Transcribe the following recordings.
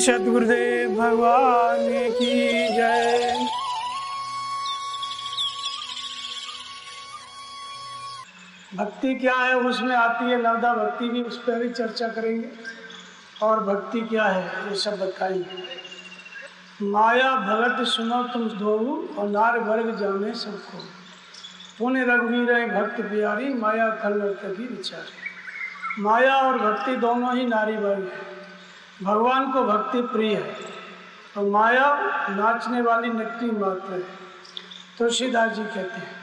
सद्गुरुदेव भगवान की जय। भक्ति क्या है उसमें आती है नवदा भक्ति भी, उस पर भी चर्चा करेंगे। और भक्ति क्या है ये सब बताएंगे। माया भगत सुनो तुम धोऊ और नार वर्ग जाने सबको, पुण्य रघुवीर भक्त प्यारी माया खल की विचारी। माया और भक्ति दोनों ही नारी वर्ग है। भगवान को भक्ति प्रिय है और माया नाचने वाली नकली मात्र है। तुलसीदास जी कहते हैं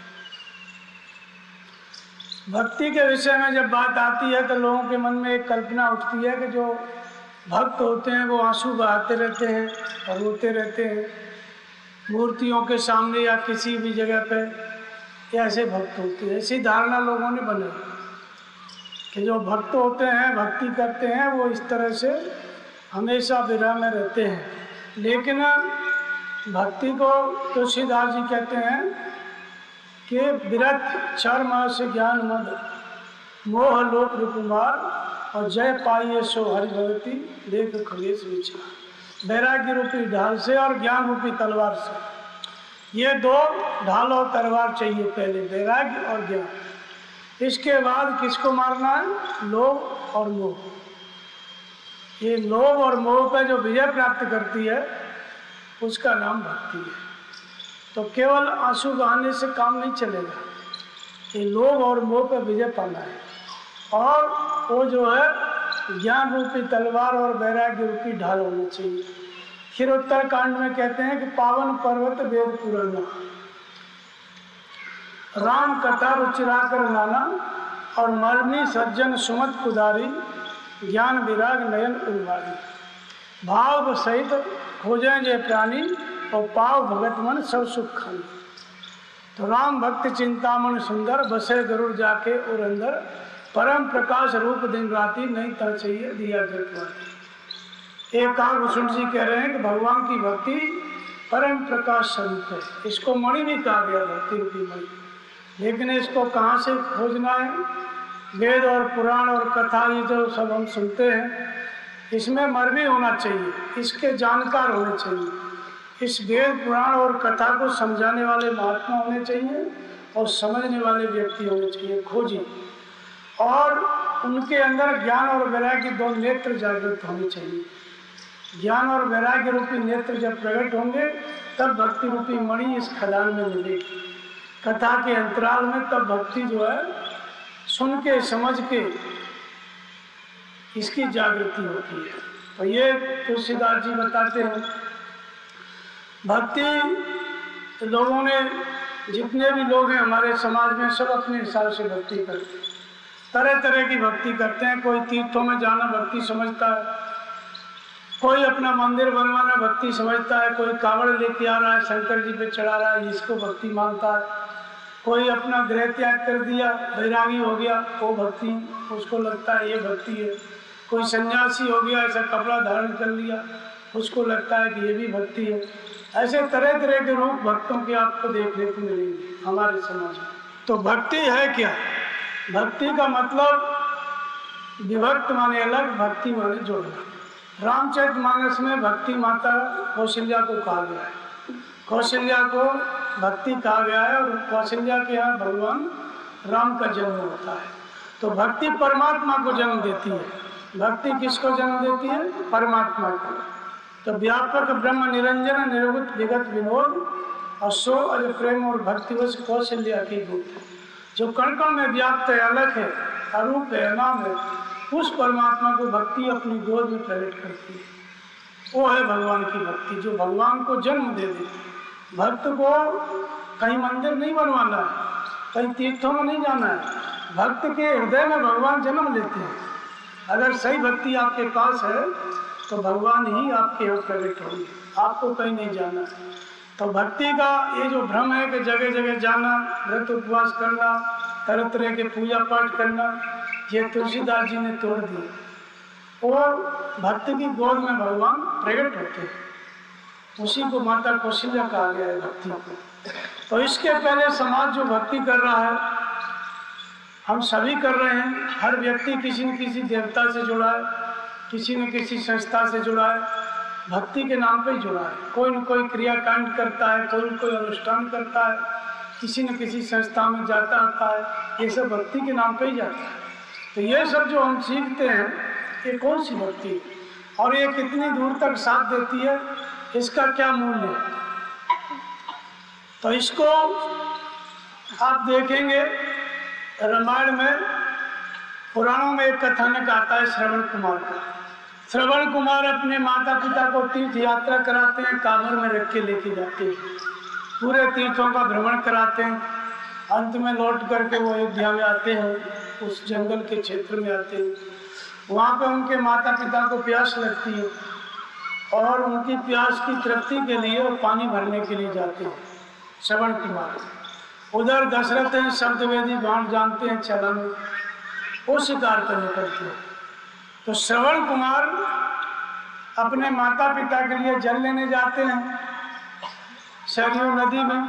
भक्ति के विषय में जब बात आती है तो लोगों के मन में एक कल्पना उठती है कि जो भक्त होते हैं वो आंसू बहाते रहते हैं और रोते रहते हैं मूर्तियों के सामने या किसी भी जगह पे, ऐसे भक्त होते हैं। ऐसी धारणा लोगों ने बनाई कि जो भक्त होते हैं भक्ति करते हैं वो इस तरह से हमेशा विरह में रहते हैं। लेकिन भक्ति को तुलसीदास जी कहते हैं कि विरत क्षर मास ज्ञान मद मोह लोक रूपमार और जय पाइये सो हरि भगति देख खगेश विचार। वैराग्य रूपी ढाल से और ज्ञान रूपी तलवार से, ये दो ढाल और तलवार चाहिए, पहले वैराग्य और ज्ञान। इसके बाद किसको मारना है? लोभ और मोह। ये लोभ और मोह पर जो विजय प्राप्त करती है उसका नाम भक्ति है। तो केवल आंसू बहाने से काम नहीं चलेगा, ये लोभ और मोह पर विजय पाना है। और वो जो है ज्ञान रूपी तलवार और वैराग्य रूपी ढाल होना चाहिए। फिर उत्तर कांड में कहते हैं कि पावन पर्वत वेद पुराना, राम कथा रुचिरा कर नाना और मरनी सज्जन सुमत कुदारी ज्ञान विराग नयन उर्वारी। भाव सहित खोजें जे प्राणी और पाव भगत मन सब सुख खानी। तो राम भक्त चिंतामण सुंदर बसे गरुड़ जाके और अंदर, परम प्रकाश रूप दिन राती नहीं ता चाहिए दिया जगवाती। एक भूषण जी कह रहे हैं कि भगवान की भक्ति परम प्रकाश स्वरूप है। इसको मणि भी कहा गया, भक्ति रूपी मणि। लेकिन इसको कहाँ से खोजना है? वेद और पुराण और कथा ये जो सब हम सुनते हैं इसमें मर्मी होना चाहिए, इसके जानकार होने चाहिए। इस वेद पुराण और कथा को समझाने वाले महात्मा होने चाहिए और समझने वाले व्यक्ति होने चाहिए, खोजी। और उनके अंदर ज्ञान और वैराग्य दो नेत्र जागृत होने चाहिए। ज्ञान और वैराग्य रूपी नेत्र जब प्रकट होंगे तब भक्ति रूपी मणि इस खदान में मिलेगी। कथा के अंतराल में तब भक्ति जो है सुन के समझ के इसकी जागृति होती है। तो ये तुलसीदास जी बताते हैं भक्ति लोगों ने, जितने भी लोग हैं हमारे समाज में, सब अपने हिसाब से भक्ति करते हैं, तरह तरह की भक्ति करते हैं। कोई तीर्थों में जाना भक्ति समझता है, कोई अपना मंदिर बनवाना भक्ति समझता है, कोई कावड़ लेके आ रहा है शंकर जी पे चढ़ा रहा है इसको भक्ति मानता है, कोई अपना गृह त्याग कर दिया वैरागी हो गया वो भक्ति उसको लगता है ये भक्ति है, कोई सन्यासी हो गया ऐसा कपड़ा धारण कर लिया उसको लगता है कि ये भी भक्ति है। ऐसे तरह तरह के रूप भक्तों के आपको देखने को मिलेंगे हमारे समाज में। तो भक्ति है क्या? भक्ति का मतलब विभक्त माने अलग, भक्ति माने जोड़ना। रामचरितमानस में भक्ति माता कौशल्या को कहा गया है, कौशल्या को भक्ति कहा गया है और कौशल्या के यहाँ भगवान राम का जन्म होता है। तो भक्ति परमात्मा को जन्म देती है। भक्ति किसको जन्म देती है? परमात्मा को। तो व्यापक ब्रह्म निरंजन निरवत विगत विनोद और सो अज प्रेम और भक्तिवश कौशल्या की गुप्त, जो कण कण में व्याप्त है, अलग है, अरूप है, अनाम है, उस परमात्मा को भक्ति अपनी गोद में प्रकट करती है। वो है भगवान की भक्ति, जो भगवान को जन्म दे दे। भक्त को कहीं मंदिर नहीं बनवाना है, कहीं तीर्थों में नहीं जाना है, भक्त के हृदय में भगवान जन्म लेते हैं। अगर सही भक्ति आपके पास है तो भगवान ही आपके यहाँ प्रकट होंगे, आपको कहीं नहीं जाना है। तो भक्ति का ये जो भ्रम है कि जगह जगह जाना, व्रत उपवास करना, तरह तरह के पूजा पाठ करना, ये तुलसीदास जी ने तोड़ दिया। और भक्त की गोद में भगवान प्रकट होते हैं, उसी को माता कौशल्या कहा गया है भक्ति को। तो इसके पहले समाज जो भक्ति कर रहा है, हम सभी कर रहे हैं। हर व्यक्ति किसी न किसी देवता से जुड़ा है, किसी न किसी संस्था से जुड़ा है, भक्ति के नाम पे ही जुड़ा है। कोई न कोई क्रियाकांड करता है, कोई न कोई अनुष्ठान करता है, किसी न किसी संस्था में जाता आता है, ये सब भक्ति के नाम पे ही जाता है। तो ये सब जो हम सीखते हैं, ये कौन सी भक्ति है और ये कितनी दूर तक साथ देती है, इसका क्या मूल्य है? तो इसको आप देखेंगे रामायण में, पुराणों में एक कथानक आता है श्रवण कुमार का। श्रवण कुमार अपने माता पिता को तीर्थ यात्रा कराते हैं, कांवर में रख के लेके जाते हैं, पूरे तीर्थों का भ्रमण कराते हैं। अंत में लौट करके वो अयोध्या में आते हैं, उस जंगल के क्षेत्र में आते हैं। वहाँ पे उनके माता पिता को प्यास लगती है और उनकी प्यास की तृप्ति के लिए वो पानी भरने के लिए जाते हैं श्रवण कुमार। उधर दशरथ हैं, शब्दवेदी बाण जानते हैं चलाने, वो शिकार पर निकलते हैं। तो श्रवण कुमार अपने माता पिता के लिए जल लेने जाते हैं सरयू नदी में,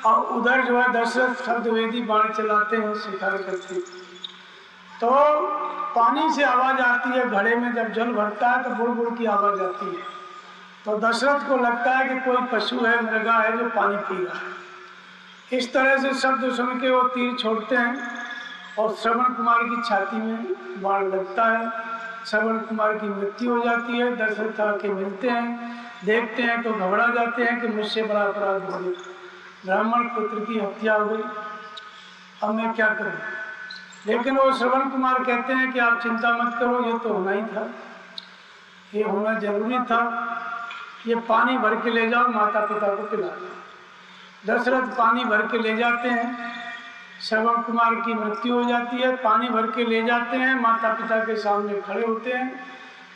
और उधर जो है दशरथ शब्दवेदी बाण चलाते हैं, शिकार करते हैं। तो पानी से आवाज़ आती है, घड़े में जब जल भरता है तो बुड़ बुड़ की आवाज़ आती है। तो दशरथ को लगता है कि कोई पशु है, मृगा है जो पानी पी रहा है। इस तरह से शब्द सुन के वो तीर छोड़ते हैं और श्रवण कुमार की छाती में बाण लगता है। श्रवण कुमार की मृत्यु हो जाती है। दशरथ आके मिलते हैं, देखते हैं तो घबरा जाते हैं कि मुझसे बड़ा अपराध हो गया, ब्राह्मण पुत्र की हत्या हो गई, अब मैं क्या करूं? लेकिन वो श्रवण कुमार कहते हैं कि आप चिंता मत करो, ये तो होना ही था, ये होना जरूरी था, ये पानी भर के ले जाओ, माता पिता को पिला दो। दशरथ पानी भर के ले जाते हैं, श्रवण कुमार की मृत्यु हो जाती है। पानी भर के ले जाते हैं, माता पिता के सामने खड़े होते हैं।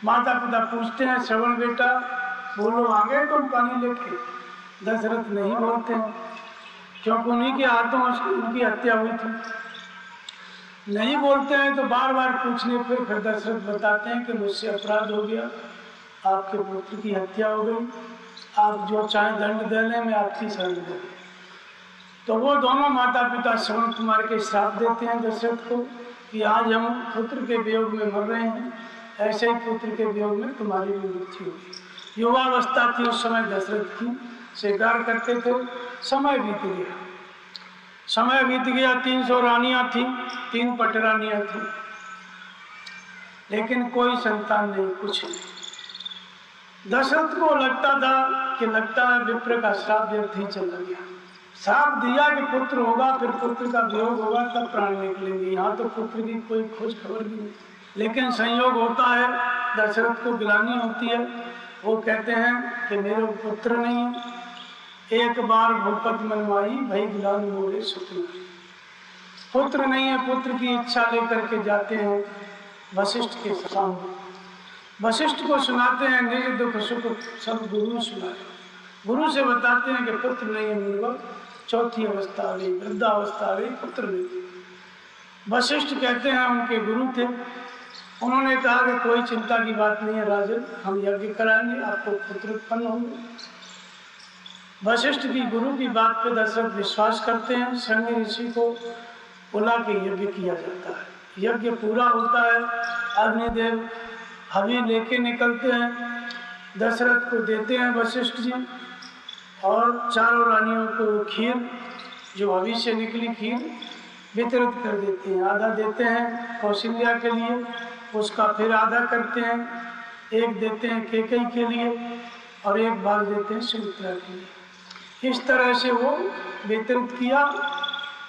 माता पिता पूछते हैं, श्रवण बेटा बोलो, आ गए तुम पानी लेके? दशरथ नहीं बोलते हैं, क्योंकि उन्हीं के हाथों उनकी हत्या हुई थी। नहीं बोलते हैं तो बार बार पूछने पर फिर दशरथ बताते हैं कि मुझसे अपराध हो गया, आपके पुत्र की हत्या हो गई, आप जो चाहे दंड दे लें, मैं आपकी शरण दे। तो वो दोनों माता पिता श्रवण कुमार के श्राप देते हैं दशरथ को कि आज हम पुत्र के वियोग में मर रहे हैं, ऐसे ही पुत्र के वियोग में तुम्हारी भी मृत्यु होगी। युवावस्था थी उस समय दशरथ की, स्वीकार करते थे। समय बीत गया, समय बीत गया। 300 रानियां थीं, 3 पटरानियां थीं, लेकिन कोई संतान नहीं, कुछ नहीं। दशरथ को लगता है विप्र का श्राप व्यर्थ ही चला गया। श्राप दिया कि पुत्र होगा, फिर पुत्र का वियोग होगा, तब प्राण निकलेंगे। यहाँ तो पुत्र की कोई खोज खबर भी नहीं। लेकिन संयोग होता है, दशरथ को गिलानी होती है। वो कहते हैं कि मेरे पुत्र नहीं है। एक बार भूपत मनवाई, भई गिलान मोरे सुतनाई। पुत्र नहीं है, पुत्र की इच्छा लेकर के जाते हैं वशिष्ठ के सामने। वशिष्ठ को सुनाते हैं, निज दुख सुख सब गुरु सुनाए। गुरु से बताते हैं कि पुत्र नहीं है, मुनिवर, चौथी अवस्था आ गई, वृद्धावस्था आ गई, पुत्र नहीं। वशिष्ठ कहते हैं, उनके गुरु थे, उन्होंने कहा कि कोई चिंता की बात नहीं है राजन, हम यज्ञ कराएंगे, आपको पुत्र उत्पन्न होंगे। वशिष्ठ की गुरु की बात पे दशरथ विश्वास करते हैं। संग ऋषि को बुला के यज्ञ किया जाता है। यज्ञ पूरा होता है, अग्निदेव हवि लेके निकलते हैं, दशरथ को देते हैं वशिष्ठ जी, और चारों रानियों को खीर, जो हवि से निकली खीर, वितरित कर देते हैं। आधा देते हैं कौशल्या के लिए, उसका फिर आधा करते हैं, एक देते हैं कैकेयी के लिए और एक भाग देते हैं सुमित्रा के लिए। इस तरह से वो वितरित किया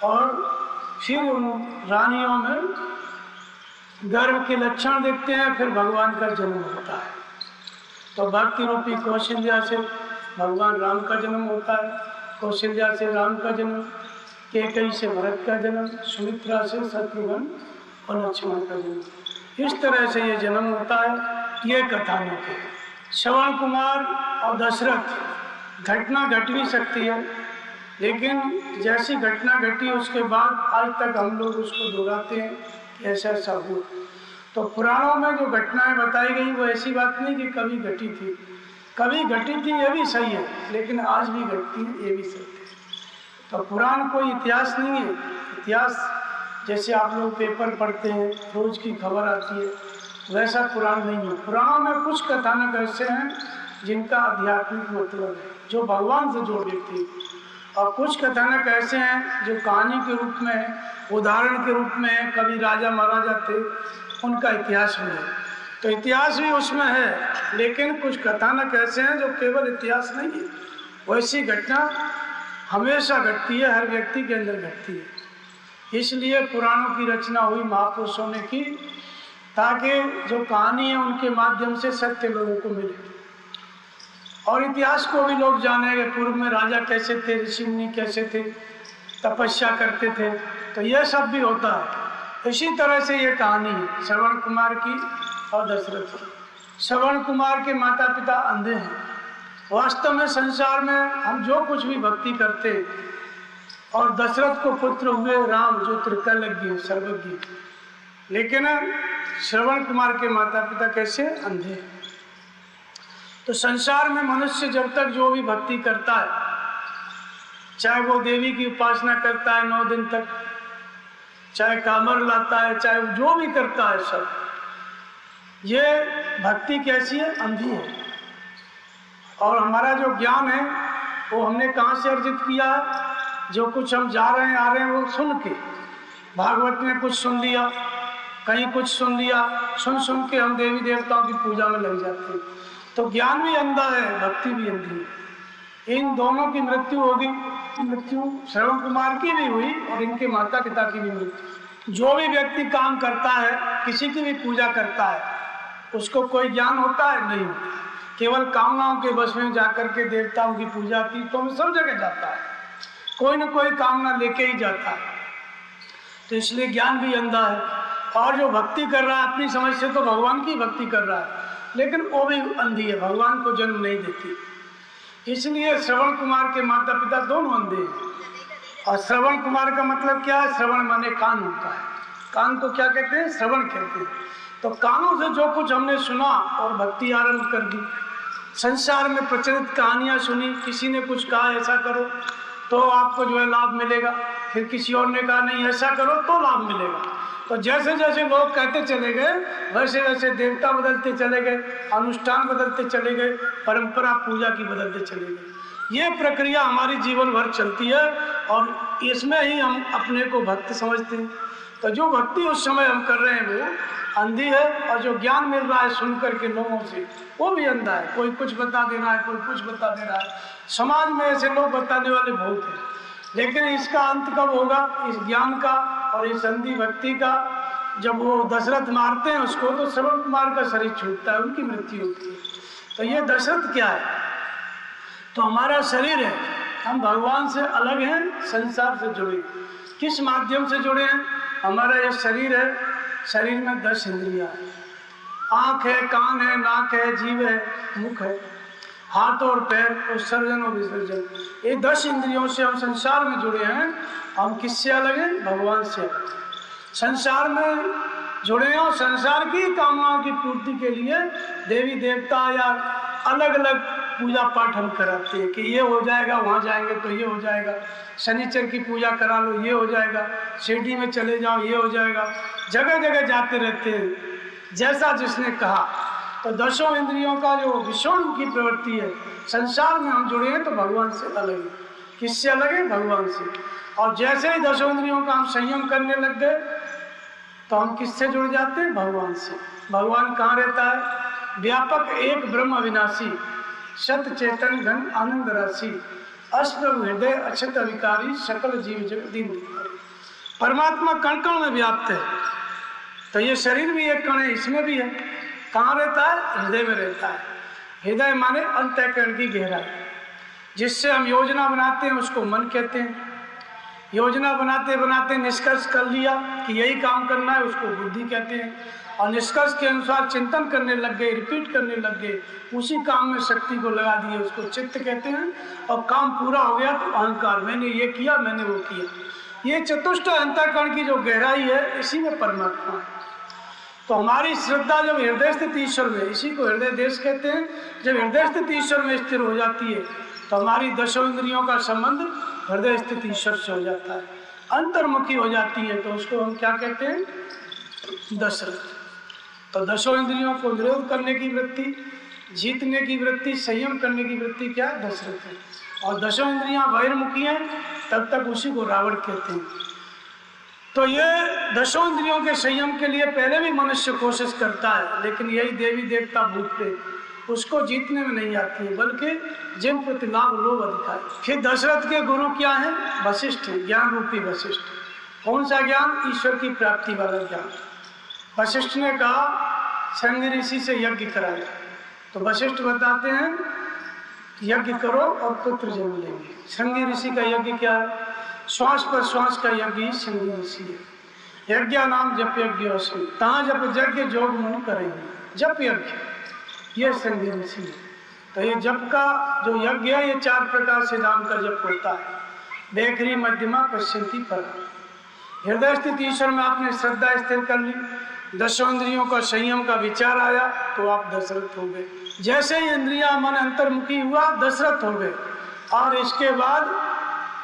और फिर उन रानियों में गर्भ के लक्षण दिखते हैं। फिर भगवान का जन्म होता है। तो भक्ति रूपी कौशल्या से भगवान राम का जन्म होता है, कौशल्या से राम का जन्म, कैकेयी से भरत का जन्म, सुमित्रा से शत्रुघ्न और लक्ष्मण का जन्म। इस तरह से ये जन्म होता है। ये कथानक है। श्रवण कुमार और दशरथ, घटना घट भी सकती है, लेकिन जैसी घटना घटी उसके बाद आज तक हम लोग उसको दोहराते हैं कि ऐसा ऐसा हुआ। तो पुराणों में जो घटनाएं बताई गई वो ऐसी बात नहीं कि कभी घटी थी, कभी घटी थी ये भी सही है, लेकिन आज भी घटती है ये भी सही है। तो पुराण कोई इतिहास नहीं है। इतिहास जैसे आप लोग पेपर पढ़ते हैं, रोज की खबर आती है, वैसा पुराण नहीं है। पुराणों में कुछ कथानक ऐसे हैं जिनका आध्यात्मिक मतलब है, जो भगवान से जोड़ देते हैं। और कुछ कथानक ऐसे हैं जो कहानी के रूप में, उदाहरण के रूप में, कभी राजा महाराजा थे, उनका इतिहास भी है, तो इतिहास भी उसमें है। लेकिन कुछ कथानक ऐसे हैं जो केवल इतिहास नहीं है, वैसी घटना हमेशा घटती है, हर व्यक्ति के अंदर घटती है। इसलिए पुराणों की रचना हुई महापुरुषों ने की, ताकि जो कहानी है उनके माध्यम से सत्य लोगों को मिले और इतिहास को भी लोग जानेंगे। पूर्व में राजा कैसे थे, ऋषि मुनि कैसे थे, तपस्या करते थे, तो यह सब भी होता है। इसी तरह से ये कहानी है श्रवण कुमार की और दशरथ की। श्रवण कुमार के माता पिता अंधे हैं। वास्तव में संसार में हम जो कुछ भी भक्ति करते, और दशरथ को पुत्र हुए राम जो त्रिकालज्ञ सर्वज्ञ, लेकिन श्रवण कुमार के माता पिता कैसे अंधे हैं। तो संसार में मनुष्य जब तक जो भी भक्ति करता है, चाहे वो देवी की उपासना करता है 9 दिन तक, चाहे कामर लाता है, चाहे जो भी करता है, सब ये भक्ति कैसी है, अंधी है। और हमारा जो ज्ञान है वो हमने कहाँ से अर्जित किया है? जो कुछ हम जा रहे हैं आ रहे हैं वो सुन के, भागवत में कुछ सुन लिया, कहीं कुछ सुन लिया, सुन के हम देवी देवताओं की पूजा में लग जाते हैं। तो ज्ञान भी अंधा है, भक्ति भी अंधी है। इन दोनों की मृत्यु होगी। मृत्यु श्रवण कुमार की भी हुई और इनके माता पिता की भी मृत्यु। जो भी व्यक्ति काम करता है, किसी की भी पूजा करता है, उसको कोई ज्ञान होता है? नहीं होता। केवल कामनाओं के बस में जाकर के देवताओं की पूजा, तीर्थों में सब जगह जाता है, कोई न कोई कामना लेके ही जाता है। तो इसलिए ज्ञान भी अंधा है। और जो भक्ति कर रहा है अपनी समझ से, तो भगवान की भक्ति कर रहा है, लेकिन वो भी अंधी है, भगवान को जन्म नहीं देती। इसलिए श्रवण कुमार के माता पिता दोनों अंधे हैं। और श्रवण कुमार का मतलब क्या है? श्रवण माने कान होता है। कान को क्या कहते हैं? श्रवण कहते हैं। तो कानों से जो कुछ हमने सुना और भक्ति आरंभ कर दी, संसार में प्रचलित कहानियाँ सुनी, किसी ने कुछ कहा ऐसा करो तो आपको जो है लाभ मिलेगा, फिर किसी और ने कहा नहीं ऐसा करो तो लाभ मिलेगा। तो जैसे जैसे लोग कहते चले गए, वैसे वैसे देवता बदलते चले गए, अनुष्ठान बदलते चले गए, परंपरा पूजा की बदलते चले गए। ये प्रक्रिया हमारी जीवन भर चलती है और इसमें ही हम अपने को भक्त समझते हैं। तो जो भक्ति उस समय हम कर रहे हैं वो अंधी है, और जो ज्ञान मिल रहा है सुन करके लोगों से, वो भी अंधा है। कोई कुछ बता दे रहा है, कोई कुछ बता दे रहा है। समाज में ऐसे लोग बताने वाले बहुत हैं, लेकिन इसका अंत कब होगा? इस ज्ञान का और इस अंधी भक्ति का। जब वो दशरथ मारते हैं उसको, तो श्रवण कुमार का शरीर छूटता है, उनकी मृत्यु होती है। तो ये दशरथ क्या है? तो हमारा शरीर है, हम भगवान से अलग हैं, संसार से जुड़े। किस माध्यम से जुड़े हैं? हमारा ये शरीर है, शरीर में 10 इंद्रियां हैं। आँख है, कान है, नाक है, जीभ है, मुख है, हाथ और पैर, उत्सर्जन और विसर्जन। ये 10 इंद्रियों से हम संसार में जुड़े हैं। हम किससे अलग हैं? भगवान से अलग। संसार में जुड़े हैं और संसार की कामनाओं की पूर्ति के लिए देवी देवता या अलग अलग पूजा पाठ हम कराते हैं कि ये हो जाएगा, वहाँ जाएंगे तो ये हो जाएगा, शनिचर की पूजा करा लो ये हो जाएगा, शिरडी में चले जाओ ये हो जाएगा। जगह जगह जाते रहते हैं जैसा जिसने कहा। तो 10 इंद्रियों का जो विषयों की प्रवृत्ति है, संसार में हम जुड़े हैं तो भगवान से अलग है। किससे अलग है? भगवान से। और जैसे ही 10 इंद्रियों का हम संयम करने लग गए तो हम किससे जुड़ जाते हैं? भगवान से। भगवान कहाँ रहता है? व्यापक एक ब्रह्म अविनाशी, सत चेतन घन आनंद राशि, अष्टप्रभु हृदय अक्षत अविकारी, सकल जीव जगत दीन दुखारी। परमात्मा कण कण में व्याप्त है। तो ये शरीर भी एक कण है, इसमें भी है। कहाँ रहता है? हृदय में रहता है। हृदय माने अंतःकरण की गहराई। जिससे हम योजना बनाते हैं उसको मन कहते हैं। योजना बनाते बनाते निष्कर्ष कर लिया कि यही काम करना है, उसको बुद्धि कहते हैं। और निष्कर्ष के अनुसार चिंतन करने लग गए, रिपीट करने लग गए, उसी काम में शक्ति को लगा दिए, उसको चित्त कहते हैं। और काम पूरा हो गया तो अहंकार, मैंने ये किया, मैंने वो किया। ये चतुष्ट अंतःकरण की जो गहराई है, इसी में परमात्मा है। तो हमारी श्रद्धा जब हृदय स्थित ईश्वर में, इसी को हृदय देश कहते हैं, जब हृदय स्थित ईश्वर में स्थिर हो जाती है तो हमारी 10 इंद्रियों का संबंध हृदय स्थित ईश्वर से हो जाता है, अंतर्मुखी हो जाती है। तो उसको हम क्या कहते हैं? दशरथ। तो 10 इंद्रियों को निरोध करने की वृत्ति, जीतने की वृत्ति, संयम करने की वृत्ति क्या है? दशरथ है। और दशों इंद्रियां बहिर्मुखी हैं, तब तक उसी को रावण कहते हैं। तो ये दशों इंद्रियों के संयम के लिए पहले भी मनुष्य कोशिश करता है, लेकिन यही देवी देवता भूत प्रेत उसको जीतने में नहीं आती है, बल्कि जिन प्रति लाभ लोभ अधिकारी। फिर दशरथ के गुरु क्या है? वशिष्ठ है, ज्ञान रूपी वशिष्ठ। कौन सा ज्ञान? ईश्वर की प्राप्ति वाला ज्ञान। वशिष्ठ ने कहा श्रृंगी ऋषि से यज्ञ कराया, तो वशिष्ठ बताते हैं यज्ञ करो और पुत्र जन्म लेंगे। श्रृंगी ऋषि का यज्ञ क्या है? श्वास पर श्वास का यज्ञ श्रृंगी ऋषि है। यज्ञ नाम जप यज्ञ अस्मि, तहाँ जप यज्ञ जोग मुनि करेंगे। जप यज्ञ ये श्रृंगी ऋषि है। तो ये जप का जो यज्ञ है, ये 4 प्रकार से नाम का जप होता है। बेखरी, मध्यमा, पश्चिंती, परा। हृदय स्थित ईश्वर में आपने श्रद्धा स्थिर कर ली, दशों इंद्रियों का संयम का विचार आया, तो आप दशरथ हो गए। जैसे ही इंद्रियां मन अंतर्मुखी हुआ, दशरथ हो गए। और इसके बाद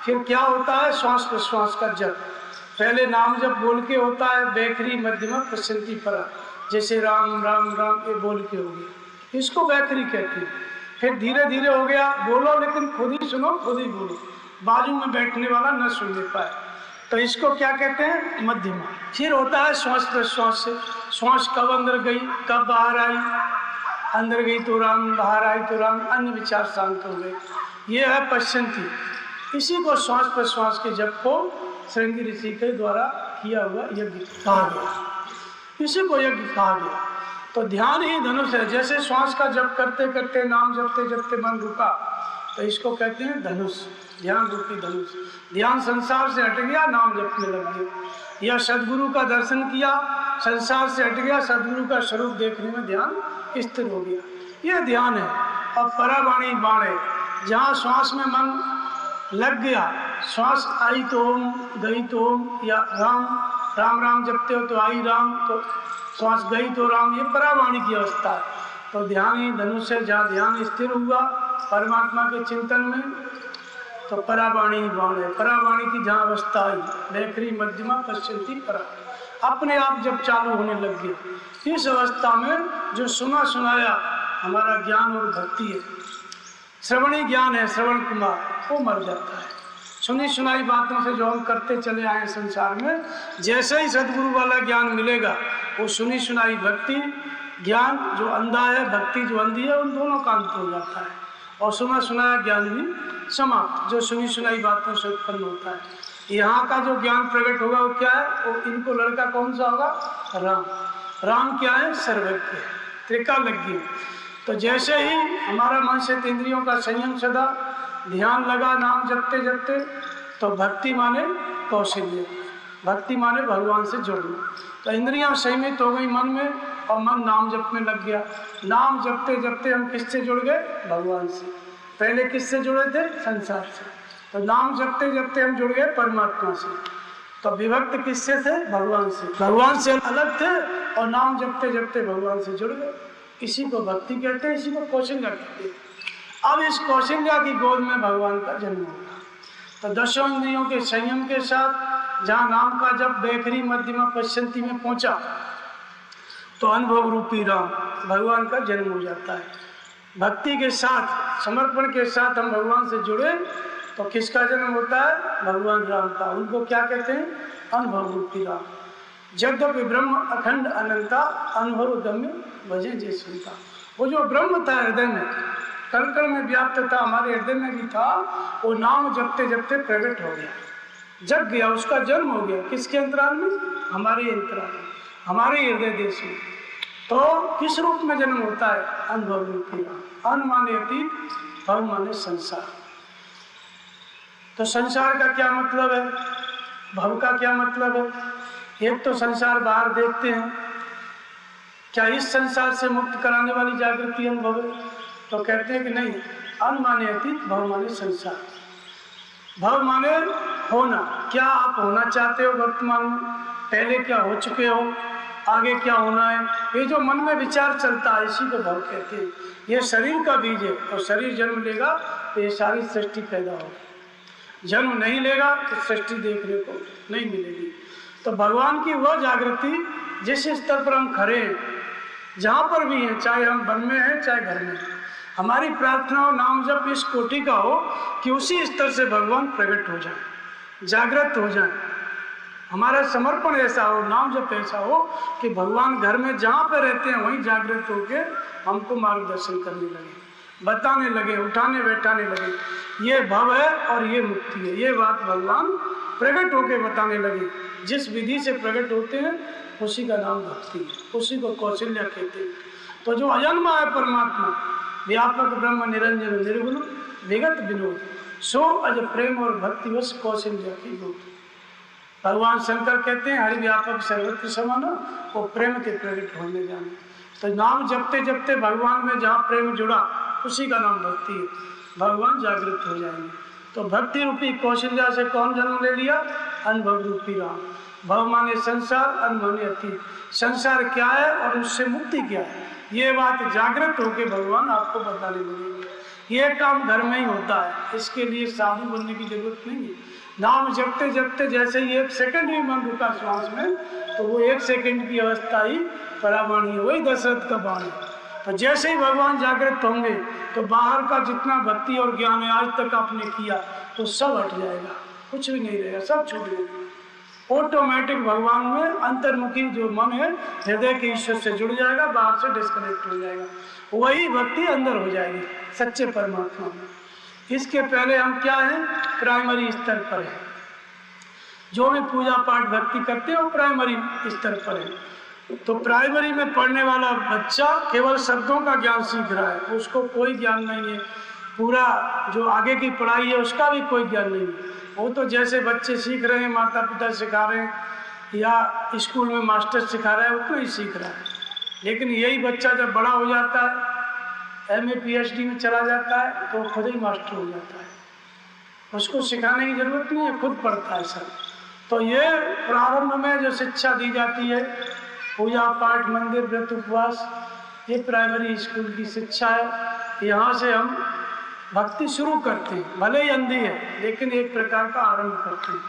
फिर क्या होता है? श्वास प्रश्वास का जप। पहले नाम जप बोल के होता है, बेखरी, मध्यमा, पश्चिंती, परा। जैसे राम राम राम ये बोल के हो गया, इसको बेखरी कहते हैं। फिर धीरे धीरे हो गया, बोलो लेकिन खुद ही सुनो, खुद ही बोलो, बाजू में बैठने वाला न सुन ले पाए, तो इसको क्या कहते हैं? मध्यमा। फिर होता है श्वास प्रश्वास से, श्वास कब अंदर गई कब बाहर आई, अंदर गई तो राम, बाहर आई तो राम, अन्य विचार शांत हो गए, ये है पश्चिंती। इसी को श्वास प्रश्वास के जप को श्रृंगी ऋषि के द्वारा किया हुआ यज्ञ कहा गया, इसी को यज्ञ कहा गया। तो ध्यान ही धनुष है। जैसे श्वास का जप करते करते, नाम जपते जपते मन रुका, तो इसको कहते हैं धनुष, ध्यान रूपी धनुष। ध्यान संसार से हट गया, नाम जपने लग गया, या सदगुरु का दर्शन किया, संसार से हट गया, सदगुरु का स्वरूप देखने में ध्यान स्थिर हो गया, यह ध्यान है। अब परावाणी बाणे, जहाँ श्वास में मन लग गया, श्वास आई तो ओम, गई तो ओम, या राम राम राम जपते हो तो आई राम, तो श्वास गई तो राम, ये परावाणी की अवस्था है। तो ध्यान ही धनुष है, जहाँ ध्यान स्थिर हुआ परमात्मा के चिंतन में, तो परावाणी बाण है। परावाणी की जहाँ अवस्था आई, बेखरी, मध्यमा, पश्चिंती, परा, अपने आप जब चालू होने लग गया, इस अवस्था में जो सुना सुनाया हमारा ज्ञान और भक्ति है, श्रवणी ज्ञान है, श्रवण कुमार, वो मर जाता है। सुनी सुनाई बातों से जो हम करते चले आए संसार में, जैसे ही सदगुरु वाला ज्ञान मिलेगा, वो सुनी सुनाई भक्ति ज्ञान जो अंधा है, भक्ति जो अंधी है, उन दोनों का अंत हो जाता है, और सुना सुनाया ज्ञान भी समाप्त, जो सुनी सुनाई बातों से उत्पन्न होता है। यहाँ का जो ज्ञान प्रकट होगा वो क्या है? वो इनको लड़का कौन सा होगा? राम। राम क्या है? सर्वज्ञ, त्रिकालज्ञ। तो जैसे ही हमारा मन से इंद्रियों का संयम सदा ध्यान लगा, नाम जपते जपते, तो भक्ति माने कौशल्य, भक्ति माने भगवान से जुड़ना। तो इंद्रियां संयमित हो गई मन में, और मन नाम जप में लग गया। नाम जपते जपते हम किससे जुड़ गए? भगवान से। पहले किससे जुड़े थे? संसार से। तो नाम जपते जपते हम जुड़ गए परमात्मा से। तो विभक्त किससे थे? भगवान से। भगवान से अलग थे और नाम जपते जपते भगवान से जुड़ गए। इसी को भक्ति कहते हैं, इसी को कौशल्या कहते हैं। अब इस कौशल्या की गोद में भगवान का जन्म होगा। तो दशों इंद्रियों के संयम के साथ जहाँ नाम का जब बेखरी, मध्यमा, पश्चिंती में पहुंचा, तो अनुभव रूपी राम, भगवान का जन्म हो जाता है। भक्ति के साथ, समर्पण के साथ हम भगवान से जुड़े, तो किसका जन्म होता है? भगवान राम का। उनको क्या कहते हैं? अनुभव रूपी राम। यद्यपि ब्रह्म अखंड अनंता, अनुभव गम्य भजे जे सुनता। वो जो ब्रह्म था हृदय में, कण कण में व्याप्त था, हमारे हृदय में भी था, वो नाम जपते जपते प्रकट हो गया, जग गया, उसका जन्म हो गया। किसके अंतराल में? हमारे अंतराल में, हमारे हृदय देश में। तो किस रूप में जन्म होता है? अनुभव रूपी राम। अन माने अतीत, भव माने संसार। तो संसार का क्या मतलब है? भव का क्या मतलब है? एक तो संसार बाहर देखते हैं, क्या इस संसार से मुक्त कराने वाली जागृति अनुभव है? तो कहते हैं कि नहीं। अन माने अतीत, भव माने संसार। भव माने होना, क्या आप होना चाहते हो वर्तमान में, पहले क्या हो चुके हो, आगे क्या होना है, ये जो मन में विचार चलता है, इसी को भव कहते हैं। ये शरीर का बीज है, और शरीर जन्म लेगा तो ये सारी सृष्टि पैदा होगी। जन्म नहीं लेगा तो सृष्टि देखने को नहीं मिलेगी। तो भगवान की वह जागृति जिस स्तर पर हम खड़े हैं, जहाँ पर भी हैं, चाहे हम वन में हैं चाहे घर में हैं, हमारी प्रार्थना और नाम जप इस कोटि का हो कि उसी स्तर से भगवान प्रकट हो जाए, जागृत हो जाए। हमारा समर्पण ऐसा हो, नाम जप ऐसा हो कि भगवान घर में जहाँ पे रहते हैं वहीं जागृत होके हमको मार्गदर्शन करने लगे, बताने लगे, उठाने बैठाने लगे। ये भव है और ये मुक्ति है, ये बात भगवान प्रकट होके बताने लगे। जिस विधि से प्रकट होते हैं उसी का नाम भक्ति है, उसी को कौशल्या कहते हैं। तो जो अजन्मा है परमात्मा, व्यापक ब्रह्म निरंजन निर्गुण विगत विनोद, सो अज प्रेम और भक्ति वश कौशल्या की गोद। भगवान शंकर कहते हैं हरि व्यापक सर्वत्र समान, वो प्रेम के प्रकट होने जाने। तो नाम जपते जपते भगवान में जहाँ प्रेम जुड़ा उसी का नाम भक्ति है, भगवान जागृत हो जाएंगे। तो भक्ति रूपी कौशल्या से कौन जन्म ले लिया? अनुभव रूपी राम। भव माने संसार, अनुभव माने अतीत। संसार क्या है और उससे मुक्ति क्या है, ये बात जागृत होकर भगवान आपको बताने लगेंगे। ये काम घर में ही होता है, इसके लिए साधु बनने की जरूरत नहीं है। नाम जपते जपते जैसे ही 1 सेकंड भी मन रुका श्वास में, तो वो 1 सेकंड की अवस्था ही परावाणी है, वही दशरथ का बाण है। तो जैसे ही भगवान जागृत होंगे तो बाहर का जितना भक्ति और ज्ञान है आज तक आपने किया तो सब हट जाएगा, कुछ भी नहीं रहेगा, सब छूट जाएगा। ऑटोमेटिक भगवान में अंतर्मुखी जो मन है हृदय के ईश्वर से जुड़ जाएगा, बाहर से डिस्कनेक्ट हो जाएगा, वही भक्ति अंदर हो जाएगी सच्चे परमात्मा में। इसके पहले हम क्या हैं? प्राइमरी स्तर पर है। जो भी पूजा पाठ भक्ति करते हैं वो प्राइमरी स्तर पर है। तो प्राइमरी में पढ़ने वाला बच्चा केवल शब्दों का ज्ञान सीख रहा है, उसको कोई ज्ञान नहीं है, पूरा जो आगे की पढ़ाई है उसका भी कोई ज्ञान नहीं है। वो तो जैसे बच्चे सीख रहे हैं, माता पिता सिखा रहे हैं या स्कूल में मास्टर सिखा रहा है, उतना ही सीख रहा है। लेकिन यही बच्चा जब बड़ा हो जाता है, MA PhD में चला जाता है, तो खुद ही मास्टर हो जाता है, उसको सिखाने की जरूरत नहीं है, खुद पढ़ता है सब। तो ये प्रारंभ में जो शिक्षा दी जाती है, पूजा पाठ मंदिर व्रत उपवास, ये प्राइमरी स्कूल की शिक्षा है। यहाँ से हम भक्ति शुरू करते हैं, भले ही अंधी है लेकिन एक प्रकार का आरंभ करते हैं।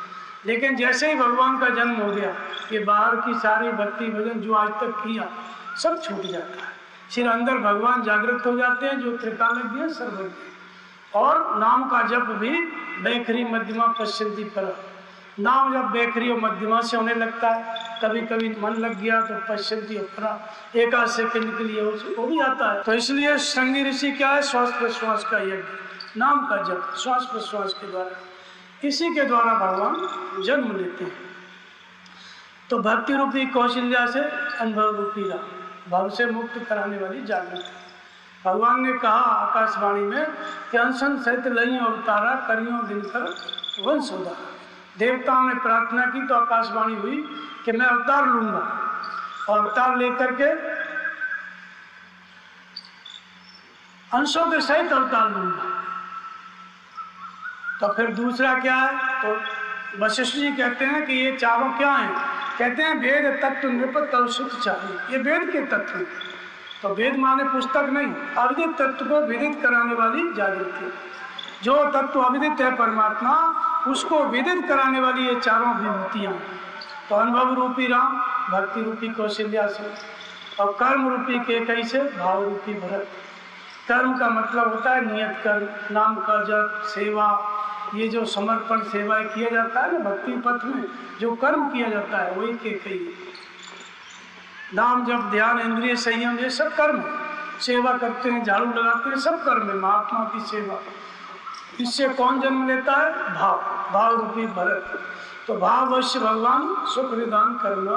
लेकिन जैसे ही भगवान का जन्म हो गया, ये बाहर की सारी भक्ति भजन जो आज तक किया सब छूट जाता है, फिर अंदर भगवान जागृत हो जाते हैं जो त्रिकालज्ञ सर्वज्ञ। और नाम का जप भी बैखरी मध्यमा पश्चिंती पर, नाम जब बैखरी और मध्यमा से होने लगता है, कभी कभी मन लग गया तो पश्चिंती अपरा 1 सेकंड के लिए वो भी आता है। तो इसलिए श्रृंगी ऋषि क्या है? श्वास प्रश्वास का यज्ञ, नाम का जप श्वास प्रश्वास के द्वारा, इसी के द्वारा भगवान जन्म लेते हैं। तो भक्ति रूपी कौशल्या से अनुभव रूपी राम, भव से मुक्त कराने वाली जागृति। भगवान ने कहा आकाशवाणी में कि अंशन सहित लई अवतारा करियों दिनकर वंश उदारा। देवताओं ने प्रार्थना की तो आकाशवाणी हुई कि मैं अवतार लूंगा, और अवतार लेकर के अंशों के सहित अवतार लूंगा। तो फिर दूसरा क्या है? तो वशिष्ठ जी कहते हैं कि ये चारों क्या हैं? कहते हैं वेद तत्व नृप तव सुख चाहिए, ये वेद के तत्व हैं। तो वेद माने पुस्तक नहीं, अविदित तत्व को विदित कराने वाली जागृति। जो तत्व अविदित है परमात्मा, उसको विदित कराने वाली ये चारों विभूतियाँ। तो अनुभव रूपी राम, भक्ति रूपी कौशल्या से, और कर्म रूपी केकई से, भाव रूपी भरत। कर्म का मतलब होता है नियत कर्म, नाम का जप, सेवा, ये जो समर्पण सेवाएं किया जाता है ना भक्ति पथ में, जो कर्म किया जाता है वही केकई है। नाम जप, ध्यान, इंद्रिय संयम, ये सब कर्म है। सेवा करते हैं, झाड़ू लगाते हैं, सब कर्म है, महात्मा की सेवा। इससे कौन जन्म लेता है? भाव, भाव रूपी भरत। तो भाव वश भगवान सुख निदान करना,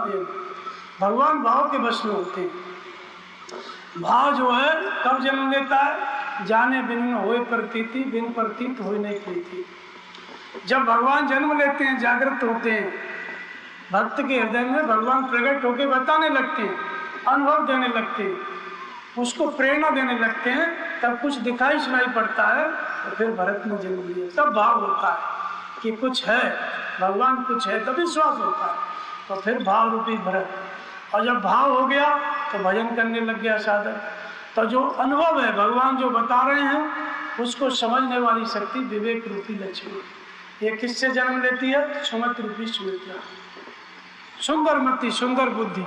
भगवान भाव के वश में होते हैं। भाव जो है कब जन्म लेता है? जाने बिन न होए प्रतीति, बिन प्रतीत होए नहीं प्रीति। जब भगवान जन्म लेते हैं, जागृत होते हैं, भक्त के हृदय में भगवान प्रकट होकर बताने लगते हैं, अनुभव देने लगते हैं, उसको प्रेरणा देने लगते हैं, तब कुछ दिखाई सुनाई पड़ता है। तो फिर भरत ने जन्म लिया, तब भाव होता है कि कुछ है, भगवान कुछ है, तब विश्वास होता है। तो फिर भाव रूपी भरत, और जब भाव हो गया तो भजन करने लग गया साधक। तो जो अनुभव है, भगवान जो बता रहे हैं, उसको समझने वाली शक्ति विवेक रूपी लक्ष्मी, ये किससे जन्म लेती है? सुमति रूपी सुमित्रा। सुंदर मति, सुंदर बुद्धि।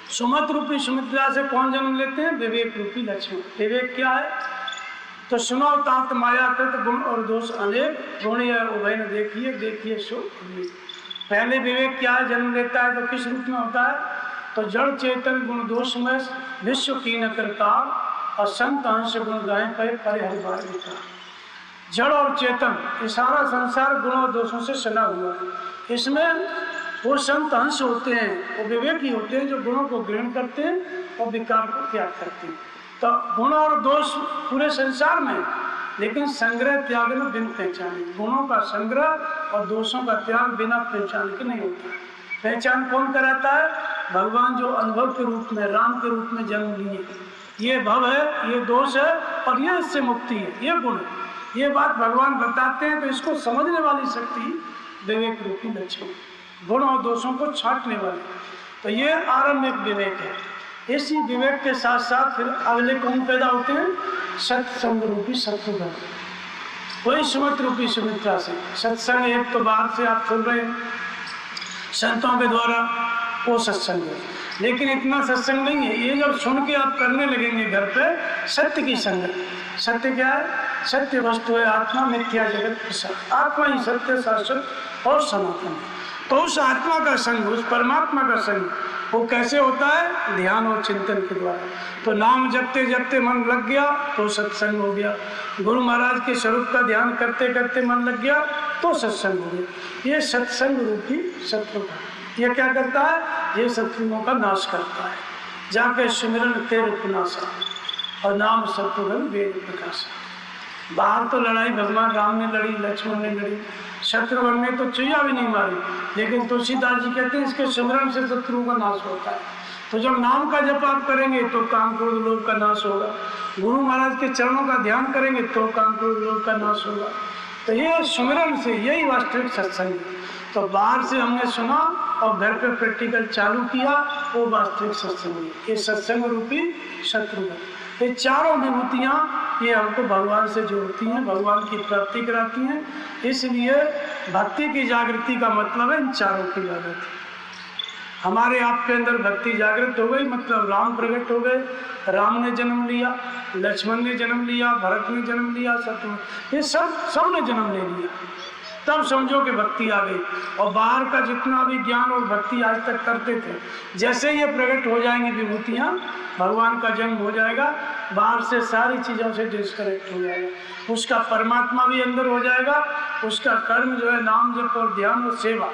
सुमत रूपी सुमित्रा से कौन जन्म लेते हैं? विवेक रूपी लक्ष्मण। विवेक क्या है? तो सुनो तात माया कृत गुण और दोष अनेक, गुण उभय न देखिए, देखिए सो अनेक। पहले विवेक क्या है? जन्म लेता है तो किस रूप में होता है? तो जड़ चेतन गुण दोष में विश्व की न करता, और संत अंश गुण गाय पे हर बार लिखा। जड़ और चेतन ये सारा संसार गुण और दोषों से सना हुआ है। इसमें वो संत अंश होते हैं, वो विवेकी होते हैं जो गुणों को ग्रहण करते हैं और विकार को त्याग करते हैं। तो गुण और दोष पूरे संसार में, लेकिन संग्रह त्याग में बिन पहचाने। गुणों का संग्रह और दोषों का त्याग बिना पहचान के नहीं होता। पहचान कौन कराता है? भगवान जो अनुभव के रूप में, राम के रूप में जन्म लिए। ये भव है, ये दोष है और ये इससे मुक्ति है, ये गुण है। ये बात भगवान बताते हैं, तो इसको समझने वाली शक्ति विवेक रूपी लक्ष्मण, गुण और दोषों को छांटने वाले। तो ये आरंभिक विवेक है। इसी विवेक के साथ साथ फिर अगले कौन पैदा होते हैं? सत्संग रूपी शत्रुघ्न। वही सुमत रूपी सुमित्रा से सत्संग। एक तो बाहर से आप सुन रहे हैं संतों के द्वारा, वो सत्संग है, लेकिन इतना सत्संग नहीं है। ये जब सुन के आप करने लगेंगे घर पे, सत्य की संगत। सत्य क्या है? सत्य वस्तु है आत्मा, मिथ्या जगत प्रसाद। आत्मा ही सत्य, शाश्वत और सनातन है। तो उस आत्मा का संग, उस परमात्मा का संग, वो कैसे होता है? ध्यान और चिंतन के द्वारा। तो नाम जपते जपते मन लग गया तो सत्संग हो गया। गुरु महाराज के स्वरूप का ध्यान करते करते मन लग गया तो सत्संग हो गया। ये सत्संग रूपी शत्रु का, ये क्या करता है? ये शत्रुओं का नाश करता है। जाके सुमिरन तेरे पुनासा, और नाम शत्रुघ्न वेद प्रकाशा। बाहर तो लड़ाई भगवान राम ने लड़ी, लक्ष्मण ने लड़ी, शत्रुघ्न ने तो चुया भी नहीं मारी, लेकिन तुलसीदास जी कहते हैं इसके सुमिरन से शत्रुओं का नाश होता है। तो जब नाम का जप आप करेंगे तो काम क्रोध लोभ का नाश होगा। गुरु महाराज के चरणों का ध्यान करेंगे तो काम क्रोध लोभ का नाश होगा। तो ये सुमिरन से, यही वास्तविक सत्संग है। तो बाहर से हमने सुना और घर पे प्रैक्टिकल चालू किया, वो वास्तविक सत्संग है। ये सत्संग रूपी शत्रुघ्न। ये चारों विभूतियाँ ये हमको भगवान से जोड़ती हैं, भगवान की प्राप्ति कराती हैं। इसलिए भक्ति की जागृति का मतलब है इन चारों की जागृति। हमारे आपके अंदर भक्ति जागृत हो गई, मतलब राम प्रकट हो गए। राम ने जन्म लिया, लक्ष्मण ने जन्म लिया, भरत ने जन्म लिया, शत्रुघ्न, ये सब ने जन्म ले लिया। तब समझो कि भक्ति आ गई। और बाहर का जितना भी ज्ञान और भक्ति आज तक करते थे, जैसे ये प्रकट हो जाएंगी विभूतियाँ, भगवान का जन्म हो जाएगा, बाहर से सारी चीज़ों से डिस्कनेक्ट हो जाएगा। उसका परमात्मा भी अंदर हो जाएगा, उसका कर्म जो है नाम जप और ध्यान और सेवा,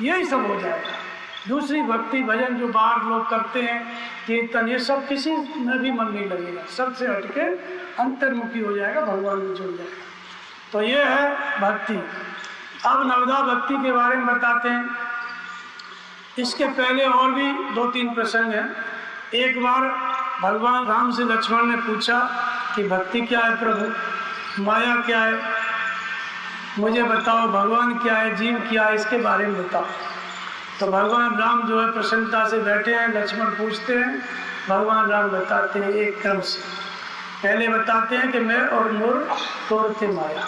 यही सब हो जाएगा। दूसरी भक्ति भजन जो बाहर लोग करते हैं, कीर्तन, ये सब किसी में भी मन नहीं लगेगा, सबसे हटके अंतर्मुखी हो जाएगा, भगवान में जुड़ जाएगा। तो ये है भक्ति। अब नवदा भक्ति के बारे में बताते हैं। इसके पहले और भी 2-3 प्रसंग हैं। एक बार भगवान राम से लक्ष्मण ने पूछा कि भक्ति क्या है प्रभु, माया क्या है, मुझे बताओ, भगवान क्या है, जीव क्या है, इसके बारे में बताओ। तो भगवान राम जो है प्रसन्नता से बैठे हैं, लक्ष्मण पूछते हैं, भगवान राम बताते हैं एक क्रम से। पहले बताते हैं कि मैं और मोर तोड़ते माया,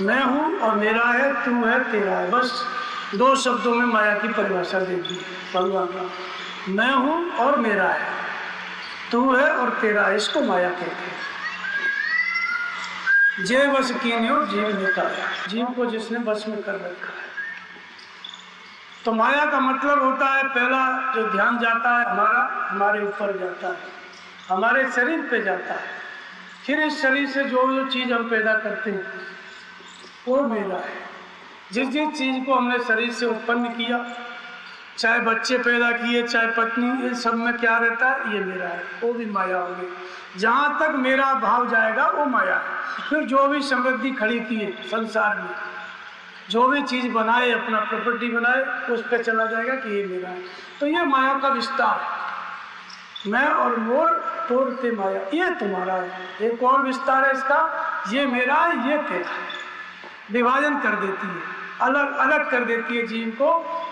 मैं हूँ और मेरा है, तू है तेरा है। बस 2 शब्दों में माया की परिभाषा दे दी भगवान राम। मैं हूँ और मेरा है, तू है और तेरा है, इसको माया कहते हैं। जय बस कीन्यो जीव निकाया, जीव को जिसने बस में कर रखा है। तो माया का मतलब होता है, पहला जो ध्यान जाता है हमारे ऊपर जाता है, हमारे शरीर पे जाता है। फिर इस शरीर से जो चीज़ हम पैदा करते हैं वो मेरा है। जिस चीज़ को हमने शरीर से उत्पन्न किया, चाहे बच्चे पैदा किए, चाहे पत्नी, ये सब में क्या रहता है? ये मेरा है, वो भी माया हो गई। जहाँ तक मेरा भाव जाएगा वो माया है। फिर जो भी समृद्धि खड़ी की है संसार में, जो भी चीज़ बनाए, अपना प्रॉपर्टी बनाए, उस पर चला जाएगा कि ये मेरा है। तो ये माया का विस्तार है। मैं और मोर तोड़ते माया, ये तुम्हारा है। एक और विस्तार है इसका, ये मेरा है, ये तेरा है। विभाजन कर देती है, अलग अलग कर देती है, जीव को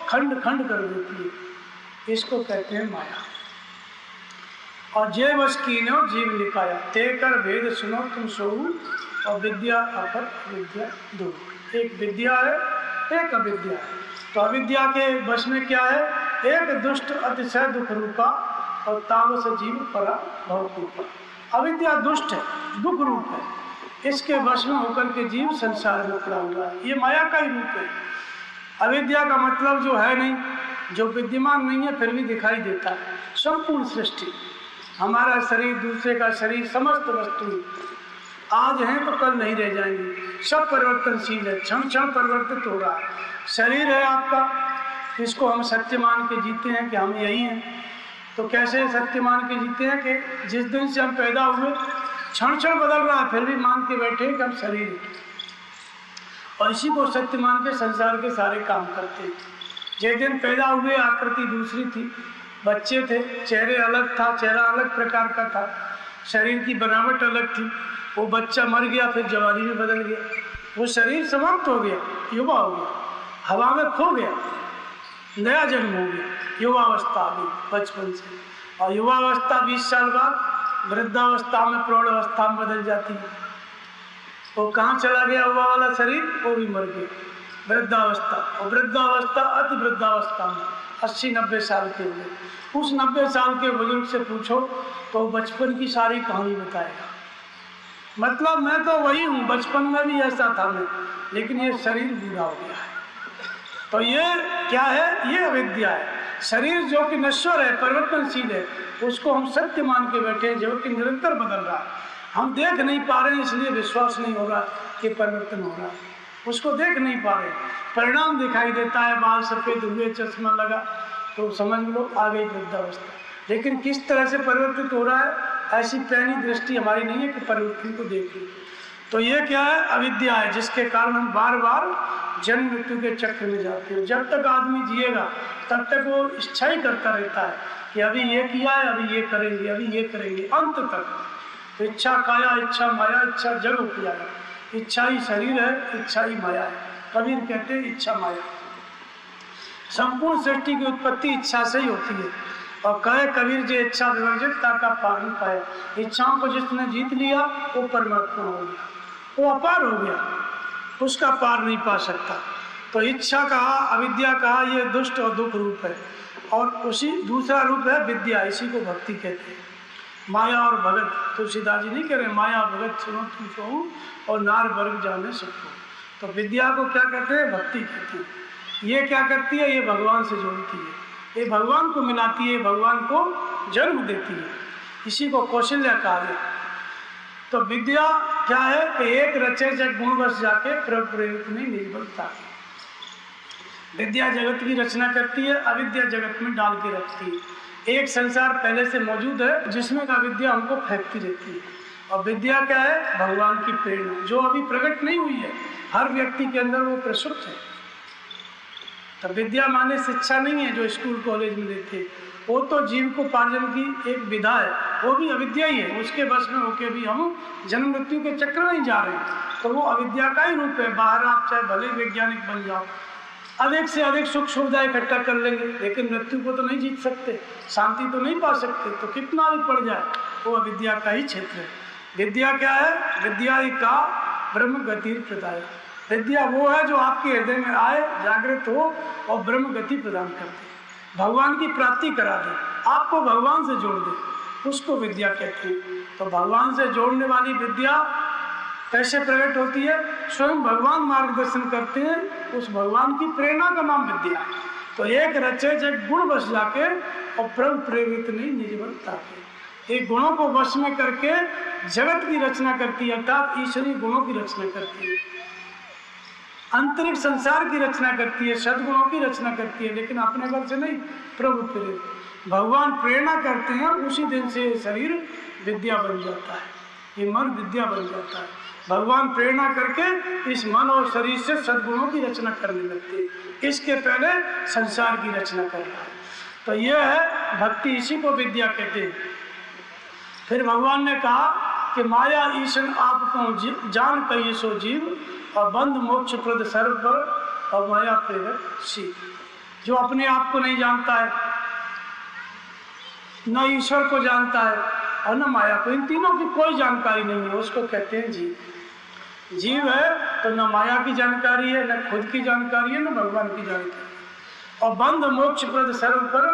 खंड खंड कर देती है। इसको कहते हैं माया। और जय बस कीन्यो जीव निकाया, ते कर भेद सुनो तुम सोऊ, और विद्या अपर अविद्या दो। एक विद्या है, एक अविद्या है। तो अविद्या के बस में क्या है? एक दुष्ट अतिशय दुख रूपा और तामस जीव परा बहुत रूपा। अविद्या दुष्ट है, दुख रूप है, इसके वश में होकर के जीव संसार में पड़ा हुआ है। ये माया का ही रूप है। अविद्या का मतलब जो है नहीं, जो विद्यमान नहीं है फिर भी दिखाई देता है। संपूर्ण सृष्टि, हमारा शरीर, दूसरे का शरीर, समस्त वस्तु आज हैं तो कल नहीं रह जाएंगी, सब परिवर्तनशील है, क्षण क्षण परिवर्तित हो रहा है। शरीर है आपका, इसको हम सत्य मान के जीते हैं कि हम यही हैं। तो कैसे सत्य मान के जीते हैं कि जिस दिन से हम पैदा हुए क्षण क्षण बदल रहा है, फिर भी मान के बैठे हैं कि हम शरीर हैं, और इसी को सत्य मान के संसार के सारे काम करते हैं। जिस दिन पैदा हुए आकृति दूसरी थी, बच्चे थे, चेहरे अलग था, चेहरा अलग प्रकार का था, शरीर की बनावट अलग थी। वो बच्चा मर गया, फिर जवानी में बदल गया, वो शरीर समाप्त हो गया, युवा हो गया, हवा में खो गया, नया जन्म हो गया, युवावस्था आ गई बचपन से। और युवावस्था 20 साल बाद वृद्धावस्था में, प्रौढ़ावस्था में बदल जाती है। वो कहाँ चला गया युवा वाला शरीर? वो भी मर गया, वृद्धावस्था। और वृद्धावस्था अति वृद्धावस्था में 80-90 साल के हुए। उस 90 साल के बुजुर्ग से पूछो तो बचपन की सारी कहानी बताएगा। मतलब मैं तो वही हूँ, बचपन में भी ऐसा था मैं, लेकिन ये शरीर बूढ़ा हो गया है। तो ये क्या है? ये अविद्या है। शरीर जो कि नश्वर है, परिवर्तनशील है, उसको हम सत्य मान के बैठे हैं, जो कि निरंतर बदल रहा है। हम देख नहीं पा रहे हैं, इसलिए विश्वास नहीं हो रहा कि परिवर्तन हो रहा है। उसको देख नहीं पा रहे, परिणाम दिखाई देता है, बाल सफेद हुए, चश्मा लगा, तो समझ लो आ गई वृद्धावस्था। लेकिन किस तरह से परिवर्तित हो रहा है, ऐसी पैनी दृष्टि हमारी नहीं है कि परिवर्तन को देख लें। तो ये क्या है? अविद्या है, जिसके कारण हम बार बार जन्म मृत्यु के चक्र में जाते हैं। जब तक आदमी जिएगा तब तक वो इच्छा ही करता रहता है कि अभी ये किया है, अभी ये करेंगे, अभी ये करेंगे, अंत तक। तो इच्छा काया, इच्छा माया, इच्छा जग किया है। इच्छा ही शरीर है, इच्छा ही माया है। कबीर कहते हैं इच्छा माया। संपूर्ण सृष्टि की उत्पत्ति इच्छा से ही होती है। और कहे कबीर जे इच्छा विवर्जित ताका पार नहीं पाया। इच्छाओं को जिसने जीत लिया वो परमात्मा हो गया, वो अपार हो गया, उसका पार नहीं पा सकता। तो इच्छा कहा, अविद्या कहा, ये दुष्ट और दुख रूप है। और उसी दूसरा रूप है विद्या, इसी को भक्ति कहते हैं। माया और भगत, तुलसीदास जी नहीं कह रहे माया भगत सुनो तुम सो और नार वर्ग जाने सबको। तो विद्या को क्या कहते हैं? भक्ति कहते हैं। ये क्या करती है? ये भगवान से जोड़ती है, ये भगवान को मिलाती है, भगवान को जन्म देती है। इसी को कौशल्या कहा गया। तो विद्या क्या है कि एक रचे जग गुण बस जाके प्रेरित नहीं निर्बलता। विद्या जगत की रचना करती है, अविद्या जगत में डाल के रखती है। एक संसार पहले से मौजूद है जिसमें अविद्या हमको फेंकती रहती है। और विद्या क्या है? भगवान की प्रेरणा, जो अभी प्रकट नहीं हुई है, हर व्यक्ति के अंदर वो प्रसुप्त है। तो विद्या माने शिक्षा नहीं है जो स्कूल कॉलेज में देते, वो तो जीव को पार्जन की एक विधा है, वो भी अविद्या ही है। उसके बस में होके भी हम जन्म मृत्यु के चक्र में ही जा रहे हैं, तो वो अविद्या का ही रूप है। बाहर आप चाहे भले वैज्ञानिक बन जाओ, अधिक से अधिक सुख सुविधा इकट्ठा कर लेंगे, लेकिन मृत्यु को तो नहीं जीत सकते, शांति तो नहीं पा सकते। तो कितना भी पड़ जाए वो अविद्या का ही क्षेत्र है। विद्या क्या है? विद्या ही का ब्रह्म गति प्रदाय। विद्या वो है जो आपके हृदय में आए, जागृत हो और ब्रह्म गति प्रदान कर दे, भगवान की प्राप्ति करा दे, आपको भगवान से जोड़ दे, उसको विद्या कहते हैं। तो भगवान से जोड़ने वाली विद्या कैसे प्रकट होती है? स्वयं भगवान मार्गदर्शन करते हैं, उस भगवान की प्रेरणा का नाम विद्या है। तो एक रचे जग गुण बस जाके और प्रभु प्रेरित नहीं निजबलता के। एक गुणों को वश में करके जगत की रचना करती है, अर्थात ईश्वरीय गुणों की रचना करती है, अंतरिक्ष संसार की रचना करती है, सद्गुणों की रचना करती है, लेकिन अपने बल से नहीं, प्रभु प्रेरित। भगवान प्रेरणा करते हैं, उसी दिन से शरीर विद्या बन जाता है, ये मन विद्या बन जाता है। भगवान प्रेरणा करके इस मन और शरीर से सद्गुणों की रचना करने लगते हैं, इसके पहले संसार की रचना कर रहा है। तो यह है भक्ति, इसी को विद्या कहते हैं। फिर भगवान ने कहा कि माया ईशन आपको जान कहिए सो जीव और बंध मोक्ष प्रद सर्व पर और माया प्रेरक शिव। जो अपने आप को नहीं जानता है, न ईश्वर को जानता है और न माया को, इन तीनों की कोई जानकारी नहीं है, उसको कहते हैं जीव। जीव है तो न माया की जानकारी है, न खुद की जानकारी है, न भगवान की जानकारी। और बंध मोक्ष प्रद सर्व पर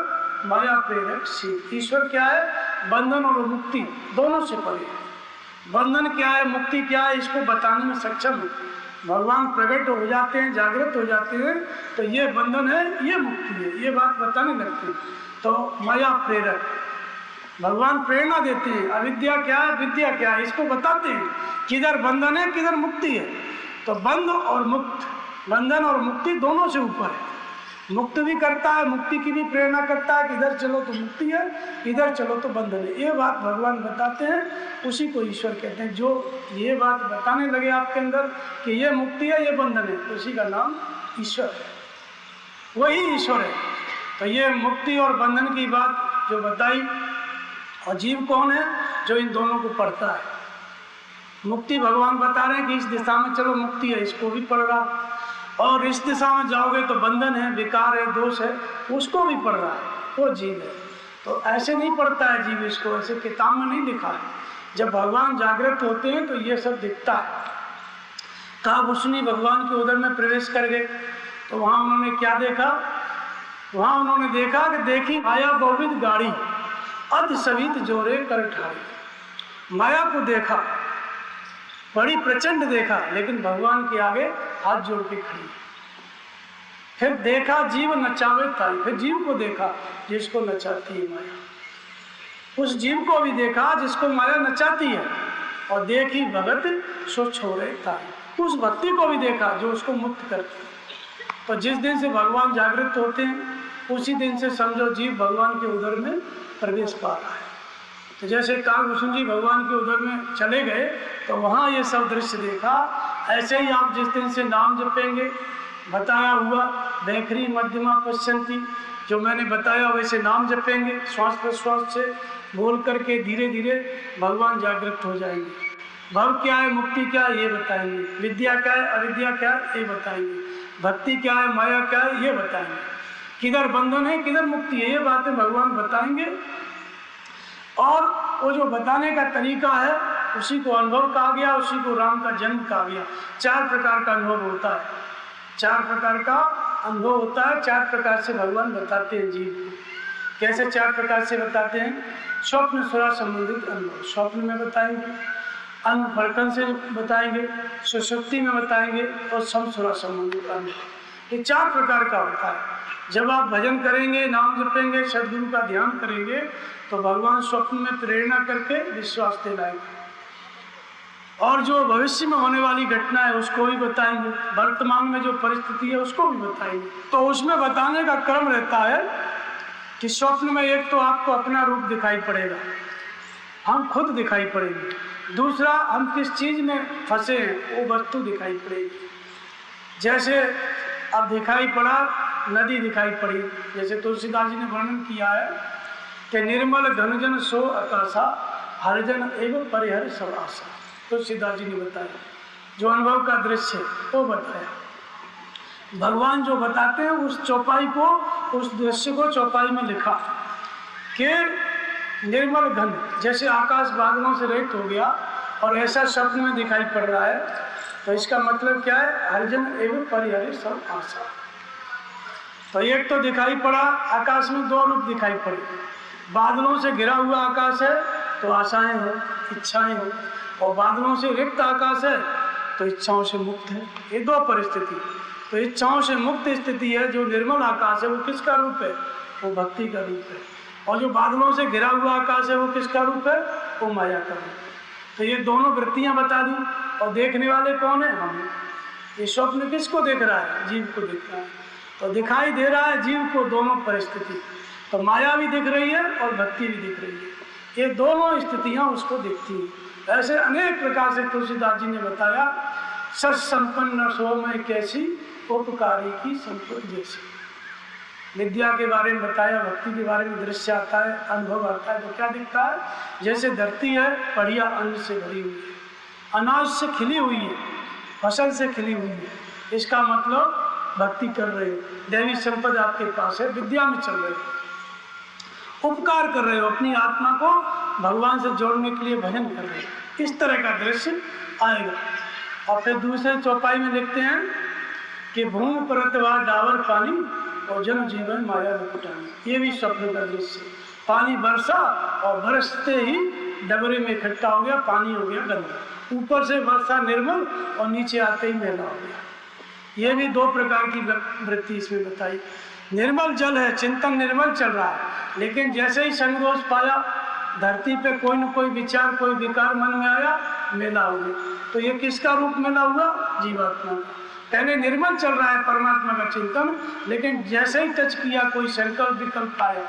माया प्रेरक शील। ईश्वर क्या है? बंधन और मुक्ति दोनों से परे है। बंधन क्या है, मुक्ति क्या है, इसको बताने में सक्षम है। भगवान प्रकट हो जाते हैं, जागृत हो जाते हैं, तो ये बंधन है, ये मुक्ति है, ये बात बताने लगते हैं। तो माया प्रेरक, भगवान प्रेरणा देते हैं। अविद्या क्या है, विद्या क्या है, इसको बताते हैं किधर बंधन है, किधर मुक्ति है। तो बंध और मुक्त, बंधन और मुक्ति दोनों से ऊपर है। मुक्त भी करता है, मुक्ति की भी प्रेरणा करता है कि इधर चलो तो मुक्ति है, इधर चलो तो बंधन है। ये बात भगवान बताते हैं, उसी को ईश्वर कहते हैं। जो ये बात बताने लगे आपके अंदर कि ये मुक्ति है, ये बंधन है, उसी का नाम ईश्वर है, वही ईश्वर है। तो ये मुक्ति और बंधन की बात जो बताई, और जीव कौन है? जो इन दोनों को पढ़ता है। मुक्ति भगवान बता रहे हैं कि इस दिशा में चलो मुक्ति है, इसको भी पढ़ रहा है, और इस दिशा में जाओगे तो बंधन है, विकार है, दोष है, उसको भी पढ़ रहा है, वो जीव है। तो ऐसे नहीं पढ़ता है जीव इसको, ऐसे किताब में नहीं लिखा है। जब भगवान जागृत होते हैं तो ये सब दिखता है। काभूषणी भगवान के उदर में प्रवेश कर गए, तो वहाँ उन्होंने क्या देखा? वहाँ उन्होंने देखा कि देखी माया बहुविध गाड़ी, अध सवित जोरे कर ठाड़ी। माया को देखा, बड़ी प्रचंड देखा, लेकिन भगवान के आगे हाथ जोड़ के खड़ी। फिर देखा जीव नचावे ताई, फिर जीव को देखा जिसको नचाती है माया। उस जीव को भी देखा जिसको माया नचाती है, और देखी भगत सो छोड़े ताई, उस भक्ति को भी देखा जो उसको मुक्त करती है। तो जिस दिन से भगवान जागृत होते हैं, उसी दिन से समझो जीव भगवान के उदर में प्रवेश पा रहा है। तो जैसे काभूषण जी भगवान के उदर में चले गए, तो वहाँ ये सब दृश्य देखा। ऐसे ही आप जिस दिन से नाम जपेंगे, बताया हुआ बैखरी मध्यमा पश्यंती, जो मैंने बताया वैसे नाम जपेंगे, श्वास प्रश्वास से बोल करके धीरे धीरे भगवान जागृत हो जाएंगे। भव क्या है, मुक्ति क्या है, ये बताएंगे। विद्या क्या है, अविद्या क्या है, ये बताएंगे। भक्ति क्या है, माया क्या है, ये बताएंगे। किधर बंधन है, किधर मुक्ति है, ये बातें भगवान बताएंगे। और वो जो बताने का तरीका है, उसी को अनुभव कहा गया, उसी को राम का जन्म कहा गया। 4 प्रकार का अनुभव होता है, 4 प्रकार का अनुभव होता है। 4 प्रकार से भगवान बताते हैं जीव को। कैसे 4 प्रकार से बताते हैं? स्वप्न सुरा संबंधित अनुभव स्वप्न में बताएंगे, अन्न फड़कन से बताएंगे, सुषुप्ति में बताएंगे, और समसुरा संबंधित अनुभव। ये 4 प्रकार का होता है। जब आप भजन करेंगे, नाम जपेंगे, सदगुरु का ध्यान करेंगे, तो भगवान स्वप्न में प्रेरणा करके विश्वास दिलाएंगे, और जो भविष्य में होने वाली घटना है उसको भी बताएंगे, वर्तमान में जो परिस्थिति है उसको भी बताएंगे। तो उसमें बताने का क्रम रहता है कि स्वप्न में एक तो आपको अपना रूप दिखाई पड़ेगा, हम खुद दिखाई पड़ेंगे। दूसरा, हम किस चीज़ में फंसे हैं वो वस्तु दिखाई पड़ेगी। जैसे अब दिखाई पड़ा, नदी दिखाई पड़ी, जैसे तुलसीदास जी ने वर्णन किया है कि निर्मल घनजन सो आकाशा, हरिजन एवं परिहर सब आशा। तुलसीदास जी ने बताया, जो अनुभव का दृश्य वो बताया। भगवान जो बताते हैं उस चौपाई को, उस दृश्य को चौपाई में लिखा कि निर्मल घन, जैसे आकाश बादलों से रहित हो गया और ऐसा स्वप्न में दिखाई पड़ रहा है, तो इसका मतलब क्या है? हरिजन एवं परिहर सब आशा। तो एक तो दिखाई पड़ा, आकाश में 2 रूप दिखाई पड़े। बादलों से घिरा हुआ आकाश है तो आशाएं हैं, इच्छाएं हैं, और बादलों से रिक्त आकाश है तो इच्छाओं से मुक्त है। ये 2 परिस्थिति। तो इच्छाओं से मुक्त स्थिति है, जो निर्मल आकाश है वो किसका रूप है? वो भक्ति का रूप है। और जो बादलों से घिरा हुआ आकाश है वो किसका रूप है? वो माया का रूप है। तो ये दोनों वृत्तियां बता दी, और देखने वाले कौन है? हम। ये स्वप्न किसको देख रहा है? जीव को देख रहा है। तो दिखाई दे रहा है जीव को दोनों परिस्थिति, तो माया भी दिख रही है और भक्ति भी दिख रही है। ये दोनों स्थितियां उसको दिखती हैं। ऐसे अनेक प्रकार से तुलसीदास जी ने बताया, सत संपन्न सो मैं कैसी, उपकारी की संपत्ति जैसी। विद्या के बारे में बताया, भक्ति के बारे में दृश्य आता है, अनुभव आता है, तो क्या दिखता है? जैसे धरती है बढ़िया अन्न से भरी हुई है, अनाज से खिली हुई है, फसल से खिली हुई है। इसका मतलब भक्ति कर रहे हो, दैवी संपदा आपके पास है, विद्या में चल रहे हो, उपकार कर रहे हो, अपनी आत्मा को भगवान से जोड़ने के लिए भजन कर रहे हो। इस तरह का दृश्य आएगा। और फिर दूसरे चौपाई में लिखते हैं कि भूमि परतवा डावर पानी, और जन जीवन माया लुटानी। ये भी स्वप्न का दृश्य। पानी बरसा और बरसते ही डबरे में इकट्ठा हो गया, पानी हो गया गंदा, ऊपर से वर्षा निर्मल और नीचे आते ही मैला हो गया। ये भी दो प्रकार की वृत्ति इसमें बताई। निर्मल जल है, चिंतन निर्मल चल रहा है, लेकिन जैसे ही संगरोष पाया, धरती पे कोई न कोई विचार, कोई विकार मन में आया, मेला हो गया। तो ये किसका रूप मेला हुआ? जीवात्मा का। पहले निर्मल चल रहा है परमात्मा का चिंतन, लेकिन जैसे ही टच किया, कोई संकल्प विकल्प आया,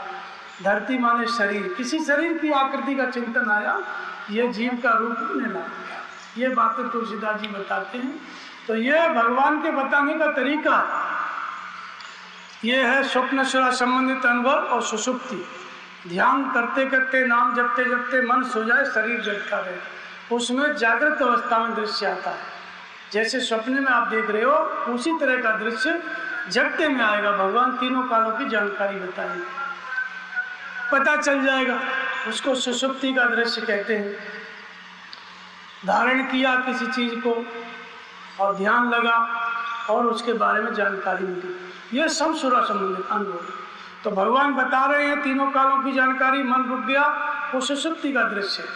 धरती माने शरीर, किसी शरीर की आकृति का चिंतन आया, ये जीव का रूप मेला हो गया। ये बातें तुलसीदास जी बताते हैं। तो ये भगवान के बताने का तरीका है। ये है स्वप्न से संबंधित अनुभव और सुषुप्ति। ध्यान करते करते, नाम जपते जपते मन सो जाए, शरीर जगता रहे, उसमें जागृत अवस्था में दृश्य आता है। जैसे स्वप्न में आप देख रहे हो, उसी तरह का दृश्य जगते में आएगा। भगवान तीनों कालों की जानकारी बताएंगे, पता चल जाएगा। उसको सुषुप्ति का दृश्य कहते हैं। धारण किया किसी चीज को और ध्यान लगा और उसके बारे में जानकारी मिली, ये समसुरा संबंधित अनुभव। तो भगवान बता रहे हैं तीनों कालों की जानकारी, मन रुक गया, वो सुषुप्ति का दृश्य है।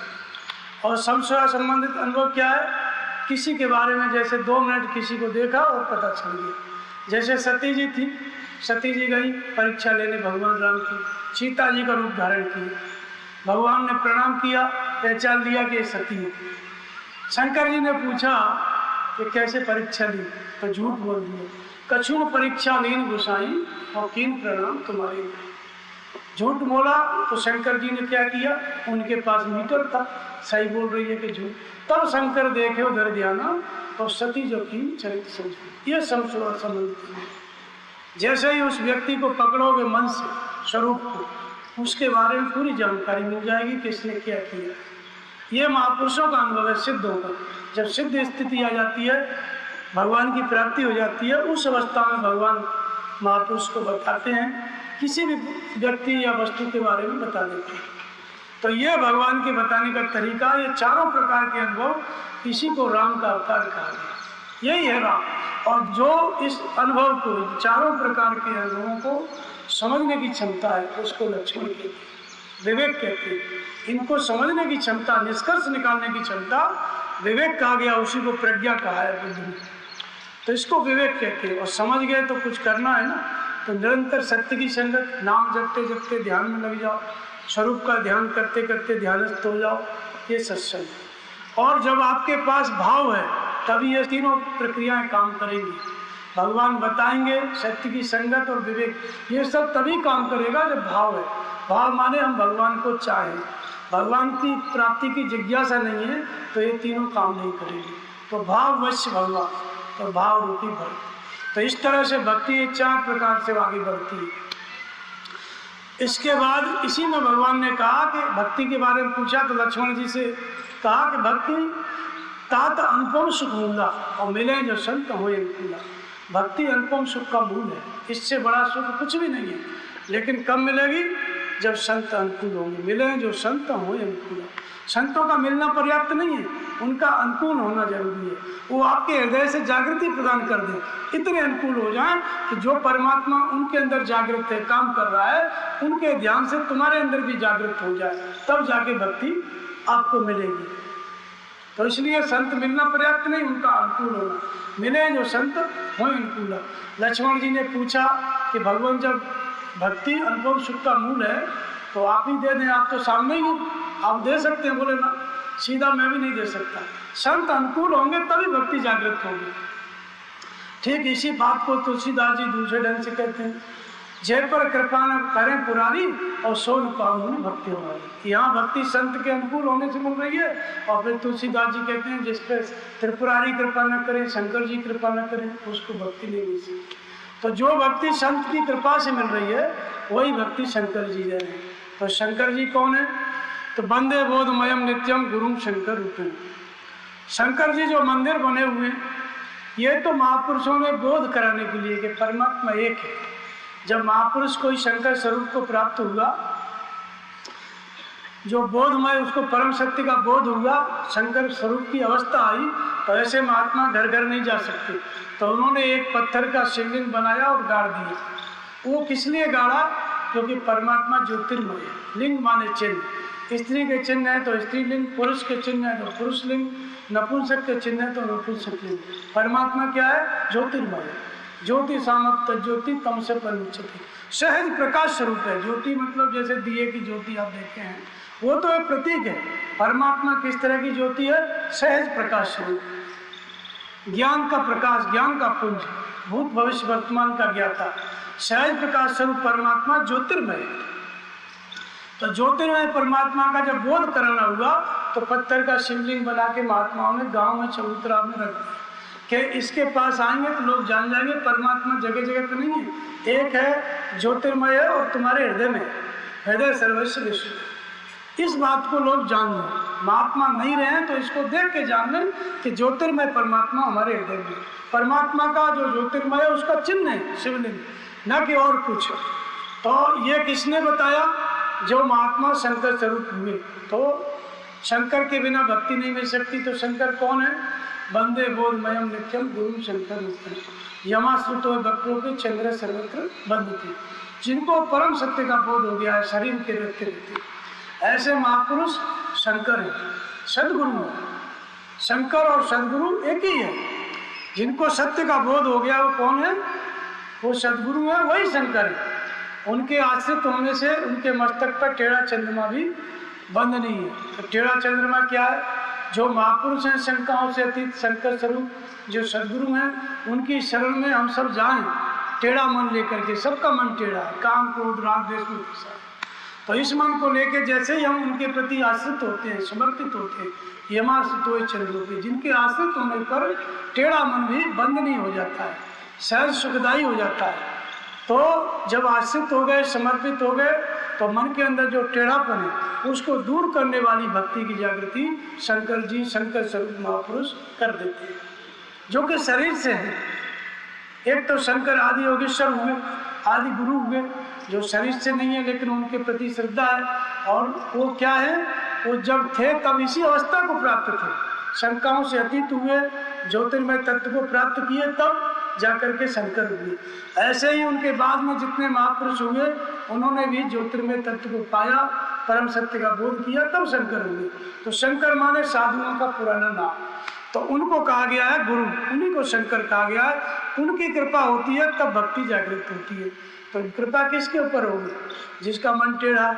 और समसुरा संबंधित अनुभव क्या है? किसी के बारे में जैसे 2 मिनट किसी को देखा और पता चल गया। जैसे सती जी थी, सती जी गई परीक्षा लेने भगवान राम की, सीता जी का रूप धारण किया, भगवान ने प्रणाम किया, पहचान लिया कि ये सती है। शंकर जी ने पूछा कि कैसे परीक्षा ली, तो झूठ बोल दिया, कछुन परीक्षा लीन गुसाई और कीन प्रणाम तुम्हारे। झूठ बोला तो शंकर जी ने क्या किया? उनके पास मीटर था, सही बोल रही है कि झूठ। तब शंकर देखे उधर ध्याना और सती जो की चरित्र समझो। ये समसुरा संबंधित है। जैसे ही उस व्यक्ति को पकड़ोगे मन से, स्वरूप को, उसके बारे में पूरी जानकारी मिल जाएगी, किसने क्या किया। ये महापुरुषों का अनुभव है, सिद्धों का। जब सिद्ध स्थिति आ जाती है, भगवान की प्राप्ति हो जाती है, उस अवस्था में भगवान महापुरुष को बताते हैं, किसी भी व्यक्ति या वस्तु के बारे में बता देते हैं। तो ये भगवान के बताने का तरीका, ये चारों प्रकार के अनुभव, इसी को राम का अवतार कहा गया। यही है राम। और जो इस अनुभव को, चारों प्रकार के अनुभवों को समझने की क्षमता है, उसको लक्ष्मण कहते हैं, विवेक कहते हैं। इनको समझने की क्षमता, निष्कर्ष निकालने की क्षमता विवेक कहा गया, उसी को प्रज्ञा कहा है बुद्ध ने। तो इसको विवेक कहते हैं। और समझ गए तो कुछ करना है ना, तो निरंतर सत्य की संगत, नाम जपते जपते ध्यान में लग जाओ, स्वरूप का ध्यान करते करते ध्यानस्थ हो जाओ, ये सत्संग। और जब आपके पास भाव है, तभी ये तीनों प्रक्रियाएं काम करेंगी। भगवान बताएंगे, सत्य की संगत और विवेक, ये सब तभी काम करेगा जब भाव है। भाव माने हम भगवान को चाहें, भगवान की प्राप्ति की जिज्ञासा नहीं है, तो ये तीनों काम नहीं करेंगे। तो भाव वश्य भगवान, तो भाव रूपी भक्ति। तो इस तरह से भक्ति 4 प्रकार से आगे बढ़ती है। इसके बाद इसी में भगवान ने कहा कि भक्ति के बारे में पूछा, तो लक्ष्मण जी से कहा कि भक्ति तात अनुपम सुख मूला और मिले जो संत हो अनुकूला। भक्ति अनुपम सुख का मूल है, इससे बड़ा सुख कुछ भी नहीं है। लेकिन कब मिलेगी? जब संत अनुकूल होंगे। मिले जो संत हो अनुकूला। संतों का मिलना पर्याप्त नहीं है, उनका अनुकूल होना जरूरी है। वो आपके हृदय से जागृति प्रदान कर दें, इतने अनुकूल हो जाएं कि जो परमात्मा उनके अंदर जागृत है, काम कर रहा है, उनके ध्यान से तुम्हारे अंदर भी जागृत हो जाए, तब जाके भक्ति आपको मिलेगी। तो इसलिए संत मिलना पर्याप्त नहीं, उनका अनुकूल होना। मिले जो संत हो अनुकूला। लक्ष्मण जी ने पूछा कि भगवान जब भक्ति अनुभव सुख का मूल है, तो आप ही दे दें, आप तो सामने ही आप दे सकते हैं। बोले ना, सीधा मैं भी नहीं दे सकता। संत अनुकूल होंगे तभी भक्ति जागृत होगी। ठीक इसी बात को तुलसीदास जी दूसरे ढंग से कहते हैं, जय पर कृपा न करें पुरारी और सो न पाऊं भक्ति हमारी। यहाँ भक्ति संत के अनुकूल होने से मिल रही है, और फिर तुलसीदास जी कहते हैं जिस पर त्रिपुरारी कृपा न करें, शंकर जी कृपा न करें, उसको भक्ति नहीं मिल सकती। तो जो भक्ति संत की कृपा से मिल रही है, वही भक्ति शंकर जी दे रहे हैं। तो शंकर जी कौन है? तो वंदे बोधमयम नित्यम गुरुम शंकर रूपेण। शंकर जी जो मंदिर बने हुए हैं, ये तो महापुरुषों ने बोध कराने के लिए कि परमात्मा एक है। जब महापुरुष को शंकर स्वरूप को प्राप्त हुआ, जो बोधमय, उसको परम शक्ति का बोध हुआ, शंकर स्वरूप की अवस्था आई, तो ऐसे महात्मा घर घर नहीं जा सकते। तो उन्होंने एक पत्थर का शिवलिंग बनाया और गाड़ दिया। वो किस लिए गाड़ा? क्योंकि परमात्मा ज्योतिर्मय है। लिंग माने चिन्ह, स्त्री के चिन्ह है तो स्त्रीलिंग, पुरुष के चिन्ह है तो पुरुष लिंग, नपुंसक के चिन्ह है तो नपुंसक लिंग। परमात्मा क्या है? ज्योतिर्मय है। ज्योति सामक ज्योति तम से परमुच्यते, सहज प्रकाश स्वरूप है। ज्योति मतलब जैसे दिए की ज्योति आप देखे हैं, वो तो एक प्रतीक है। परमात्मा किस तरह की ज्योति है? सहज प्रकाश स्वरूप, ज्ञान का प्रकाश, ज्ञान का पुंज, भूत भविष्य वर्तमान का ज्ञाता, सहज प्रकाश स्वरूप परमात्मा ज्योतिर्मय। तो ज्योतिर्मय परमात्मा का जब बोध कराना हुआ तो पत्थर का शिवलिंग बना के महात्माओं ने गांव में चबूतरा में रख दिया कि इसके पास आएंगे तो लोग जान जाएंगे परमात्मा जगह जगह तो नहीं है, एक है ज्योतिर्मय है और तुम्हारे हृदय में, हृदय सर्वस्व विश्व। इस बात को लोग जान लें। महात्मा नहीं रहे तो इसको देख के जान लें कि ज्योतिर्मय परमात्मा हमारे हृदय में। परमात्मा का जो ज्योतिर्मय है उसका चिन्ह है शिवलिंग, न कि और कुछ। तो ये किसने बताया? जो महात्मा शंकर स्वरूप हुए। तो शंकर के बिना भक्ति नहीं मिल सकती। तो शंकर कौन है? वंदे बोधमयम नित्यम गुरु शंकर यमाश्रुतो वक्रों के चंद्र सर्वत्र बंधते, जिनको परम सत्य का बोध हो गया है, शरीर के रहते रहते, ऐसे महापुरुष शंकर है, सदगुरु है। शंकर और सदगुरु एक ही है। जिनको सत्य का बोध हो गया वो कौन है? वो सदगुरु है, वही शंकर है। उनके आश्रित होने से उनके मस्तक पर टेढ़ा चंद्रमा भी बंद नहीं है। तो टेढ़ा चंद्रमा क्या है? जो महापुरुष हैं, शंकाओं से अतीत शंकर स्वरूप जो सदगुरु हैं, उनकी शरण में हम सब जाएं टेढ़ा मन लेकर के। सबका मन टेढ़ा है, काम क्रोध राग द्वेष में फंसा है। तो इस मन को लेकर जैसे ही हम उनके प्रति आश्रित होते हैं, समर्पित होते हैं, यमाश्रित हुए चंद्रों जिनके आश्रित होने पर टेढ़ा मन भी बंद नहीं हो जाता है, सहज सुखदायी हो जाता है। तो जब आश्रित हो गए, समर्पित हो गए, तो मन के अंदर जो टेढ़ापन है उसको दूर करने वाली भक्ति की जागृति शंकर जी, शंकर स्वरूप महापुरुष कर देते हैं, जो कि शरीर से है। एक तो शंकर आदि योगेश्वर हुए, आदि गुरु हुए, जो शरीर से नहीं है लेकिन उनके प्रति श्रद्धा है। और वो क्या है? वो जब थे तब इसी अवस्था को प्राप्त थे, शंकाओं से अतीत हुए, ज्योतिर्मय तत्व को प्राप्त किए, तब जाकर के शंकर हुए। ऐसे ही उनके बाद में जितने महापुरुष हुए उन्होंने भी ज्योतिर्मय तत्व को पाया, परम सत्य का बोध किया, तब शंकर हुए। तो शंकर माने साधुओं का पुराना नाम। तो उनको कहा गया है गुरु, उन्हीं को शंकर कहा गया है। उनकी कृपा होती है तब भक्ति जागृत होती है। तो कृपा किसके ऊपर होगी? जिसका मन टेढ़ा।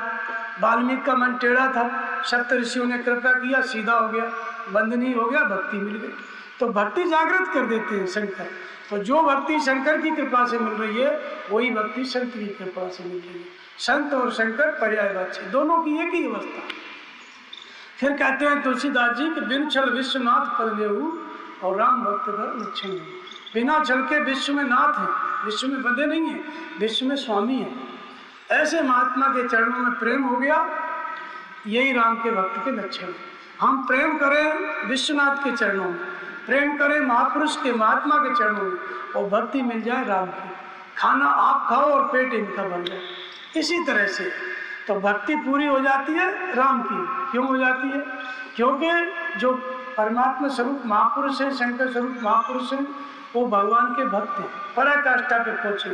वाल्मीकि का मन टेढ़ा था, सप्त ऋषियों ने कृपा किया, सीधा हो गया, बंधनी हो गया, भक्ति मिल गई। तो भक्ति जागृत कर देते हैं शंकर। तो जो भक्ति शंकर की कृपा से मिल रही है वही भक्ति संत की कृपा से मिल रही है। संत और शंकर पर्यायवाची, दोनों की एक ही अवस्था। फिर कहते हैं तुलसीदास जी कि बिन छल विश्वनाथ पद लेहु और राम भक्त कर लक्षण है। बिना छल के विश्व में नाथ है, विश्व में बंधे नहीं है, विश्व में स्वामी है। ऐसे महात्मा के चरणों में प्रेम हो गया, यही राम के भक्त के लक्षण है। हम प्रेम करें विश्वनाथ के चरणों में, प्रेम करें महापुरुष के, महात्मा के चरणों में, और भक्ति मिल जाए राम की। खाना आप खाओ और पेट इनका भर जाए। इसी तरह से तो भक्ति पूरी हो जाती है राम की। क्यों हो जाती है? क्योंकि जो परमात्मा स्वरूप महापुरुष है, शंकर स्वरूप महापुरुष है, वो भगवान के भक्त हैं, पराकाष्ठा पे पहुँचे।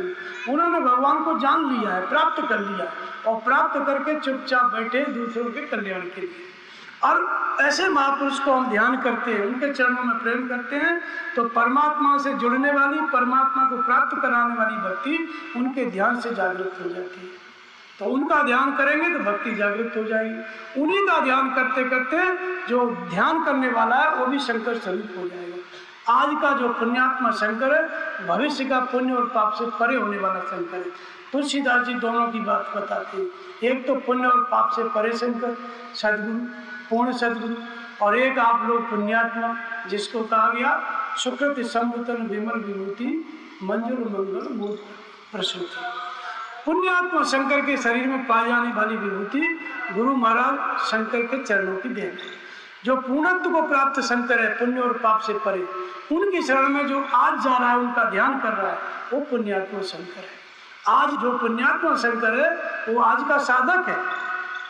उन्होंने भगवान को जान लिया है, प्राप्त कर लिया, और प्राप्त करके चुपचाप बैठे दूसरों के कल्याण के लिए। और ऐसे महापुरुष को हम ध्यान करते हैं, उनके चरणों में प्रेम करते हैं, तो परमात्मा से जुड़ने वाली, परमात्मा को प्राप्त कराने वाली भक्ति उनके ध्यान से जागृत हो जाती है। तो उनका ध्यान करेंगे तो भक्ति जागृत हो जाएगी। उन्हीं का ध्यान करते करते जो ध्यान करने वाला है वो भी शंकर स्वरूप हो जाएगा। आज का जो पुण्यात्मा शंकर है, भविष्य का पुण्य और पाप से परे होने वाला शंकर है। तुलसीदास जी दोनों की बात बताते हैं, एक तो पुण्य और पाप से परे शंकर सदगुरु, पूर्ण सदगुरु, और एक आप लोग पुण्यात्मा जिसको कहा गया सुकृत संवतन विमल विभूति मंजुल मंगल मूर्त प्रसूति। पुण्यात्मा शंकर के शरीर में पाई जाने वाली विभूति गुरु महाराज शंकर के चरणों की देन है। जो पूर्णत्व को प्राप्त शंकर है, पुण्य और पाप से परे, उनकी शरण में जो आज जा रहा है, उनका ध्यान कर रहा है, वो पुण्यात्मा शंकर है। आज जो पुण्यात्मा शंकर है वो आज का साधक है,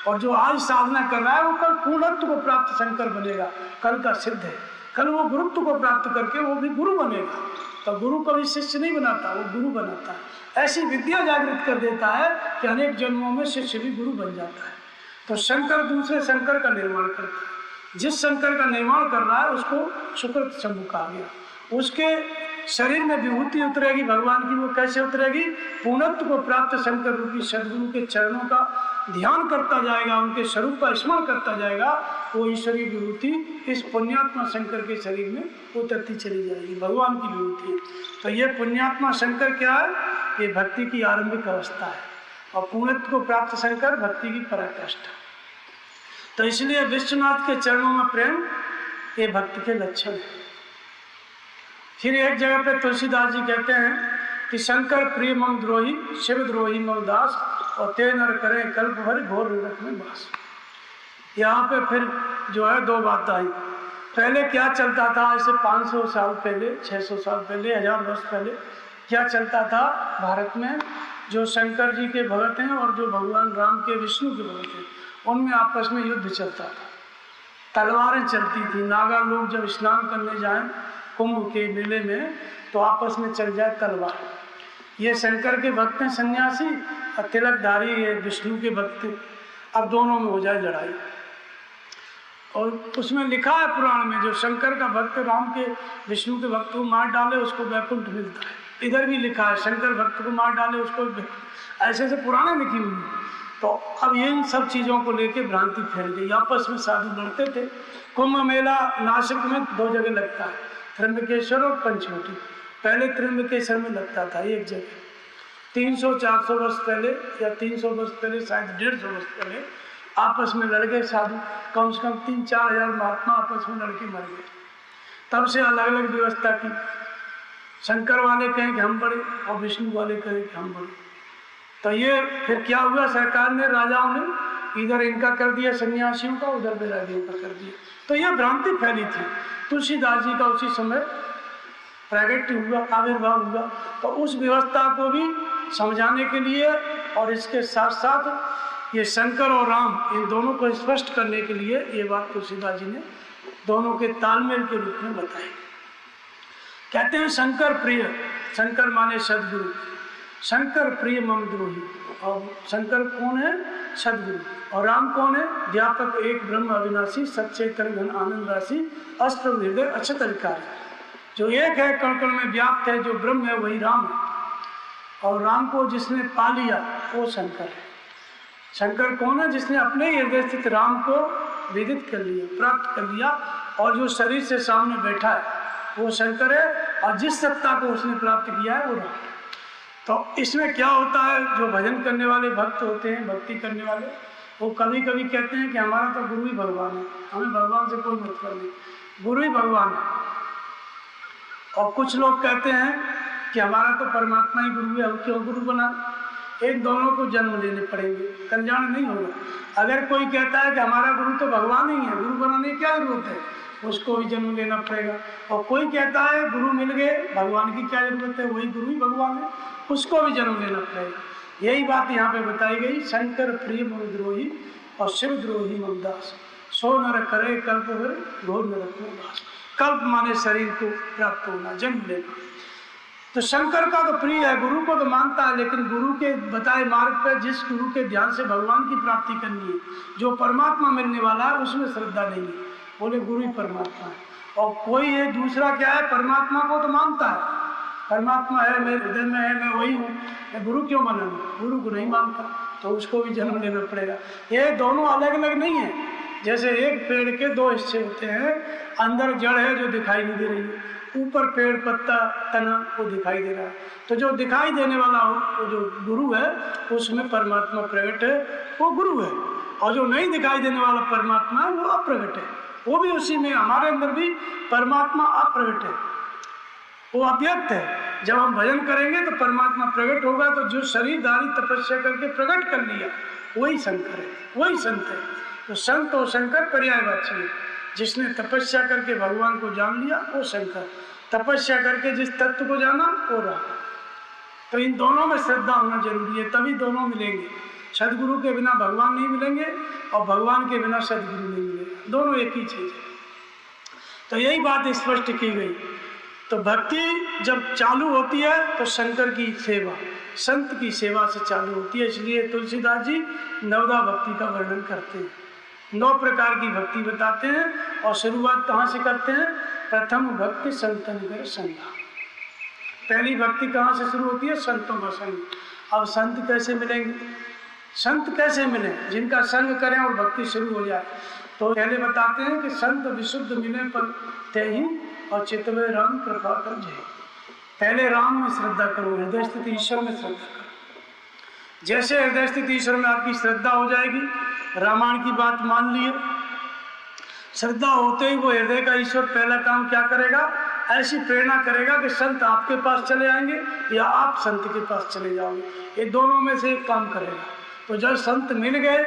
और जो आज साधना कर रहा है वो कल पूर्णत्व को प्राप्त शंकर बनेगा, कल का सिद्ध है। कल वो गुरुत्व को प्राप्त करके वो भी गुरु बनेगा। तो गुरु कभी शिष्य नहीं बनाता, वो गुरु बनाता है। ऐसी विद्या जागृत कर देता है कि अनेक जन्मों में शिष्य भी गुरु बन जाता है। तो शंकर दूसरे शंकर का निर्माण करता है। जिस शंकर का निर्माण कर रहा है उसको सुकृत शंभु कहा गया। उसके शरीर में विभूति उतरेगी भगवान की। वो कैसे उतरेगी? पूर्णत्व को प्राप्त शंकर रूपी सदगुरु के चरणों का ध्यान करता जाएगा, उनके स्वरूप का स्मरण करता जाएगा, वो ईश्वरीय विभूति इस पुण्यात्मा शंकर के शरीर में उतरती चली जाएगी, भगवान की विभूति। तो ये पुण्यात्मा शंकर क्या है? ये भक्ति की आरंभिक अवस्था है, और पूर्णत्व को प्राप्त शंकर भक्ति की पराकाष्ठा। तो इसलिए विश्वनाथ के चरणों में प्रेम ये भक्ति के लक्षण है। फिर एक जगह पे तुलसीदास जी कहते हैं कि शंकर प्रिय मम द्रोही, शिव द्रोही मम दास, और ते नर करें कल्प भर घोर नरक में वास। यहाँ पे फिर जो है दो बात आई। पहले क्या चलता था, ऐसे 500 साल पहले, 600 साल पहले, 1000 वर्ष पहले क्या चलता था भारत में? जो शंकर जी के भगत हैं और जो भगवान राम के, विष्णु के भगत हैं, उनमें आपस में युद्ध चलता था, तलवारें चलती थी। नागा लोग जब स्नान करने जाएं कुंभ के मेले में तो आपस में चल जाए तलवार। ये शंकर के भक्त हैं सन्यासी, और तिलकधारी ये विष्णु के भक्त हैं। अब दोनों में हो जाए लड़ाई, और उसमें लिखा है पुराण में, जो शंकर का भक्त राम के, विष्णु के भक्त को मार डाले उसको वैकुंठ मिलता है। इधर भी लिखा है शंकर भक्त को मार डाले उसको, ऐसे ऐसे पुराने लिखी हुई है। तो अब इन सब चीज़ों को लेके भ्रांति फैल गई, आपस में साधु लड़ते थे। कुंभ मेला नासिक में 2 जगह लगता है, त्र्यंबकेश्वर और पंचवटी। पहले त्र्यंबकेश्वर में लगता था एक जगह, 300-400 वर्ष पहले, या 300 वर्ष पहले, शायद 150 वर्ष पहले आपस में लड़ गए साधु। कम से कम 3-4 हजार महात्मा आपस में लड़के मर गए। तब से अलग अलग व्यवस्था की। शंकर वाले कहें कि हम बड़े, और विष्णु वाले कहें कि हम बड़े। तो ये फिर क्या हुआ, सरकार ने, राजाओं ने इधर इनका कर दिया सन्यासियों का, उधर बैरागियों का कर दिया। तो ये भ्रांति फैली थी। तुलसीदास जी का उसी समय प्रगट हुआ, आविर्भाव हुआ। तो उस व्यवस्था को भी समझाने के लिए, और इसके साथ साथ ये शंकर और राम, इन दोनों को स्पष्ट करने के लिए ये बात तुलसीदास जी ने दोनों के तालमेल के रूप में बताई। कहते हैं शंकर प्रिय, शंकर माने सदगुरु, शंकर प्रिय मम द्रोही। और शंकर कौन है? सदगुरु। और राम कौन है? व्यापक एक ब्रह्म अविनाशी, सच्चेतन घन आनंद राशि, अष्टप्रभु हृदय अक्षत अधिकारी। जो एक है, कण कण में व्याप्त है, जो ब्रह्म है वही राम है। और राम को जिसने पा लिया वो शंकर है। शंकर कौन है? जिसने अपने ही हृदय स्थित राम को विदित कर लिया, प्राप्त कर लिया, और जो शरीर से सामने बैठा है वो शंकर है। और जिस सत्ता को उसने प्राप्त किया है वो राम। तो इसमें क्या होता है, जो भजन करने वाले भक्त होते हैं, भक्ति करने वाले, वो कभी कभी कहते हैं कि हमारा तो गुरु ही भगवान है, हमें भगवान से कोई मतलब नहीं, गुरु ही भगवान है। और कुछ लोग कहते हैं कि हमारा तो परमात्मा ही गुरु है, हम क्यों गुरु बना। इन दोनों को जन्म लेने पड़ेंगे, कल्याण नहीं होगा। अगर कोई कहता है कि हमारा गुरु तो भगवान ही है, गुरु बनाने की क्या जरूरत है, उसको भी जन्म लेना पड़ेगा। और कोई कहता है गुरु मिल गए, भगवान की क्या जरूरत है, वही गुरु ही भगवान है, उसको भी जन्म लेना पड़ेगा। यही बात यहाँ पे बताई गई। शंकर प्रिय मम द्रोही, और शिव द्रोही मम दास, सो नर करे कल्प भर घोर नरक में वास। कल्प माने शरीर को प्राप्त होना, जन्म लेना। तो शंकर का तो प्रिय है, गुरु को तो मानता है, लेकिन गुरु के बताए मार्ग पर, जिस गुरु के ध्यान से भगवान की प्राप्ति करनी है, जो परमात्मा मिलने वाला है, उसमें श्रद्धा नहीं है। बोले गुरु ही परमात्मा है। और कोई ये दूसरा क्या है, परमात्मा को तो मानता है, परमात्मा है, मेरे हृदय में है, मैं वही हूँ, मैं गुरु क्यों मानूंगा, गुरु को नहीं मानता, तो उसको भी जन्म लेना पड़ेगा। ये दोनों अलग अलग नहीं है। जैसे एक पेड़ के 2 हिस्से होते हैं, अंदर जड़ है जो दिखाई नहीं दे रही है, ऊपर पेड़ पत्ता तना वो दिखाई दे रहा है। तो जो दिखाई देने वाला हो, वो जो गुरु है, उसमें परमात्मा प्रकट है, वो गुरु है। और जो नहीं दिखाई देने वाला परमात्मा है, वो अप्रगट है, वो भी उसी में। हमारे अंदर भी परमात्मा अप्रगट है, वो अव्यक्त है। जब हम भजन करेंगे तो परमात्मा प्रकट होगा। तो जो शरीरधारी तपस्या करके प्रकट कर लिया वही शंकर है, वही संत है। तो संत और शंकर पर्यायवाची है। जिसने तपस्या करके भगवान को जान लिया वो शंकर, तपस्या करके जिस तत्व को जाना वो राम। तो इन दोनों में श्रद्धा होना जरूरी है, तभी दोनों मिलेंगे। सदगुरु के बिना भगवान नहीं मिलेंगे, और भगवान के बिना सदगुरु नहीं मिलेगा, दोनों एक ही चीज है। तो यही बात स्पष्ट की गई। तो भक्ति जब चालू होती है तो शंकर की सेवा, संत की सेवा से चालू होती है। इसलिए तुलसीदास जी नवदा भक्ति का वर्णन करते हैं, 9 प्रकार की भक्ति बताते हैं। और शुरुआत कहाँ से करते हैं? प्रथम भक्ति संतन कर संगा। पहली भक्ति कहाँ से शुरू होती है? संतों का संग। अब संत कैसे मिलेंगे? संत कैसे मिले? जिनका संग करें और भक्ति शुरू हो जाए। तो पहले बताते हैं कि संत विशुद्ध मिले पर ते ही और चित्तवे राम कृपा कर जय। पहले राम में श्रद्धा करो, हृदय स्थित ईश्वर में श्रद्धा करो। जैसे हृदय स्थित ईश्वर में आपकी श्रद्धा हो जाएगी, रामायण की बात मान लिए, श्रद्धा होते ही वो हृदय का ईश्वर पहला काम क्या करेगा? ऐसी प्रेरणा करेगा कि संत आपके पास चले आएंगे या आप संत के पास चले जाओगे, ये दोनों में से एक काम करेगा। तो जब संत मिल गए,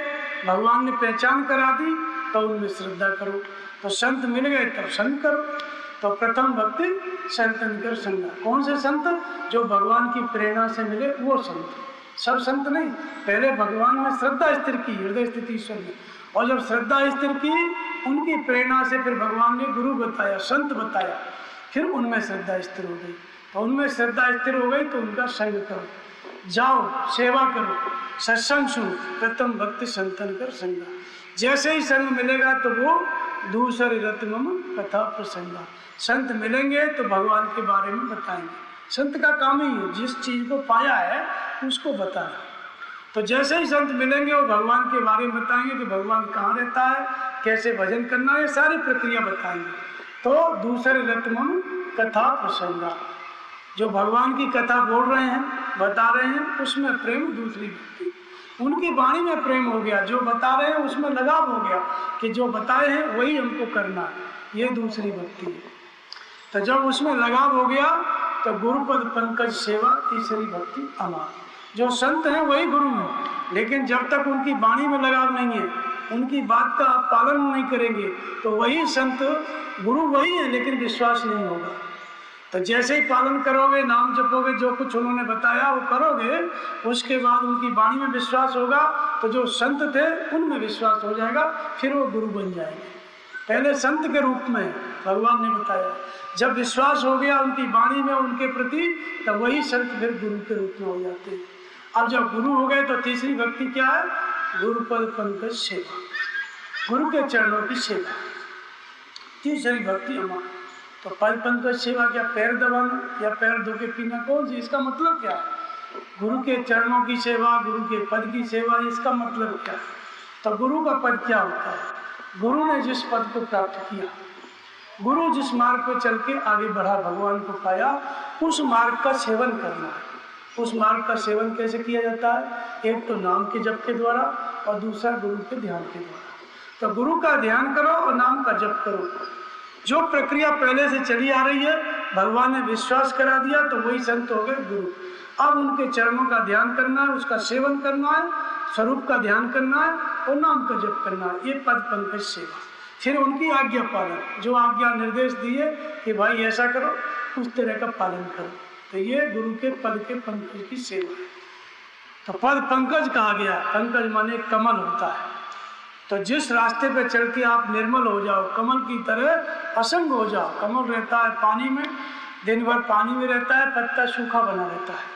भगवान ने पहचान करा दी, तो उनमें श्रद्धा करो। तो संत मिल गए तब संग करो। तो प्रथम भक्ति संतन कर संगा। कौन से संत? जो भगवान की प्रेरणा से मिले वो संत। सब संत नहीं, पहले भगवान में श्रद्धा स्थिर की, हृदय स्थित ईश्वर में, और जब श्रद्धा स्थिर की उनकी प्रेरणा से फिर भगवान ने गुरु बताया, संत बताया, फिर उनमें श्रद्धा स्थिर हो गई। तो उनमें श्रद्धा स्थिर हो गई तो उनका संग करो, जाओ सेवा करो, सत्संग सुनो। प्रथम भक्ति संतन कर संगा। जैसे ही संग मिलेगा तो वो दूसरे रत्नम कथा प्रसंगा। संत मिलेंगे तो भगवान के बारे में बताएंगे। संत का काम ही है जिस चीज को पाया है उसको बताना। तो जैसे ही संत मिलेंगे वो भगवान के बारे में बताएंगे कि भगवान कहाँ रहता है, कैसे भजन करना है, सारी प्रक्रिया बताएंगे। तो दूसरे रत्नम कथा प्रसंगा। जो भगवान की कथा बोल रहे हैं, बता रहे हैं, उसमें प्रेम दूसरी भक्ति। उनकी वाणी में प्रेम हो गया, जो बता रहे हैं उसमें लगाव हो गया कि जो बताए हैं वही हमको करना है, ये दूसरी भक्ति है। तो जब उसमें लगाव हो गया तो गुरुपद पंकज सेवा तीसरी भक्ति अमार। जो संत हैं वही गुरु हैं, लेकिन जब तक उनकी वाणी में लगाव नहीं है, उनकी बात का आप पालन नहीं करेंगे तो वही संत गुरु वही है, लेकिन विश्वास नहीं होगा। तो जैसे ही पालन करोगे, नाम जपोगे, जो कुछ उन्होंने बताया वो करोगे, उसके बाद उनकी वाणी में विश्वास होगा तो जो संत थे उनमें विश्वास हो जाएगा, फिर वो गुरु बन जाएंगे। पहले संत के रूप में भगवान ने बताया, जब विश्वास हो गया उनकी वाणी में उनके प्रति, तब वही संत फिर गुरु के रूप में हो जाते हैं। अब जब गुरु हो गए तो तीसरी भक्ति क्या है? गुरुपद पंकज सेवा, गुरु के चरणों की सेवा, तीसरी भक्ति अमार। तो पद पंकज सेवा क्या पैर दबाना या पैर धो के पीना? कौन सी? इसका मतलब क्या है? गुरु के चरणों की सेवा, गुरु के पद की सेवा, इसका मतलब क्या? तो गुरु का पद क्या होता है? गुरु ने जिस पद को प्राप्त किया, गुरु जिस मार्ग पर चल के आगे बढ़ा, भगवान को पाया, उस मार्ग का सेवन करना है। उस मार्ग का सेवन कैसे किया जाता है? एक तो नाम के जप के द्वारा और दूसरा गुरु के ध्यान के द्वारा। तो गुरु का ध्यान करो और नाम का जप करो। जो प्रक्रिया पहले से चली आ रही है, भगवान ने विश्वास करा दिया तो वही संत हो गए गुरु। अब उनके चरणों का ध्यान करना है, उसका सेवन करना है, स्वरूप का ध्यान करना है और नाम का जप करना है। ये पद पंकज सेवा। फिर उनकी आज्ञा पालन, जो आज्ञा निर्देश दिए कि भाई ऐसा करो, उस तरह का पालन करो। तो ये गुरु के पद के पंकज की सेवा है। तो पद पंकज कहा गया, पंकज माने कमल होता है। तो जिस रास्ते पे चल के आप निर्मल हो जाओ, कमल की तरह असंग हो जाओ। कमल रहता है पानी में, दिन भर पानी में रहता है, पत्ता सूखा बना रहता है।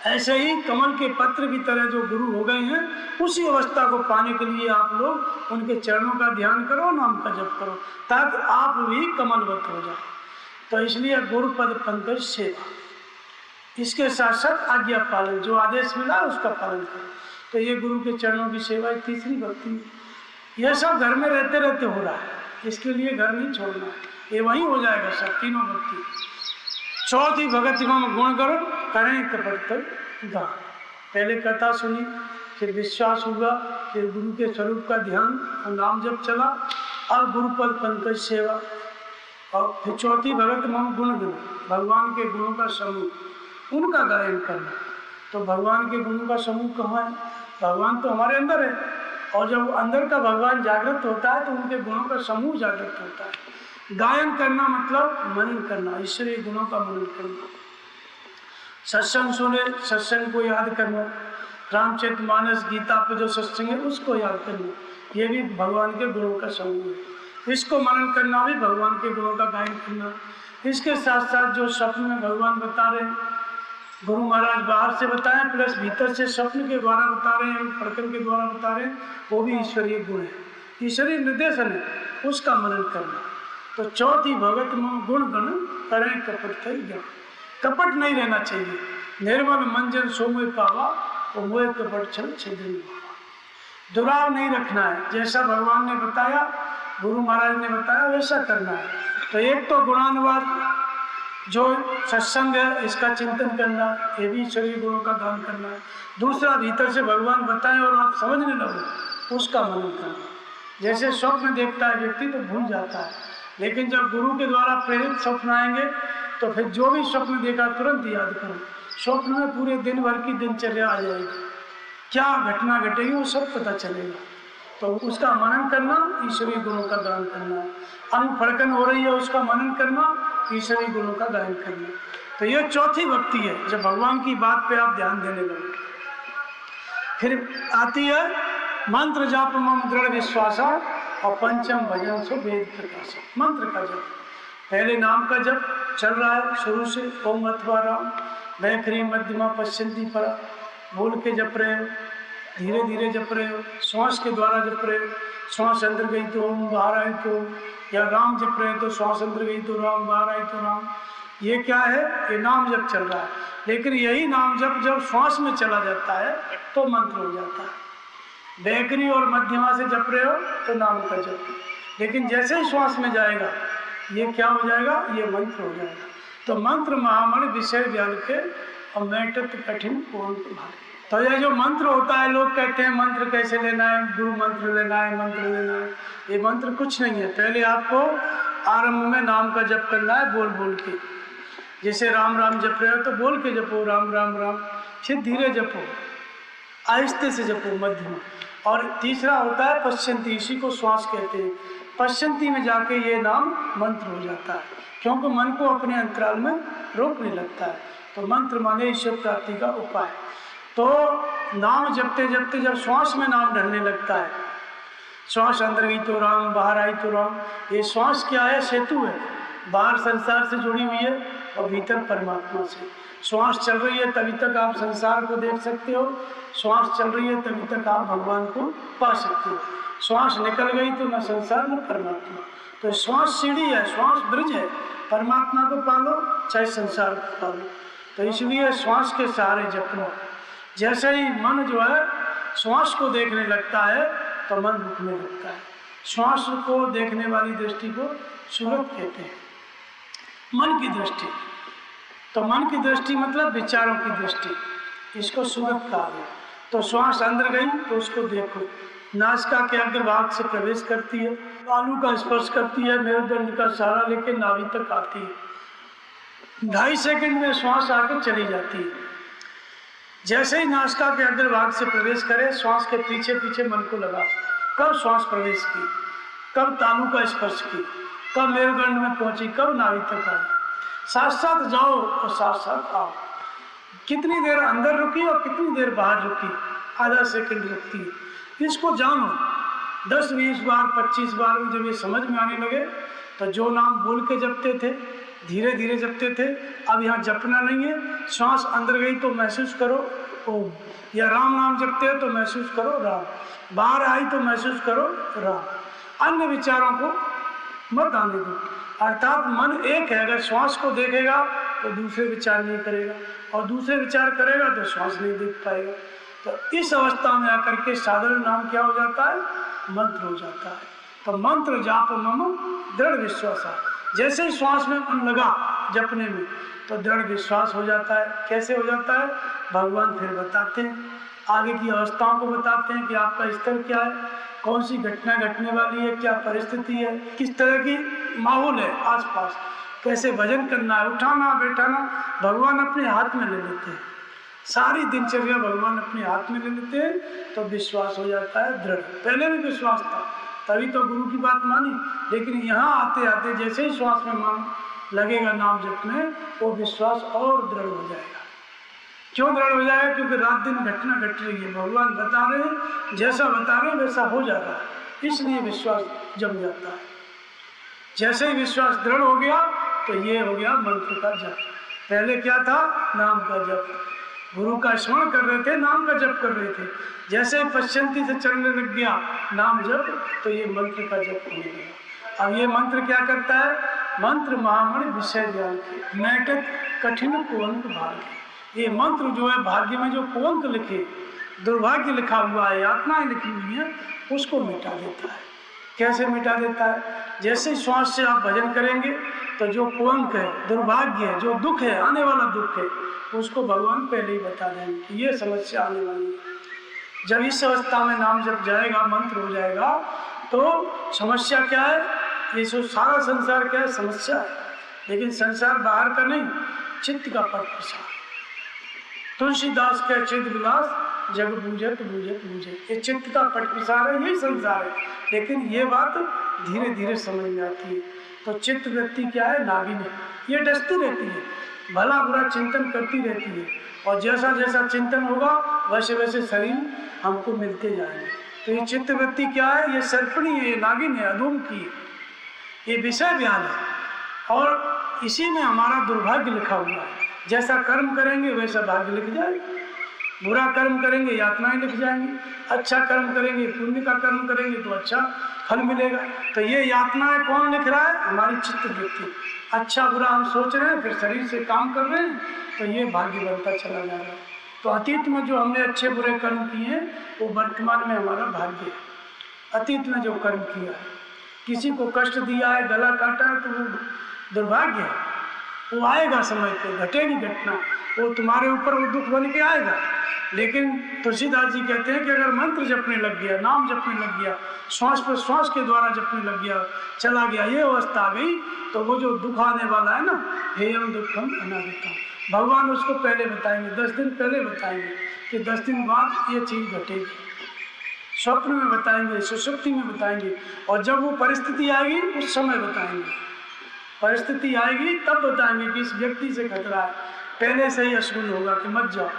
ऐसे ही कमल के पत्र की तरह जो गुरु हो गए हैं, उसी अवस्था को पाने के लिए आप लोग उनके चरणों का ध्यान करो, नाम का जप करो, ताकि आप भी कमलवत हो जाओ। तो इसलिए गुरुपद पंकज सेवा, इसके साथ साथ आज्ञा पालन, जो आदेश मिला उसका पालन करो। तो ये गुरु के चरणों की सेवा तीसरी भक्ति। यह सब घर में रहते रहते हो रहा है, इसके लिए घर नहीं छोड़ना है, ये वहीं हो जाएगा सब तीनों भक्ति। चौथी भगत में गुण करो करें कपट तक दान। पहले कथा सुनी, फिर विश्वास हुआ, फिर गुरु के स्वरूप का ध्यान और नाम जप चला, अब गुरुपद पंकज सेवा, और फिर चौथी भगत में गुण गुण, भगवान के गुणों का समूह, उनका गायन करना। तो भगवान के गुणों का समूह कहाँ है? भगवान तो हमारे अंदर है, और जब अंदर का भगवान जागृत होता है तो उनके गुणों का समूह जागृत होता है। गायन करना मतलब मनन करना, ईश्वरीय गुणों का मनन करना। सत्संग सुने, सत्संग को याद करना, रामचरितमानस गीता पे जो सत्संग है उसको याद करना, ये भी भगवान के गुणों का समूह है। इसको मनन करना भी भगवान के गुणों का गायन करना। इसके साथ साथ जो स्वप्न में भगवान बता रहे हैं, गुरु महाराज बाहर से बताएं प्लस भीतर से स्वप्न के द्वारा बता रहे हैं, फड़कन के द्वारा बता रहे हैं, वो भी ईश्वरीय गुण है, ईश्वरीय निर्देशन है, उसका मनन करना। तो चौथी भगत गुण गण करें कपट थई ज्ञान, कपट नहीं रहना चाहिए। निर्मल मंजन सोमय पावा और मोह कपट छल छेदन बाबा। दुराव नहीं रखना है, जैसा भगवान ने बताया, गुरु महाराज ने बताया वैसा करना है। तो एक तो गुणानुवाद जो सत्संग है इसका चिंतन करना, ये भी ईश्वरीय गुणों का दान करना है। दूसरा भीतर से भगवान बताएं और आप समझने लगो, उसका मनन करना। जैसे स्वप्न देखता है व्यक्ति तो भूल जाता है, लेकिन जब गुरु के द्वारा प्रेरित स्वप्न आएंगे तो फिर जो भी स्वप्न देखा तुरंत याद करो। स्वप्न में पूरे दिन भर की दिनचर्या आ जाएगी, क्या घटना घटेगी वो सब पता चलेगा। तो उसका मनन करना ईश्वरीय गुणों का दान करना है। अंग फड़कन हो रही है उसका मनन करना, ईश्वरीय गुणों का दान करना। तो ये चौथी भक्ति है, जब भगवान की बात पे आप ध्यान देने लगे। फिर आती है मंत्र जाप मम दृढ़ विश्वासा और पंचम भजन सो वेद प्रकाश। मंत्र का जप, पहले नाम का जप चल रहा है शुरू से, ओम अथवा राम वैखरी मध्यमा पश्चिंती परा बोल के जप रहे हो, धीरे धीरे जप रहे हो, श्वास के द्वारा जप रहे हो। श्वास अंदर गई तो ओम, बाहर आई तो, या राम जप रहे हो तो श्वास अंदर गई तो राम, बाहर आई तो राम। ये क्या है? ये नाम जप चल रहा है। लेकिन यही नाम जप जब श्वास में चला जाता है तो मंत्र हो जाता है। बैकरी और मध्यमा से जप रहे हो तो नाम का जप, लेकिन जैसे ही श्वास में जाएगा ये क्या हो जाएगा? ये मंत्र हो जाएगा। तो मंत्र महामणि विषय व्याल के और मैटत कठिन पूर्ण भारी। तो ये जो मंत्र होता है, लोग कहते हैं मंत्र कैसे लेना है, गुरु मंत्र लेना है, मंत्र लेना है। ये मंत्र कुछ नहीं है। पहले आपको आरंभ में नाम का जप करना है बोल बोल के। जैसे राम राम जप रहे हो तो बोल के जपो राम राम राम, फिर धीरे जपो, आहिस्ते से जपो मध्यमा। और तीसरा होता है पश्चंती, इसी को श्वास कहते हैं। पश्चंती में जाके ये नाम मंत्र हो जाता है, क्योंकि मन को अपने अंतराल में रोकने लगता है। तो मंत्र माने ईश्वर प्राप्ति का उपाय। तो नाम जपते जपते जब श्वास में नाम ढलने लगता है, श्वास अंदर गई तो राम, बाहर आई तो राम। ये श्वास क्या है? सेतु है, बाहर संसार से जुड़ी हुई है और भीतर परमात्मा से। श्वास चल रही है तभी तक आप संसार को देख सकते हो, श्वास चल रही है तभी तक आप भगवान को पा सकते हो। श्वास निकल गई तो न संसार न परमात्मा। तो श्वास सीढ़ी है, श्वास ब्रिज है, परमात्मा को पालो चाहे संसार को पालो। तो इसलिए श्वास के सहारे जपना। जैसे ही मन जो है श्वास को देखने लगता है तो मन रुकने लगता है। श्वास को देखने वाली दृष्टि को सुरत कहते हैं, मन की दृष्टि। तो मन की दृष्टि मतलब विचारों की दृष्टि, इसको सुरत कहा गया। तो श्वास अंदर गई तो उसको देखो, नासिका के अग्रभाग से प्रवेश करती है, तालू का स्पर्श करती है, मेरुदंड का सहारा लेके नाभि तक आती है, 2.5 सेकंड में श्वास आकर चली जाती है। जैसे ही नासिका के अग्रभाग से प्रवेश करे, श्वास के पीछे पीछे मन को लगा, कब श्वास प्रवेश की, कब तालू का स्पर्श की, कब मेरुदंड में पहुंची, कब नाभि तक आई। साथ साथ जाओ और साथ साथ आओ। कितनी देर अंदर रुकी और कितनी देर बाहर रुकी, आधा सेकंड रुकती है। इसको जानो 10, 20 बार, 25 बार में जब ये समझ में आने लगे तो जो नाम बोल के जपते थे, धीरे धीरे जपते थे, अब यहाँ जपना नहीं है। श्वास अंदर गई तो महसूस करो ओम, या राम नाम जपते हो तो महसूस करो राम, बाहर आई तो महसूस करो राम। अन्य विचारों को मत आने दो। अर्थात मन एक है, अगर श्वास को देखेगा तो दूसरे विचार नहीं करेगा, और दूसरे विचार करेगा तो श्वास नहीं देख पाएगा। तो इस अवस्था में आकर के साधारण नाम क्या हो जाता है? मंत्र हो जाता है। तो मंत्र जाप मम दृढ़ विश्वास। जैसे ही श्वास में मन लगा जपने में तो दृढ़ विश्वास हो जाता है। कैसे हो जाता है? भगवान फिर बताते हैं, आगे की अवस्थाओं को बताते हैं कि आपका स्तर क्या है, कौन सी घटना घटने वाली है, क्या परिस्थिति है, किस तरह की माहौल है आसपास, कैसे भजन करना है, उठाना बैठाना भगवान अपने हाथ में ले लेते हैं। सारी दिनचर्या भगवान अपने हाथ में ले लेते हैं। तो विश्वास हो जाता है दृढ़। पहले भी विश्वास था, तभी तो गुरु की बात मानी, लेकिन यहाँ आते आते जैसे ही श्वास में मन लगेगा नाम जपने, वो विश्वास और दृढ़ हो जाएगा। क्यों दृढ़ हो जाएगा? क्योंकि रात दिन घटना घट रही है, भगवान बता रहे हैं, जैसा बता रहे हैं वैसा हो जा रहा है, इसलिए विश्वास जम जाता है। जैसे ही विश्वास दृढ़ हो गया तो ये हो गया मंत्र का जप। पहले क्या था? नाम का जप, गुरु का स्मरण कर रहे थे, नाम का जप कर रहे थे। जैसे ही पश्चंती से चलने लग गया नाम जप, तो ये मंत्र का जप होने लगा। अब ये मंत्र क्या करता है? मंत्र महामणि विषय ज्ञान के मैटत कठिन कुअंक भाग्य। ये मंत्र जो है भाग्य में जो कुअंक लिखे, दुर्भाग्य लिखा हुआ है, यातनाएं लिखी हुई हैं, उसको मिटा देता है। कैसे मिटा देता है? जैसे श्वास से आप भजन करेंगे तो जो कुअंक है, दुर्भाग्य है, जो दुख है, आने वाला दुख है, उसको भगवान पहले ही बता देंगे कि ये समस्या आने वाली है। जब इस अवस्था में नाम जप जाएगा, मंत्र हो जाएगा, तो समस्या क्या है? ये जो सारा संसार क्या है? समस्या है। लेकिन संसार बाहर का नहीं, चित्त का पट प्रसार। तुलसीदास के चित्त विलास जग बूझत बूझत बूझे, ये चित्त का पट प्रसार है, यही संसार है। लेकिन ये बात धीरे धीरे समझ में आती है। तो चित्त वृत्ति क्या है? नागिन है, ये डसती रहती है, भला बुरा चिंतन करती रहती है, और जैसा जैसा चिंतन होगा वैसे वैसे शरीर हमको मिलते जाएंगे। तो ये चित्त वृत्ति क्या है? ये सर्पणी है, ये नागिन है, अधूम की है, ये विषय ज्ञान है, और इसी में हमारा दुर्भाग्य लिखा हुआ है। जैसा कर्म करेंगे वैसा भाग्य लिख जाएगा, बुरा कर्म करेंगे यातनाएं लिख जाएंगी, अच्छा कर्म करेंगे, पुण्य का कर्म करेंगे तो अच्छा फल मिलेगा। तो ये यातनाएं कौन लिख रहा है? हमारी चित्त वृत्ति। अच्छा बुरा हम सोच रहे हैं, फिर शरीर से काम कर रहे हैं, तो ये भाग्य बनता चला जा रहा है। तो अतीत में जो हमने अच्छे बुरे कर्म किए हैं, वो वर्तमान में हमारा भाग्य है। अतीत में जो कर्म किया है, किसी को कष्ट दिया है, गला काटा है, तो वो दुर्भाग्य है, वो आएगा समय पे, घटेगी घटना, वो तुम्हारे ऊपर वो दुख बन के आएगा। लेकिन तुलसीदास जी कहते हैं कि अगर मंत्र जपने लग गया, नाम जपने लग गया, श्वास पर श्वास के द्वारा जपने लग गया, चला गया, ये अवस्था आ गई, तो वो जो दुख आने वाला है ना, हेयम दुखम अनागतम, भगवान उसको पहले बताएंगे, 10 दिन पहले बताएंगे कि 10 दिन बाद ये चीज़ घटेगी। स्वप्न में बताएंगे, सुषुप्ति में बताएंगे, और जब वो परिस्थिति आएगी उस समय बताएंगे। परिस्थिति आएगी तब बताएंगे कि इस व्यक्ति से खतरा है, पहले से ही अशुभ होगा कि मत जाओ,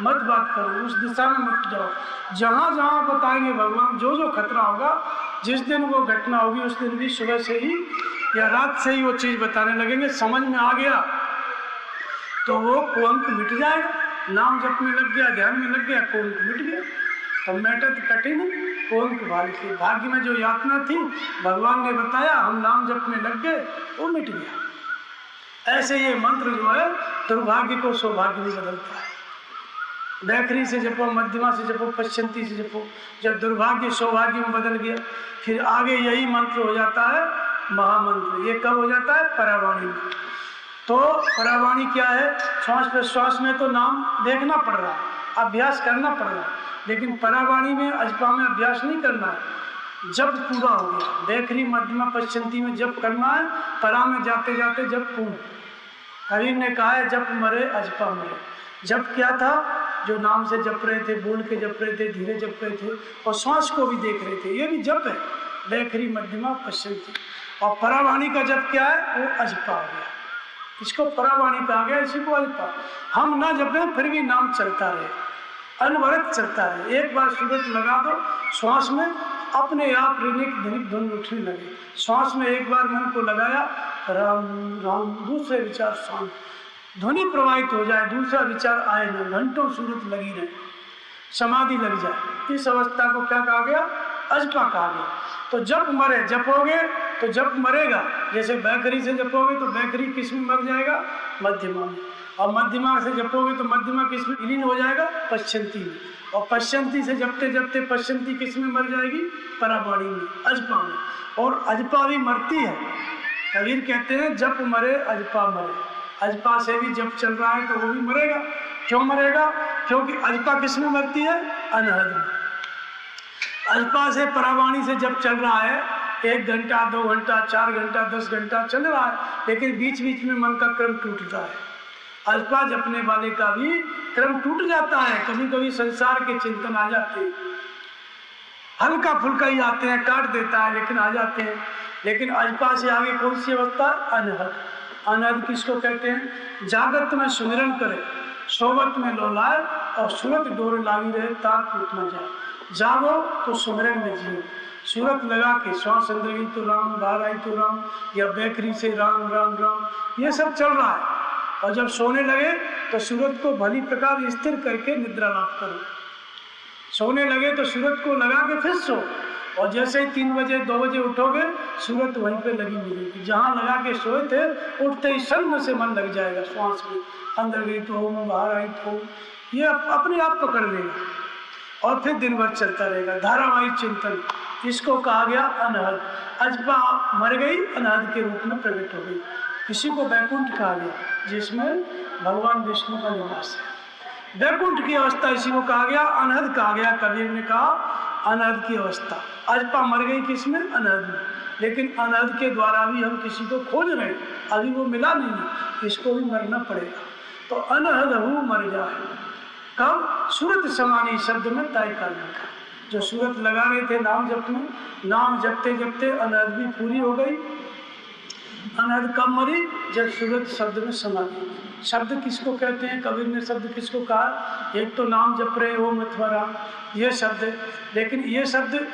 मत बात करो, उस दिशा में मत जाओ। जहाँ जहाँ बताएंगे भगवान, जो जो खतरा होगा, जिस दिन वो घटना होगी उस दिन भी सुबह से ही या रात से ही वो चीज़ बताने लगेंगे। समझ में आ गया तो वो कुअंक मिट जाएगा, नाम जपने लग गया, ध्यान में लग गया, कुअंक मिट गया। तो मेटत कठिन कुअंक भाग्य, भाग्य में जो यातना थी भगवान ने बताया, हम नाम जपने लग गए, वो मिट गया। ऐसे ये मंत्र जो है दुर्भाग्य को सौभाग्य में बदलता है। बैखरी से जपो, मध्यमा से जपो, पश्चंती से जपो, जब दुर्भाग्य सौभाग्य में बदल गया, फिर आगे यही मंत्र हो जाता है महामंत्र। ये कब हो जाता है? परावाणी में। तो परावाणी क्या है? श्वास प्रश्वास में तो नाम देखना पड़ रहा है, अभ्यास करना पड़ रहा है, लेकिन परावाणी में अजपा में अभ्यास नहीं करना है। जब पूरा हो गया, बैखरी मध्यमा पश्चंती में जप करना है, परा में जाते जाते जब पूर्ण। कबीर ने कहा है जप मरे अजपा मरे। जप क्या था? जो नाम से जप रहे थे, बोल के जप रहे थे, धीरे जप रहे थे, और श्वास को भी देख रहे थे, ये भी जप है, बैखरी मध्यमा पश्चंती। और परावाणी का जप क्या है? वो अजपा हो गया, इसको परावाणी कहा गया, इसी को अजपा। हम ना जपें फिर भी नाम चलता रहे, अनवरत चलता रहे। एक बार सूरज लगा दो श्वास में, अपने आप ऋणिक धनिक धुन उठने लगे। श्वास में एक बार मन को लगाया, राम राम, दूसरे विचार शांत, ध्वनि प्रवाहित हो जाए, दूसरा विचार आए न, घंटों सूरत लगी रहे, समाधि लग जाए। इस अवस्था को क्या कहा गया? अजपा कहा गया। तो जप मरे, जपोगे तो जप मरेगा। जैसे बैखरी से जपोगे तो बैखरी किस में मर जाएगा? मध्यमा में। और मध्यमा से जपोगे तो मध्यमा किस में विलीन हो जाएगा? पश्चंती में। और पश्चंती से जपते जपते पश्चंती किस में मर जाएगी? परावाणी में, अजपा में। और अजपा भी मरती है। कबीर कहते हैं जप मरे अजपा मरे। अजपा से भी जप चल रहा है तो वो भी मरेगा। क्यों मरेगा? क्योंकि अजपा किस में मरती है? अनहद में। अजपा से परावाणी से जब चल रहा है, 1 घंटा 2 घंटा 4 घंटा 10 घंटा चल रहा है, लेकिन बीच बीच में मन का क्रम टूटता है। अल्पा जपने वाले का भी क्रम टूट जाता है। कभी कभी संसार के चिंतन आ जाते हैं, हल्का फुल्का ही आते हैं, काट देता है लेकिन आ जाते हैं। लेकिन अल्पा से आगे कौन सी अवस्था? अनहद। अनहद किसको कहते हैं? जागत में सुमिरन करे, सोबत में लोलाए, और सूरत डोर लागी रहे ताक टूट न जाए। जागो तो सुमिरन में जियो, सूरत लगा के श्वास अंदर गई तो राम, बाहर आई तो राम, या बैखरी से राम राम राम, ये सब चल रहा है। और जब सोने लगे तो सूरत को भली प्रकार स्थिर करके निद्रा लाभ करो। सोने लगे तो सूरत को लगा के फिर सो, और जैसे ही 3 बजे 2 बजे उठोगे सूरत वहीं पे लगी मिलेगी। जहाँ लगा के सोए थे उठते ही शर्म से मन लग जाएगा, श्वास में अंदर गई तो हो, बाहर आई तो हो, ये अपने आप पकड़ लेगा और फिर दिन भर चलता रहेगा। धारावाहिक चिंतन, इसको कहा गया अनहद। अजपा मर गई, अनहद के रूप में प्रकट हो गई। इसी को वैकुंठ कहा गया, जिसमें भगवान विष्णु का निवास है। वैकुंठ की अवस्था इसी को कहा गया, अनहद कहा गया। कबीर ने कहा अनहद की अवस्था। अजपा मर गई किसमें? अनहद में। लेकिन अनहद के द्वारा भी हम किसी को खोज रहे हैं, अभी वो मिला नहीं है, इसको भी मरना पड़ेगा। तो अनहद हूँ मर जाए कब? सूरत समानी शब्द में तय करने का। जो सूरत लगा रहे थे नाम जप में, नाम जपते जपते अनहद भी पूरी हो गई। अनहद कब मरी? जब सूरत शब्द में समा गई। शब्द किसको कहते हैं? कबीर ने शब्द किसको कहा? एक तो नाम जप रहे हो अथवा राम, ये शब्द है। लेकिन ये शब्द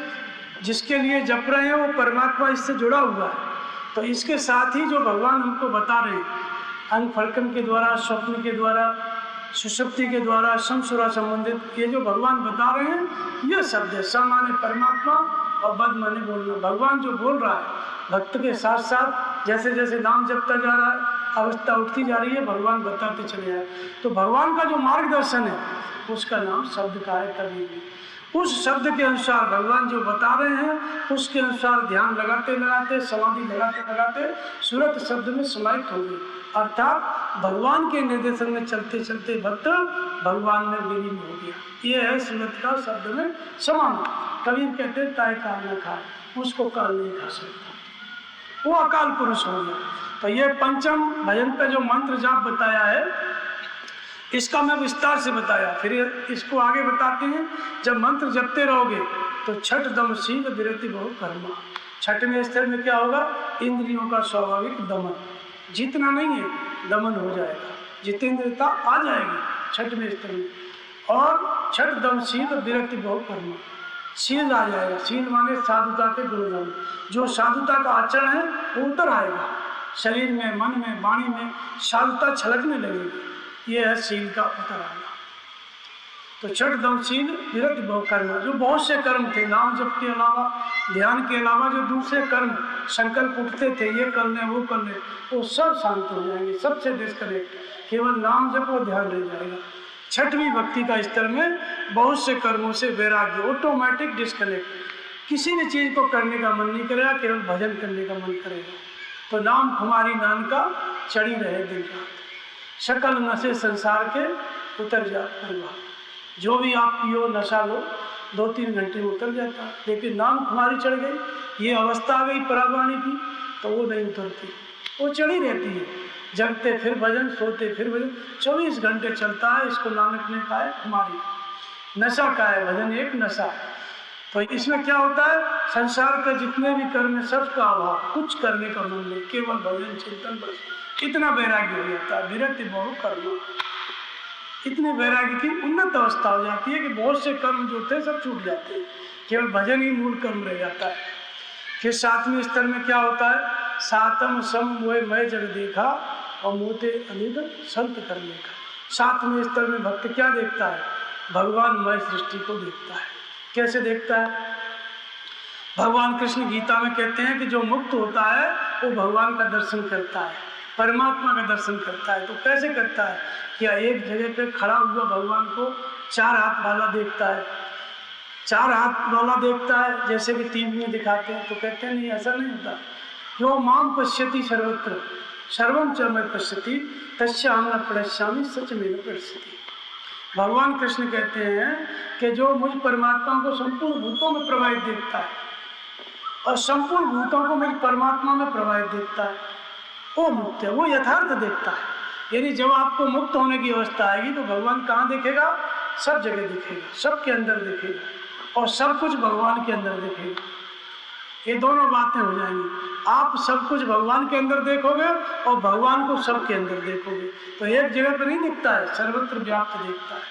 जिसके लिए जप रहे हैं वो परमात्मा इससे जुड़ा हुआ है। तो इसके साथ ही जो भगवान हमको बता रहे हैं, अंग फड़कन के द्वारा, स्वप्न के द्वारा, सुषुप्ति के द्वारा, समसुरा संबंधित ये जो भगवान बता रहे हैं, ये शब्द है। सम माने परमात्मा और बद माने बोलना। भगवान जो बोल रहा है भक्त के साथ साथ जैसे जैसे नाम जपता जा रहा है, अवस्था उठती जा रही है, भगवान बताते चले जाए। तो भगवान का जो मार्गदर्शन है उसका नाम शब्द का है। कभी भी उस शब्द के अनुसार भगवान जो बता रहे हैं उसके अनुसार ध्यान लगाते लगाते, समाधि लगाते लगाते सूरत शब्द में समाहित हो गई। अर्थात भगवान के निर्देशन में चलते चलते भक्त भगवान में विलीन हो गया। ये है सूरत का शब्द में समाना। कबीर कहते ताय काल न खाए, उसको काल नहीं खा सकता, वो अकाल पुरुष हो गया। तो ये पंचम भजन का जो मंत्र जाप बताया है, इसका मैं विस्तार से बताया, फिर इसको आगे बताते हैं। जब मंत्र जपते रहोगे तो छठ दम शील विरति बहु कर्मा। छठवें स्तर में क्या होगा? इंद्रियों का स्वाभाविक दमन, जीतना नहीं है, दमन हो जाएगा, जितेंद्रियता आ जाएगी छठवें स्तर में। और छठ दम शील विरति बहु कर्मा, शील आ जाएगा। शील माने साधुता के गुणधर्म, जो साधुता का आचरण है वो उतर आएगा शरीर में, मन में, वाणी में साधुता छलकने लगेगी। ये है शील का उतर आना। तो छठ दम शील विरति बहु कर्म, जो बहुत से कर्म थे नाम जप के अलावा, ध्यान के अलावा, जो दूसरे कर्म संकल्प उठते थे ये कर लें वो कर लें, वो सब शांत हो जाएंगे, सबसे डिस्कनेक्ट, केवल नाम जप और ध्यान रह जाएगा। छठवीं भक्ति का स्तर में बहुत से कर्मों से वैराग्य, ऑटोमेटिक डिस्कनेक्ट, किसी भी चीज़ को करने का मन नहीं करेगा, केवल भजन करने का मन करेगा। तो नाम खुमारी नान का चढ़ी रहे दिन रात, सकल नशे संसार के उतर जा परिवार। जो भी आप पियो नशा लो 2-3 घंटे में उतर जाता है, लेकिन नाम खुमारी चढ़ गई, ये अवस्था आ गई परागवाणी की, तो वो नहीं उतरती, वो चढ़ी रहती है। जगते फिर भजन, सोते फिर भजन, 24 घंटे चलता है। इसको नानक ने कहा है खुमारी, नशा का है भजन, एक नशा। तो इसमें क्या होता है? संसार का जितने भी कर्म है सबका अभाव, कुछ करने का मन नहीं, केवल भजन चिंतन बस, इतना वैराग्य हो जाता है। विरति बहु कर्म, इतने वैराग्य की उन्नत अवस्था हो जाती है कि बहुत से कर्म जो थे सब छूट जाते हैं, केवल भजन ही मूल कर्म रह जाता है। फिर 7वें स्तर में क्या होता है? सातम सम मोह मैं जग देखा और मोते अनिद संत कर लेखा। 7वें स्तर में भक्त क्या देखता है? भगवान मय सृष्टि को देखता है। कैसे देखता है? भगवान कृष्ण गीता में कहते हैं कि जो मुक्त होता है वो भगवान का दर्शन करता है, परमात्मा का दर्शन करता है। तो कैसे करता है? क्या एक जगह पे खड़ा हुआ भगवान को 4 हाथ वाला देखता है, 4 हाथ वाला देखता है जैसे कि टीवी में दिखाते हैं? तो कहते हैं नहीं, ऐसा नहीं होता। जो माम पश्यति सर्वत्र सर्वम च मैं पश्यति तस्याहं न प्रणश्यामि सच में पश्यति। भगवान कृष्ण कहते हैं कि जो मुझ परमात्मा को संपूर्ण भूतों में प्रवाहित देखता है और संपूर्ण भूतों को मुझ परमात्मा में प्रवाहित देखता है, वो मुक्त है, वो यथार्थ देखता है। यानी जब आपको मुक्त होने की अवस्था आएगी तो भगवान कहाँ दिखेगा? सब जगह दिखेगा, सबके अंदर दिखेगा और सब कुछ भगवान के अंदर दिखेगा। ये दोनों बातें हो जाएंगी। आप सब कुछ भगवान के अंदर देखोगे और भगवान को सबके अंदर देखोगे। तो एक जगह पर नहीं दिखता है, सर्वत्र व्याप्त देखता है।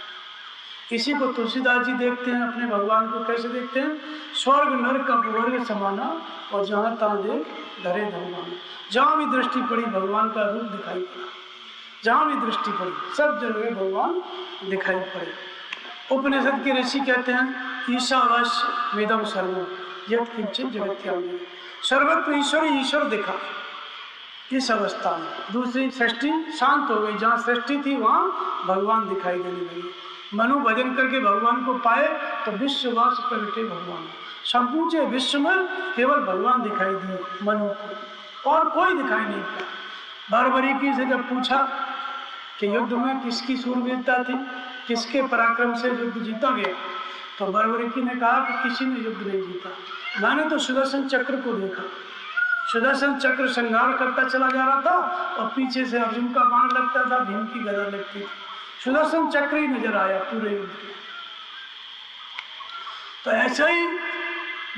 इसी को तुलसीदास जी देखते हैं अपने भगवान को। कैसे देखते हैं? स्वर्ग नरक अपवर्ग समाना और जहाँ तहाँ देख धरे धरवाना। जहाँ भी दृष्टि पड़ी भगवान का रूप दिखाई पड़ा। जहाँ भी दृष्टि पड़ी सब जगह भगवान दिखाई पड़े। उपनिषद के ऋषि कहते हैं ईशावास्य वेदम सर्वम यत् किंचित जगत्याम, सर्वत्र ईश्वर ईश्वर दिखा इस अवस्था में। दूसरी सृष्टि शांत हो गई, जहाँ सृष्टि थी वहाँ भगवान दिखाई देने लगे। मनु भजन करके भगवान को पाए तो विश्ववास प्रगटे भगवान, संपूर्ण विश्व में केवल भगवान दिखाई दिए मनु को, और कोई दिखाई नहीं पड़ा। बारबरीकी से जब पूछा कि युद्ध में किसकी सूरवीरता थी, किसके पराक्रम से युद्ध जीता गया, तो बारबरीकी ने कहा कि किसी ने युद्ध नहीं जीता, मैंने तो सुदर्शन चक्र को देखा। सुदर्शन चक्र संहार करता चला जा रहा था और पीछे से अर्जुन का बाण लगता था, भीम की गदा लगती थी, सुदर्शन चक्र ही नजर आया पूरे युद्ध में। तो ऐसा ही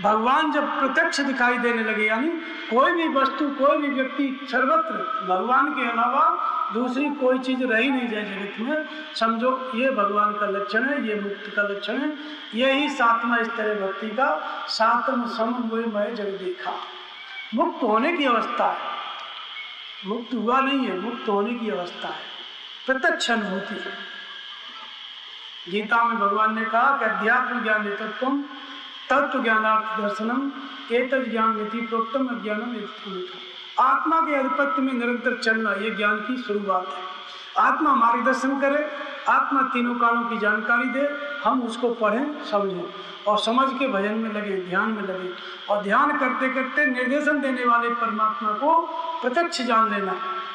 भगवान जब प्रत्यक्ष दिखाई देने लगे, यानी कोई भी वस्तु कोई भी व्यक्ति सर्वत्र भगवान के अलावा दूसरी कोई चीज रही नहीं जाए जगत में, समझो ये भगवान का लक्षण है, ये मुक्त का लक्षण है। यही सातवां स्तर है भक्ति का, सातम समन्वयमय जग देखा। मुक्त होने की अवस्था है, मुक्त हुआ नहीं है, मुक्त होने की अवस्था है, प्रत्यक्ष अनुभूति। गीता में भगवान ने कहा कि अध्यात्म ज्ञान तत्व तत्व ज्ञानार्थ दर्शनम एतद् ज्ञान नीति प्रोक्तम अज्ञानम एतत्। आत्मा के अधिपत्य में निरंतर चलना ये ज्ञान की शुरुआत है। आत्मा मार्गदर्शन करे, आत्मा तीनों कालों की जानकारी दे, हम उसको पढ़ें समझें और समझ के भजन में लगे, ध्यान में लगे, और ध्यान करते करते निर्देशन देने वाले परमात्मा को प्रत्यक्ष जान लेना,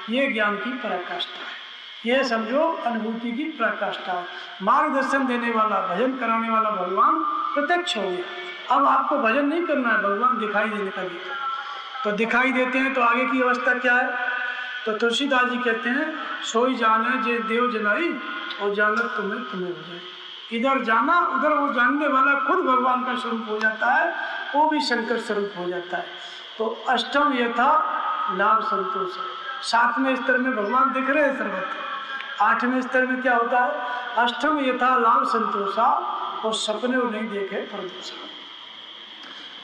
ये ज्ञान की पराकाष्ठा है। ये समझो अनुभूति की पराकाष्ठा है। मार्गदर्शन देने वाला, भजन कराने वाला भगवान प्रत्यक्ष हो गया। अब आपको भजन नहीं करना है, भगवान दिखाई देने का भी। तो दिखाई देते हैं तो आगे की अवस्था क्या है? तो तुलसीदास जी कहते हैं सोई जाने जे देव जनाई और जानत तुम्हें तुम्हें हो जाए। इधर जाना उधर वो जानने वाला खुद भगवान का स्वरूप हो जाता है, वो भी शंकर स्वरूप हो जाता है। तो अष्टम यथा लाभ संतोष, सातवें स्तर में भगवान दिख रहे हैं सर्वत्र। आठवें स्तर में क्या होता है? अष्टम यथा लाभ संतोषा, और सपने वो नहीं देखे परदोषा।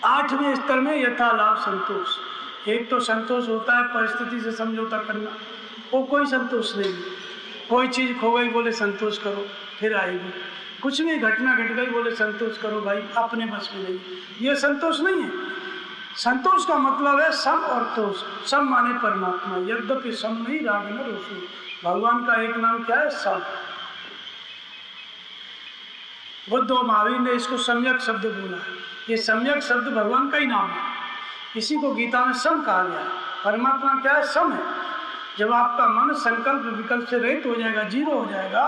आठवें स्तर में यथा लाभ संतोष। एक तो संतोष होता है परिस्थिति से समझौता करना, वो कोई संतोष नहीं। कोई चीज़ खो गई बोले संतोष करो फिर आएगी, कुछ भी घटना घट गई बोले संतोष करो भाई अपने बस में नहीं, ये संतोष नहीं है। संतोष का मतलब है सम और तोष। सम माने परमात्मा, यद्यपि सम नहीं राग न रोषु। भगवान का एक नाम क्या है? सम। बुद्ध और महावीर ने इसको सम्यक शब्द बोला है। ये सम्यक शब्द भगवान का ही नाम है, इसी को गीता में सम कहा गया है। परमात्मा क्या है? सम है। जब आपका मन संकल्प विकल्प से रहित हो जाएगा, जीरो हो जाएगा,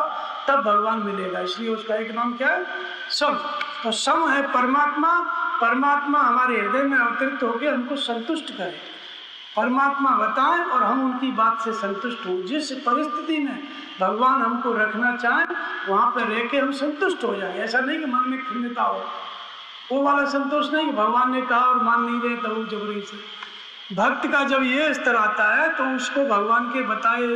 तब भगवान मिलेगा। इसलिए उसका एक नाम क्या है? सम। तो सम है परमात्मा। परमात्मा हमारे हृदय में अवतरित होकर हमको संतुष्ट करे, परमात्मा बताएं और हम उनकी बात से संतुष्ट हों। जिस परिस्थिति में भगवान हमको रखना चाहें वहाँ पर रह के हम संतुष्ट हो जाएं। ऐसा नहीं कि मन में खिन्नता हो, वो वाला संतोष नहीं। भगवान ने कहा और मान नहीं रहे तो जबरी से। भक्त का जब ये स्तर आता है तो उसको भगवान के बताए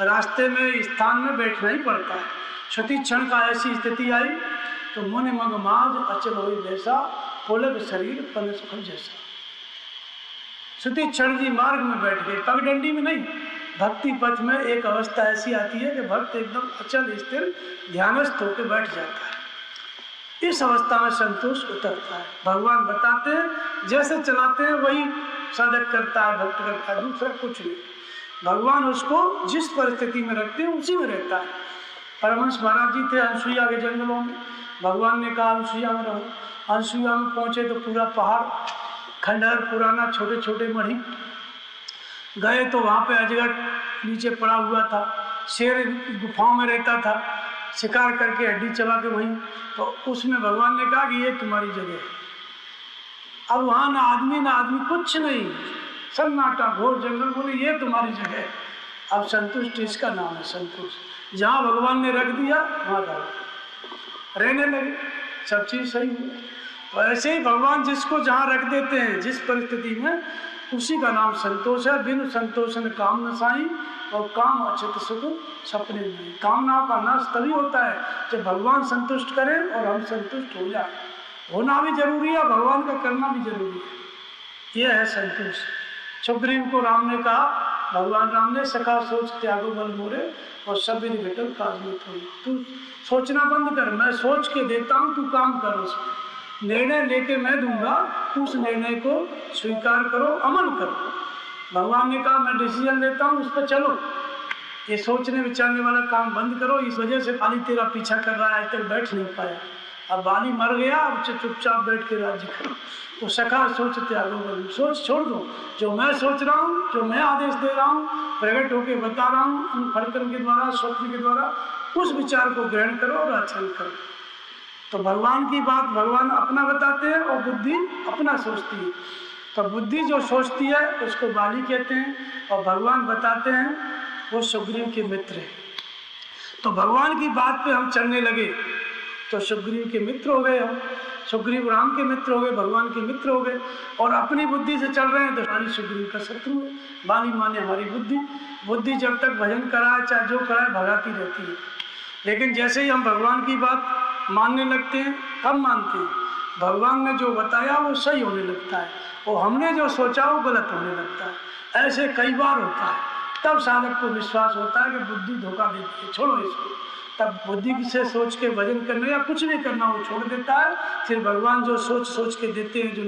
रास्ते में स्थान में बैठना ही पड़ता है। क्षति क्षण का ऐसी स्थिति आई तो मुनि मग माज अचल हो जैसा, पुलक शरीर पनस फल जैसा। क्षति क्षण जी मार्ग में बैठ गए, पगडंडी में नहीं। भक्ति पथ में एक अवस्था ऐसी आती है कि भक्त एकदम अचल स्थिर ध्यानस्थ होकर बैठ जाता है। इस अवस्था में संतोष उतरता है। भगवान बताते हैं, जैसे चलाते हैं वही साधक करता है, भक्त करता है, दूसरा कुछ नहीं। भगवान उसको जिस परिस्थिति में रखते हैं उसी में रहता है। परमहंस महाराज जी थे अनसुईया के जंगलों में, भगवान ने कहा अनसुईया में रहो। अनसुईया में पहुंचे तो पूरा पहाड़, खंडहर पुराना, छोटे छोटे मढ़ी। गए तो वहाँ पे अजगर नीचे पड़ा हुआ था, शेर गुफाओं में रहता था, शिकार करके हड्डी चबा के वहीं। तो उसमें भगवान ने कहा कि ये तुम्हारी जगह है। अब वहाँ ना आदमी कुछ नहीं, सन्नाटा घोर जंगल। बोले ये तुम्हारी जगह है। अब संतुष्ट इसका नाम है संतुष्ट। जहाँ भगवान ने रख दिया वहाँ रहो, रहने लगे, सब चीज़ सही हुई। तो ऐसे ही भगवान जिसको जहाँ रख देते हैं जिस परिस्थिति में, उसी का नाम संतोष है। बिनु संतोष न काम न साई, और काम अचित सुख सपने नहीं। कामनाओं का नाश तभी होता है जब भगवान संतुष्ट करें और हम संतुष्ट हो जाए। होना भी जरूरी है, भगवान का करना भी जरूरी है। यह है संतोष। सुग्रीव को राम ने कहा भगवान राम ने सखा सोच त्यागो बल मोरे और सब विधि घटल काज में थोड़ी। तू सोचना बंद कर, मैं सोच के देता हूँ, तू काम कर उसमें। निर्णय लेके मैं दूंगा, उस निर्णय को स्वीकार करो, अमल करो। भगवान ने कहा मैं डिसीजन लेता हूँ, उस पर चलो। ये सोचने विचारने वाला काम बंद करो। इस वजह से बाली तेरा पीछा कर रहा है, आज तक बैठ नहीं पाया। अब बाली मर गया, अब चुपचाप बैठ के राज्य करो। तो सखा सोच त्यागो बल, सोच छोड़ दो। जो मैं सोच रहा हूँ, जो मैं आदेश दे रहा हूँ, प्रकट होकर बता रहा हूँ, उन फड़कन के द्वारा, स्वप्न के द्वारा, उस विचार को ग्रहण करो और आचरण करो। तो भगवान की बात भगवान अपना बताते हैं और बुद्धि अपना सोचती है। तो बुद्धि जो सोचती है उसको बाली कहते हैं, और भगवान बताते हैं वो सुग्रीव के मित्र है। तो भगवान की बात पे हम चलने लगे तो सुग्रीव के मित्र हो गए हम। सुग्रीव राम के मित्र हो गए, भगवान के मित्र हो गए। और अपनी बुद्धि से चल रहे हैं तो बाली सुग्रीव का शत्रु है। बाली माने हमारी बुद्धि। बुद्धि जब तक भजन कराए चाहे जो कराए भगाती रहती है। लेकिन जैसे ही हम भगवान की बात मानने लगते हैं, कब मानते हैं? भगवान ने जो बताया वो सही होने लगता है, और हमने जो सोचा वो गलत होने लगता है। ऐसे कई बार होता है। तब साधक को विश्वास होता है कि बुद्धि धोखा देती है, छोड़ो इसको। तब बुद्धि से सोच के भजन करना या कुछ भी करना वो छोड़ देता है। फिर भगवान जो सोच सोच के देते हैं, जो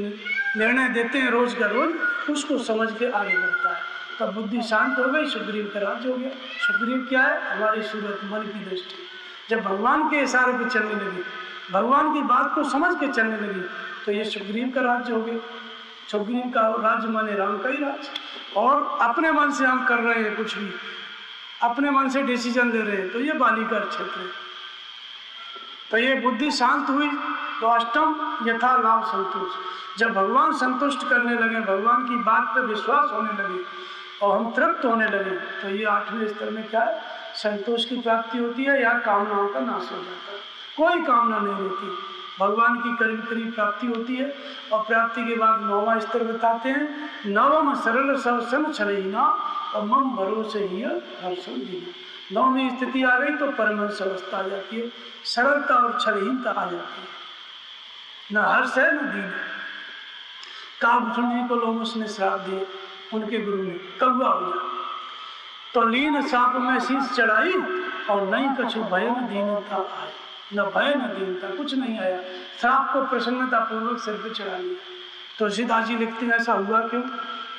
निर्णय देते हैं रोज का रोज, उसको समझ के आगे बढ़ता है। तब बुद्धि शांत हो गई, सुग्रीव का राज्य हो गया। सुग्रीव क्या है? हमारी सूरत, मन की दृष्टि। जब भगवान के इशारे पे चलने लगी, भगवान की बात को समझ के चलने लगी, तो ये सुग्रीव का राज्य हो गया। सुग्रीव का राज्य माने राम का ही राज्य। और अपने मन से हम कर रहे हैं कुछ भी, अपने मन से डिसीजन ले रहे हैं, तो ये बाली का क्षेत्र है। तो ये बुद्धि शांत हुई तो अष्टम यथा लाभ संतोष। जब भगवान संतुष्ट करने लगे, भगवान की बात पे विश्वास होने लगे और हम तृप्त होने लगे, तो ये 8वें स्तर में क्या है? संतोष की प्राप्ति होती है। या कामनाओं का नाश हो जाता है, कोई कामना नहीं रहती। भगवान की करीब करीब प्राप्ति होती है। और प्राप्ति के बाद 9वां स्तर बताते हैं, नवम सरल सवसन छलहीना और मम भरोसे ही हर्षण दीना। 9वीं स्थिति आ गई तो परमहंस अवस्था आ जाती है, सरलता और छलहीनता आ जाती है, न हर्ष है न दीन। काव्यभूषण जी को लोमस ने श्राप दिए, उनके गुरु ने, कौवा हो जा। तो लीन सांप में शीश चढ़ाई और नहीं कछु भय न दीनता आई। न भय न दीनता, कुछ नहीं आया। सांप को प्रसन्नता पूर्वक सिर पे चढ़ा लिया। तुलसीदास जी लिखते हैं ऐसा हुआ क्यों?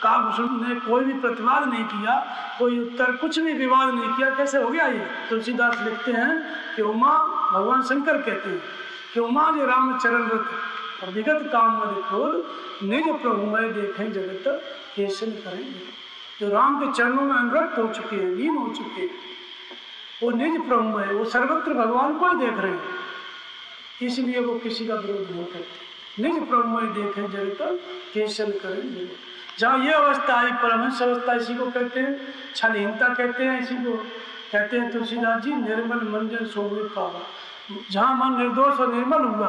काव्यभूषण ने कोई भी प्रतिवाद नहीं किया, कोई उत्तर, कुछ भी विवाद नहीं किया, कैसे हो गया ये? तुलसीदास लिखते हैं कि उमा, भगवान शंकर कहते हैं कि उमा जो राम चरण रत और विगत काम मद खोल निज प्रभुमय देखें जगत केसन करेंगे। जो राम के चरणों में अनुरक्त हो चुके हैं, लीन हो चुके हैं, वो निज प्रभुमय, वो सर्वत्र भगवान को ही देख रहे हैं, इसलिए वो किसी का विरोध नहीं करते। निज प्रभुमय देखें जगत केसन करेंगे। जहाँ ये अवस्था आई, परमहंस अवस्था, इसी को कहते हैं छलहीनता कहते हैं। इसी को कहते हैं तुलसीदास जी, निर्मल मंजन शोभे पावा। जहाँ मन निर्दोष और निर्मल हुआ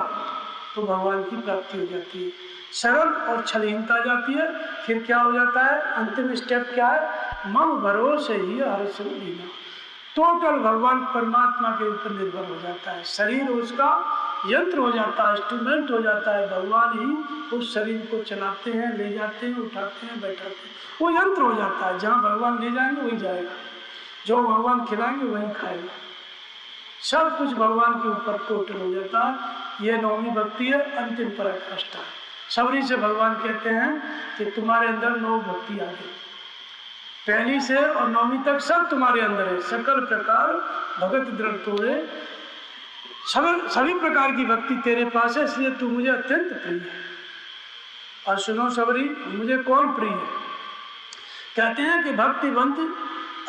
तो भगवान की प्राप्ति हो जाती है। सरल और छलहीनता जाती है। फिर क्या हो जाता है? अंतिम स्टेप क्या है? मम भरोसे ही हर्ष दीना। टोटल भगवान परमात्मा के ऊपर निर्भर हो जाता है। शरीर उसका यंत्र हो जाता है, इंस्ट्रूमेंट हो जाता है। भगवान ही उस शरीर को चलाते हैं, ले जाते हैं, उठाते हैं, बैठाते हैं। वो यंत्र हो जाता है। जहाँ भगवान ले जाएंगे वही जाएगा, जो भगवान खिलाएंगे वही खाएगा। सब कुछ भगवान के ऊपर टोटल हो जाता है। ये 9वीं भक्ति है, अंतिम पराकाष्ठा है। सबरी से भगवान कहते हैं कि तुम्हारे अंदर 9 भक्ति आ गई। पहली से और 9वीं तक सब तुम्हारे अंदर है। सकल प्रकार भगत दृढ़ तोड़े, सभी प्रकार की भक्ति तेरे पास है, इसलिए तू मुझे अत्यंत प्रिय है। और सुनो सबरी, मुझे कौन प्रिय है? कहते हैं कि भक्तिवंत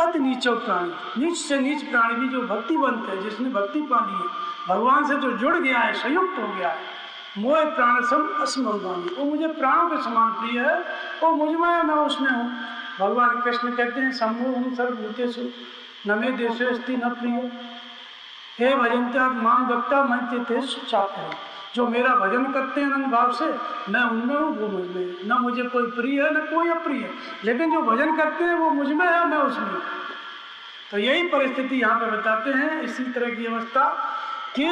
अति नीचो प्राणी, नीच से नीच प्राणी भी जो भक्तिवंत है, जिसने भक्ति पा ली है, भगवान से जो जुड़ गया है, संयुक्त हो गया है, मोह प्राण सम असमगामी, वो मुझे प्राणों के समान प्रिय है। वो मुझ में है, मैं उसमें हूँ। भगवान कृष्ण कहते हैं सम्मोहम सर्वभूतेषु न मे देशोऽस्ति न प्रिय हे भजन्ते मां भक्ता मैं तेषु चाप्यहम्। जो मेरा भजन करते हैं अनंत भाव से, मैं उनमें हूँ, वो मुझ में है। न मुझे कोई प्रिय है न कोई अप्रिय है, लेकिन जो भजन करते हैं वो मुझ में है, मैं उसमें हूँ। तो यही परिस्थिति यहाँ पे बताते हैं। इसी तरह की अवस्था कि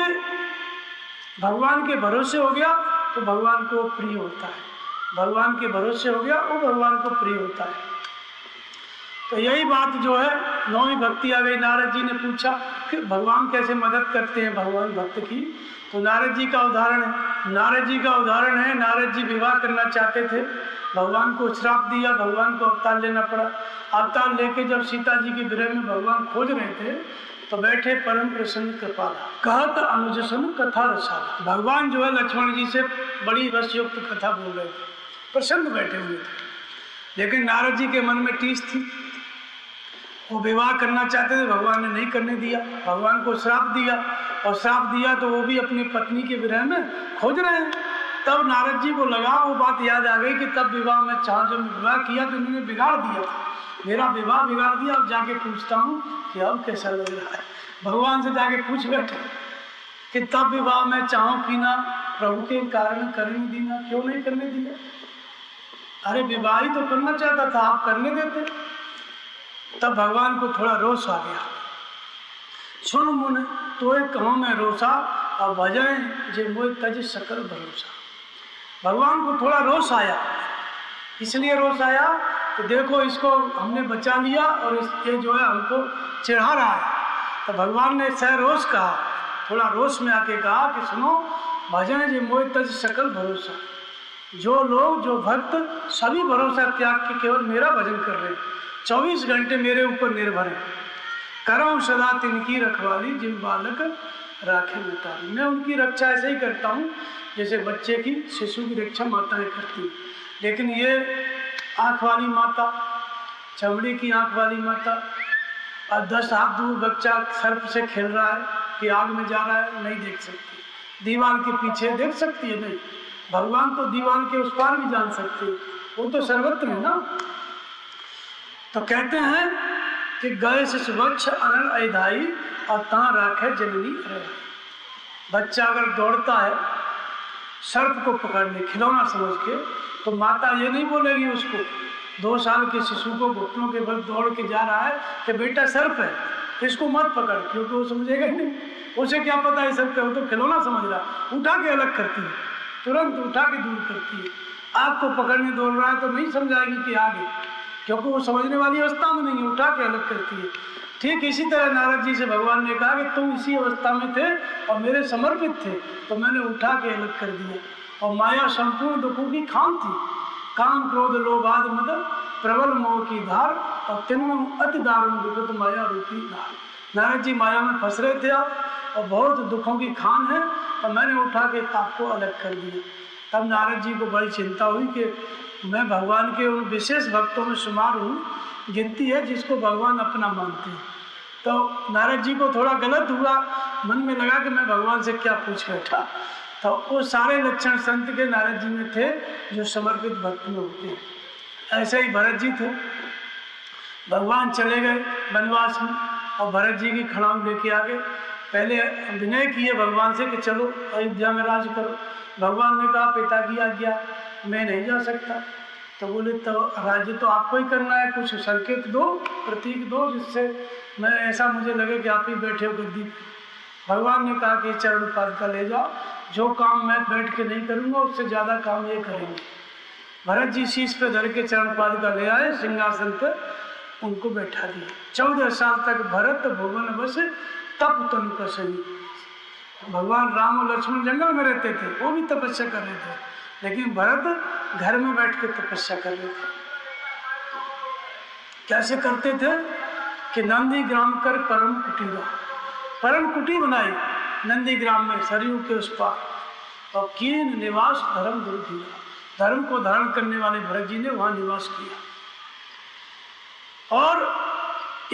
भगवान के भरोसे हो गया तो भगवान को प्रिय होता है, भगवान के भरोसे हो गया वो भगवान को प्रिय होता है। तो यही बात जो है 9वीं भक्ति आ गई। नारद जी ने पूछा कि भगवान कैसे मदद करते हैं भगवान भक्त की। तो नारद जी का उदाहरण है, नारद जी विवाह करना चाहते थे, भगवान को श्राप दिया, भगवान को अवतार लेना पड़ा। अवतार लेके जब सीता जी के विरह में भगवान खोज रहे थे तो बैठे परम प्रसन्न कृपाला कहत अनुज सुन कथा रसाला। भगवान जो है लक्ष्मण जी से बड़ी रसयुक्त कथा बोल रहे थे, प्रसन्न बैठे हुए थे। लेकिन नारद जी के मन में टीस थी, वो विवाह करना चाहते थे, भगवान ने नहीं करने दिया, भगवान को श्राप दिया। और श्राप दिया तो वो भी अपनी पत्नी के विरह में खोज रहे हैं। तब नारद जी को लगा, वो बात याद आ गई कि तब विवाह में जब विवाह किया तो इन्होंने बिगाड़ दिया, मेरा विवाह बिगाड़ दिया। अब जाके पूछता हूँ कि अब कैसा लग रहा है। भगवान से जाके पूछ बैठे कि तब विवाह में चाहो कि ना प्रभु के कारण करने दीना, क्यों नहीं करने दिया? अरे विवाह ही तो करना चाहता था, आप करने देते। तब भगवान को थोड़ा रोष आ गया। सुन मुन तो कहूँ मैं रोषा और भजय जे मोह तज सकल भरोसा। भगवान को थोड़ा रोष आया, इसलिए रोष आया कि देखो इसको हमने बचा लिया और ये जो है हमको चिढ़ा रहा है। तो भगवान ने सह रोष कहा, थोड़ा रोष में आके कहा कि सुनो, भजन जे मोह तज सकल भरोसा। जो लोग, जो भक्त सभी भरोसा त्याग के केवल मेरा भजन कर रहे हैं, 24 घंटे मेरे ऊपर निर्भर है, करऊँ सदा तिनकी रखवाली जिन बालक राखे मितारी। मैं उनकी रक्षा ऐसे ही करता हूँ जैसे बच्चे की, शिशु की रक्षा माताएं करती हैं। लेकिन ये आँख वाली माता, चमड़ी की आँख वाली माता, और 10 हाथ दूर बच्चा सर्प से खेल रहा है कि आग में जा रहा है, नहीं देख सकती। दीवार के पीछे देख सकती है? नहीं। भगवान तो दीवार के उस पार भी जान सकते हैं, वो तो सर्वत्र है ना। तो कहते हैं कि गए से सुबक्ष अनल अधाई और ता राखे जननी रहे। बच्चा अगर दौड़ता है सर्प को पकड़ने, खिलौना समझ के, तो माता ये नहीं बोलेगी उसको, 2 साल के शिशु को घुटनों के बल दौड़ के जा रहा है कि बेटा सर्प है, इसको मत पकड़, क्योंकि वो समझेगा ही नहीं, उसे क्या पता है सर्प है, वो तो खिलौना समझ रहा है। उठा के अलग करती है, तुरंत उठा के दूर करती है। आग को पकड़ने दौड़ रहा है तो नहीं समझाएगी कि आगे, क्योंकि वो समझने वाली अवस्था में नहीं है, उठा के अलग करती है। ठीक इसी तरह नारद जी से भगवान ने कहा कि तुम इसी अवस्था में थे और मेरे समर्पित थे, तो मैंने उठा के अलग कर दिया। और माया संपूर्ण दुखों की खान थी, काम क्रोध लोभाद मद प्रबल मोह की धार, और तिनमें अति दारुण विगत माया रूपी धार। नारद जी माया में फंस रहे थे आप, और बहुत दुखों की खान है, और मैंने उठा के आपको अलग कर दिया। तब नारद जी को बड़ी चिंता हुई कि मैं भगवान के उन विशेष भक्तों में शुमार हूँ, गिनती है जिसको भगवान अपना मानते हैं। तो नारद जी को थोड़ा गलत हुआ, मन में लगा कि मैं भगवान से क्या पूछ बैठा। तो वो सारे लक्षण संत के नारद जी में थे जो समर्पित भक्त में होते हैं। ऐसे ही भरत जी थे, भगवान चले गए वनवास में और भरत जी की खड़ाऊ लेके आ गए। पहले विनय किए भगवान से कि चलो अयोध्या में राज करो। भगवान ने कहा पिता की आज्ञा, मैं नहीं जा सकता। तो बोले तो राज्य तो आपको ही करना है, कुछ संकेत दो, प्रतीक दो, जिससे मैं ऐसा मुझे लगे कि आप ही बैठे हो गद्दी पे। भगवान ने कहा कि चरण पादुका ले जाओ, जो काम मैं बैठ के नहीं करूँगा उससे ज़्यादा काम ये करेंगे। भरत जी शीश पे धर के चरण पादुका ले आए, सिंहासन पर उनको बैठा दिया। 14 साल तक भरत भुवन बस तप तनु कसई। भगवान राम और लक्ष्मण जंगल में रहते थे, वो भी तपस्या कर रहे थे, लेकिन भरत घर में बैठ के तपस्या कर रहे थे। कैसे करते थे कि नंदी ग्राम कर परम कुटीरा, परम कुटी बनाई नंदी ग्राम में सरयू के उस पार, और कीन निवास धर्म दुर्धीरा। धर्म को धारण करने वाले भरत जी ने वहां निवास किया। और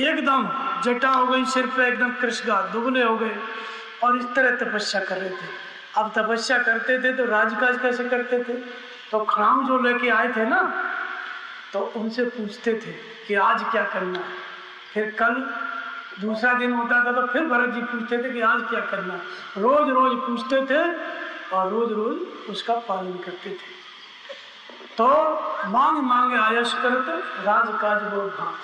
एकदम जटा हो गई सिर पे, एकदम कृष्णगा, दुबले हो गए, और इस तरह तपस्या कर रहे थे। अब तपस्या करते थे तो राजकाज कैसे करते थे? तो खड़ाऊ जो लेके आए थे ना, तो उनसे पूछते थे कि आज क्या करना है। फिर कल दूसरा दिन होता था तो फिर भरत जी पूछते थे कि आज क्या करना है। रोज रोज पूछते थे और रोज रोज उसका पालन करते थे। तो मांग मांगे आयश करते राजकाज वो भात।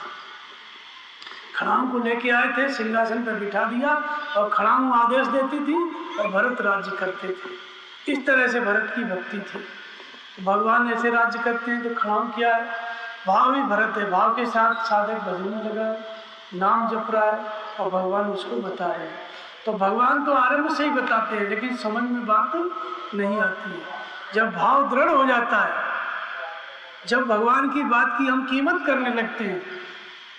खड़ाऊ को लेके आए थे, सिंहासन पर बिठा दिया, और खड़ाऊ आदेश देती थी और भरत राज्य करते थे। इस तरह से भरत की भक्ति थी। तो भगवान ऐसे राज्य करते हैं। तो खड़ाऊ क्या है भाव ही भरत है। भाव के साथ साधक भजन में लगा, नाम जप रहा है और भगवान उसको बता रहे हैं। तो भगवान तो आरंभ से ही बताते हैं, लेकिन समझ में बात नहीं आती है। जब भाव दृढ़ हो जाता है, जब भगवान की बात की हम कीमत करने लगते हैं,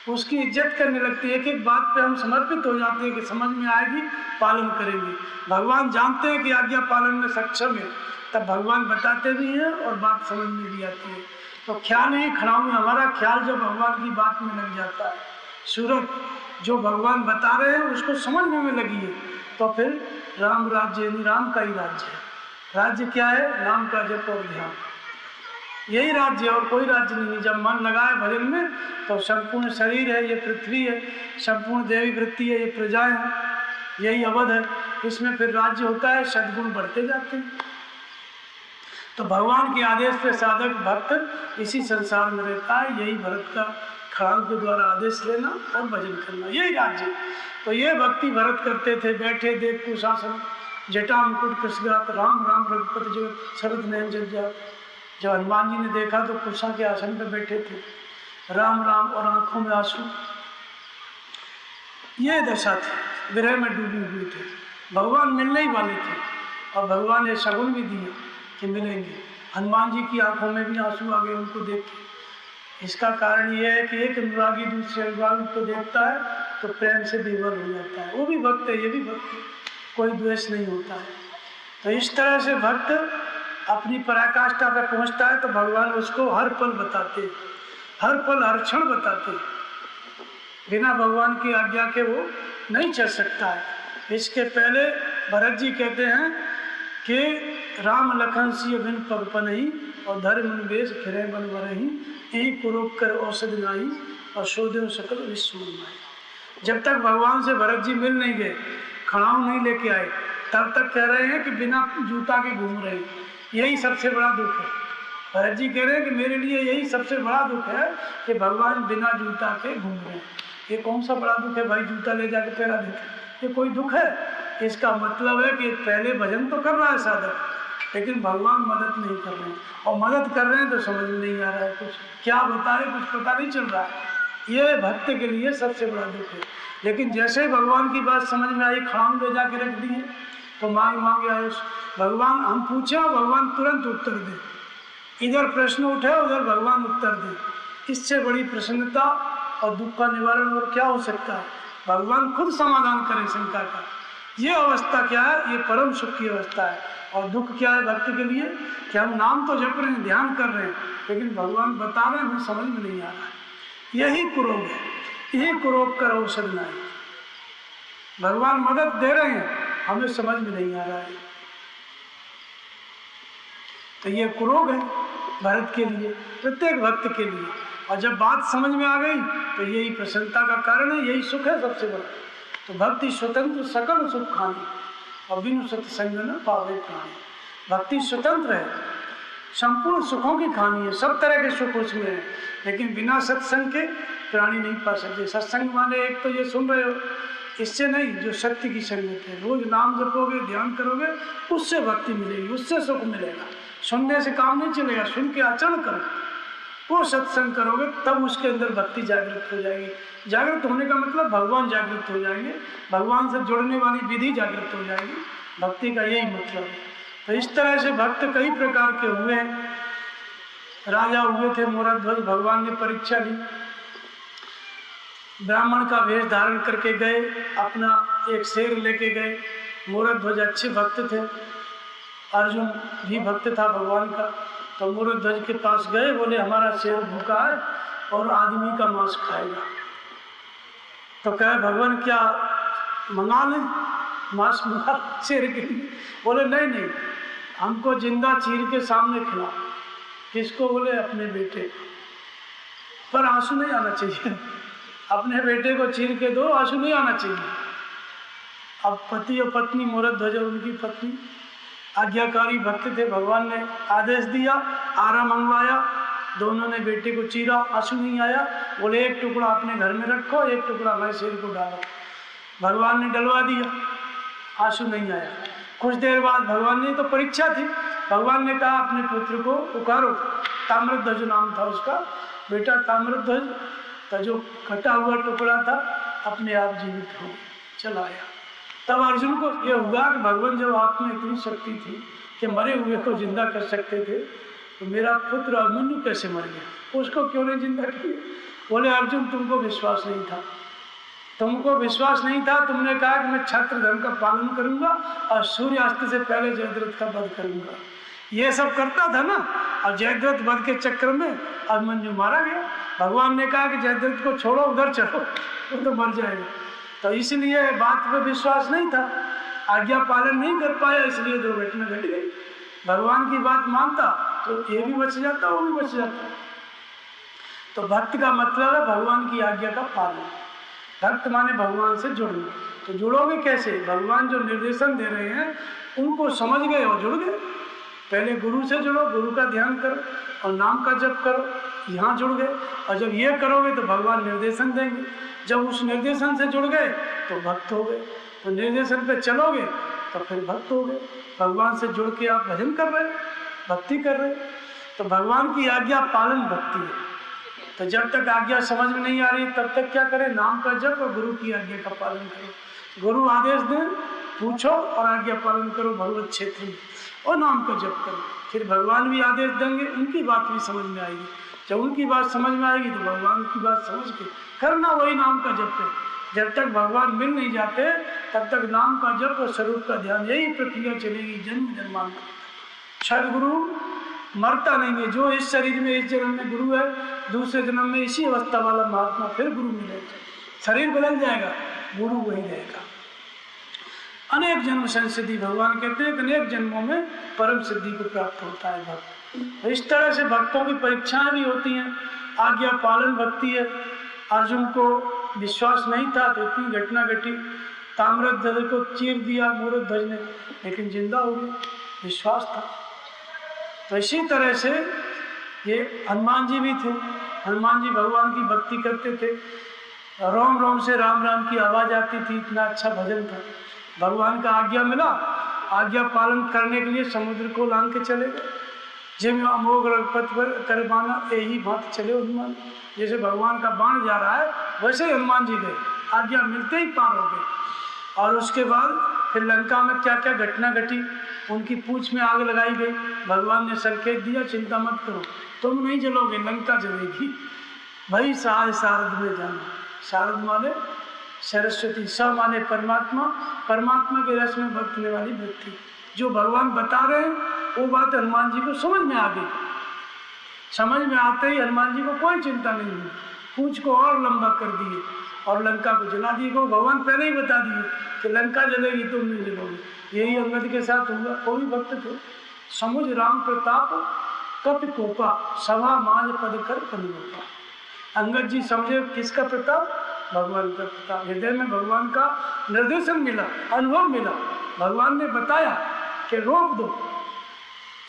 उसकी इज्जत करने लगते हैं, एक एक बात पे हम समर्पित हो जाते हैं कि समझ में आएगी, पालन करेंगे। भगवान जानते हैं कि आज्ञा पालन में सक्षम है, तब भगवान बताते भी हैं और बात समझ में भी आती है। तो ख्याल ही खड़ा में हमारा ख्याल जब भगवान की बात में लग जाता है, सूरत जो भगवान बता रहे हैं उसको समझने में लगी है, तो फिर राम राज्य यानी राम का ही राज्य है। राज्य क्या है? नाम का जप और ध्यान, यही राज्य है और कोई राज्य नहीं है। जब मन लगाए भजन में तो संपूर्ण शरीर है, ये पृथ्वी है, संपूर्ण देवी वृत्ति है, ये प्रजाएं हैं, यही अवध है, इसमें फिर राज्य होता है, सद्गुण बढ़ते जाते हैं। तो भगवान के आदेश पे साधक भक्त इसी संसार में रहता है। यही भरत का खड़ाऊ के द्वारा आदेश लेना और भजन करना, यही राज्य। तो ये भक्ति भरत करते थे। बैठे देख कुशासन, जटा मुकुट कृष्णगात, राम राम रघुपति जगत, शरद नयन जग जात। जब हनुमान जी ने देखा तो कुशा के आसन पर बैठे थे, राम राम और आंखों में आंसू, ये दशा थी, विरह में डूबी हुई थे। भगवान मिलने ही वाले थे और भगवान ने शगुन भी दिया कि मिलेंगे। हनुमान जी की आंखों में भी आंसू आ गए उनको देख के। इसका कारण ये है कि एक अनुरागी दूसरे अनुरागी को देखता है तो प्रेम से विवल हो जाता है। वो भी भक्त है, ये भी भक्त है, कोई द्वेष नहीं होता है। तो इस तरह से भक्त अपनी पराकाष्ठा पे पहुंचता है तो भगवान उसको हर पल बताते, हर पल हर क्षण बताते। बिना भगवान की आज्ञा के वो नहीं चल सकता है। इसके पहले भरत जी कहते हैं कि राम लखन सी अभिन पगपनहि और धर्म निवेश फिरे बन वरहि, यही कुरूप कर औषध नाई और शोधन सकल विश्व माई। जब तक भगवान से भरत जी मिल नहीं गए, खड़ाऊ नहीं लेके आए, तब तक कह रहे हैं कि बिना जूता के घूम रहे हैं। यही सबसे बड़ा दुख है। भरत जी कह रहे हैं कि मेरे लिए यही सबसे बड़ा दुख है कि भगवान बिना जूता के घूम रहे हैं। ये कौन सा बड़ा दुख है भाई, जूता ले जाके पैरा देते, ये कोई दुख है? इसका मतलब है कि पहले भजन तो कर रहा है साधक, लेकिन भगवान मदद नहीं कर रहे हैं, और मदद कर रहे हैं तो समझ में नहीं आ रहा है, कुछ क्या बताए कुछ पता नहीं चल रहा है। ये भक्त के लिए सबसे बड़ा दुख है। लेकिन जैसे ही भगवान की बात समझ में आई, खाम ले जाके रख दिए तो मांगे आयुष। भगवान हम पूछे और भगवान तुरंत उत्तर दे, इधर प्रश्न उठे उधर भगवान उत्तर दे। इससे बड़ी प्रसन्नता और दुख का निवारण और क्या हो सकता है? भगवान खुद समाधान करें शंका का। ये अवस्था क्या है? ये परम सुख की अवस्था है। और दुख क्या है भक्त के लिए? कि हम नाम तो जप रहे हैं, ध्यान कर रहे हैं, लेकिन भगवान बता रहे हैं, हमें समझ में नहीं आ रहा है। यही कुरोग है, यही कुरोग कर औषध नहीं। भगवान मदद दे रहे हैं, हमें समझ में नहीं आ रहा है। तो ये कुरोग है भरत के लिए, प्रत्येक भक्त के लिए। और जब बात समझ में आ गई तो यही प्रसन्नता का कारण है, यही सुख है सबसे बड़ा। तो भक्ति स्वतंत्र सकल सुख खानी और बिनु सत्संग न पावे प्राणी। भक्ति स्वतंत्र है, संपूर्ण सुखों की खानी है, सब तरह के सुख उसमें है, लेकिन बिना सत्संग के प्राणी नहीं पा सकते। सत्संग माने एक तो ये सुन रहे हो, इससे नहीं, जो सत्य की संगत है, रोज नाम जपोगे, ध्यान करोगे, उससे भक्ति मिलेगी, उससे सुख मिलेगा। सुनने से काम नहीं चलेगा, सुन के आचरण करो, वो सत्संग करोगे, तब उसके अंदर भक्ति जागृत हो जाएगी। जागृत होने का मतलब भगवान जागृत हो जाएंगे, भगवान से जुड़ने वाली विधि जागृत हो जाएगी। भक्ति का यही मतलब है। तो इस तरह से भक्त कई प्रकार के हुए हैं। राजा हुए थे मोरध्वज, भगवान ने परीक्षा ली, ब्राह्मण का वेश धारण करके गए, अपना एक शेर लेके गए। मोरध्वज अच्छे भक्त थे, अर्जुन भी भक्त था भगवान का। तो मोरध्वज के पास गए, बोले हमारा शेर भूखा है और आदमी का मांस खाएगा। तो कहे भगवान क्या मंगा लें, मांस मंगा शेर के लिए? बोले नहीं नहीं, हमको जिंदा चीर के सामने खिलाओ। किसको? बोले अपने बेटे को, पर आंसू नहीं आना चाहिए। अपने बेटे को चीर के दो, आंसू नहीं आना चाहिए। अब पति और पत्नी, मोरध्वज और उनकी पत्नी आज्ञाकारी भक्त थे, भगवान ने आदेश दिया, आरा मंगवाया, दोनों ने बेटे को चीरा, आंसू नहीं आया। बोले एक टुकड़ा अपने घर में रखो, एक टुकड़ा हमारे शेर को डालो। भगवान ने डलवा दिया, आंसू नहीं आया। कुछ देर बाद भगवान ने, तो परीक्षा थी, भगवान ने कहा अपने पुत्र को पुकारो, ताम्रध्वज नाम था उसका, बेटा ताम्रध्वज का जो कटा हुआ टुकड़ा था अपने आप जीवित हो चला आया। तब अर्जुन को यह हुआ कि भगवान जब आप में इतनी शक्ति थी कि मरे हुए को जिंदा कर सकते थे, तो मेरा पुत्र अभिमन्यु कैसे मर गया, उसको क्यों नहीं जिंदा किया? बोले अर्जुन तुमको विश्वास नहीं था, तुमको विश्वास नहीं था, तुमने कहा कि मैं छत्र धर्म का पालन करूंगा और सूर्यास्त से पहले जयद्रथ का वध करूंगा। ये सब करता था ना, और जयद्रथ वध के चक्कर में अभिमन्यु मारा गया। भगवान ने कहा कि जयद्रथ को छोड़ो, उधर चलो, वो तो मर जाएगा। तो इसलिए बात पे विश्वास नहीं था, आज्ञा पालन नहीं कर पाया, इसलिए दुर्घटना घट गई। भगवान की बात मानता तो ये भी बच जाता, वो भी बच जाता। तो भक्त का मतलब है भगवान की आज्ञा का पालन। भक्त माने भगवान से जुड़ना। तो जुड़ोगे कैसे? भगवान जो निर्देशन दे रहे हैं उनको समझ गए और जुड़ गए। पहले गुरु से जुड़ो, गुरु का ध्यान करो और नाम का जप करो, यहाँ जुड़ गए। और जब ये करोगे तो भगवान निर्देशन देंगे। जब उस निर्देशन से जुड़ गए तो भक्त हो गए। तो निर्देशन पे चलोगे तो फिर भक्त हो गए। भगवान से जुड़ के आप भजन कर रहे, भक्ति कर रहे। तो भगवान की आज्ञा पालन भक्ति है। तो जब तक आज्ञा समझ में नहीं आ रही तब तक क्या करें? नाम का जप और गुरु की आज्ञा का पालन करो। गुरु आदेश दें, पूछो और आज्ञा पालन करो भगवत क्षेत्र में, और नाम का जप करो। फिर भगवान भी आदेश देंगे, उनकी बात भी समझ में आएगी। जब उनकी बात समझ में आएगी तो भगवान की बात समझ के करना वही नाम का जप है। जब तक भगवान मिल नहीं जाते तब तक नाम का जप और स्वरूप का ध्यान, यही प्रक्रिया चलेगी जन्म जन्मांतर। सदगुरु मरता नहीं है। जो इस शरीर में इस जन्म में गुरु है, दूसरे जन्म में इसी अवस्था वाला महात्मा फिर गुरु मिलेगा। शरीर बदल जाएगा, गुरु वही रहेगा। अनेक जन्म संसिद्धि, भगवान कहते हैं कि अनेक जन्मों में परम सिद्धि को प्राप्त होता है भक्त। इस तरह से भक्तों की परीक्षाएं भी होती हैं। आज्ञा पालन भक्ति है। अर्जुन को विश्वास नहीं था तो इतनी घटना घटी। ताम्रध्वज को चीर दिया मूर्धध्वज ने, लेकिन जिंदा हो गया, विश्वास था। तो इसी तरह से ये हनुमान जी भी थे। हनुमान जी भगवान की भक्ति करते थे। रोम रोम से राम राम की आवाज़ आती थी, इतना अच्छा भजन था। भगवान का आज्ञा मिला, आज्ञा पालन करने के लिए समुद्र को लांग के चले गए। जिम अमोघ रघुपथ पर करबाना यही बात चले हनुमान। जैसे भगवान का बाण जा रहा है वैसे ही हनुमान जी गए, आज्ञा मिलते ही पार हो गए। और उसके बाद फिर लंका में क्या क्या घटना घटी। उनकी पूंछ में आग लगाई गई। भगवान ने संकेत दिया, चिंता मत करो, तुम नहीं जलोगे, लंका जलेगी। भाई सहाय शारद में जाना। शारद माने सरस्वती, स माने परमात्मा, परमात्मा के रस में भक्तने वाली वृत्ति। जो भगवान बता रहे हैं वो बात हनुमान जी को समझ में आ गई। समझ में आते ही हनुमान जी को कोई चिंता नहीं हुई, पूंछ को और लंबा कर दिए और लंका को जला दिए। को भगवान पहले ही बता दिए कि लंका जलेगी, तुम नहीं जलोगे। यही अंगद के साथ हुआ। कोई भक्त थे, समुझ राम प्रताप कपि कोपा, सभा माज पद कर पनुपा। अंगद जी समझे किसका प्रताप? भगवान का प्रताप। हृदय में भगवान का निर्देशन मिला, अनुभव मिला। भगवान ने बताया कि रोक दो,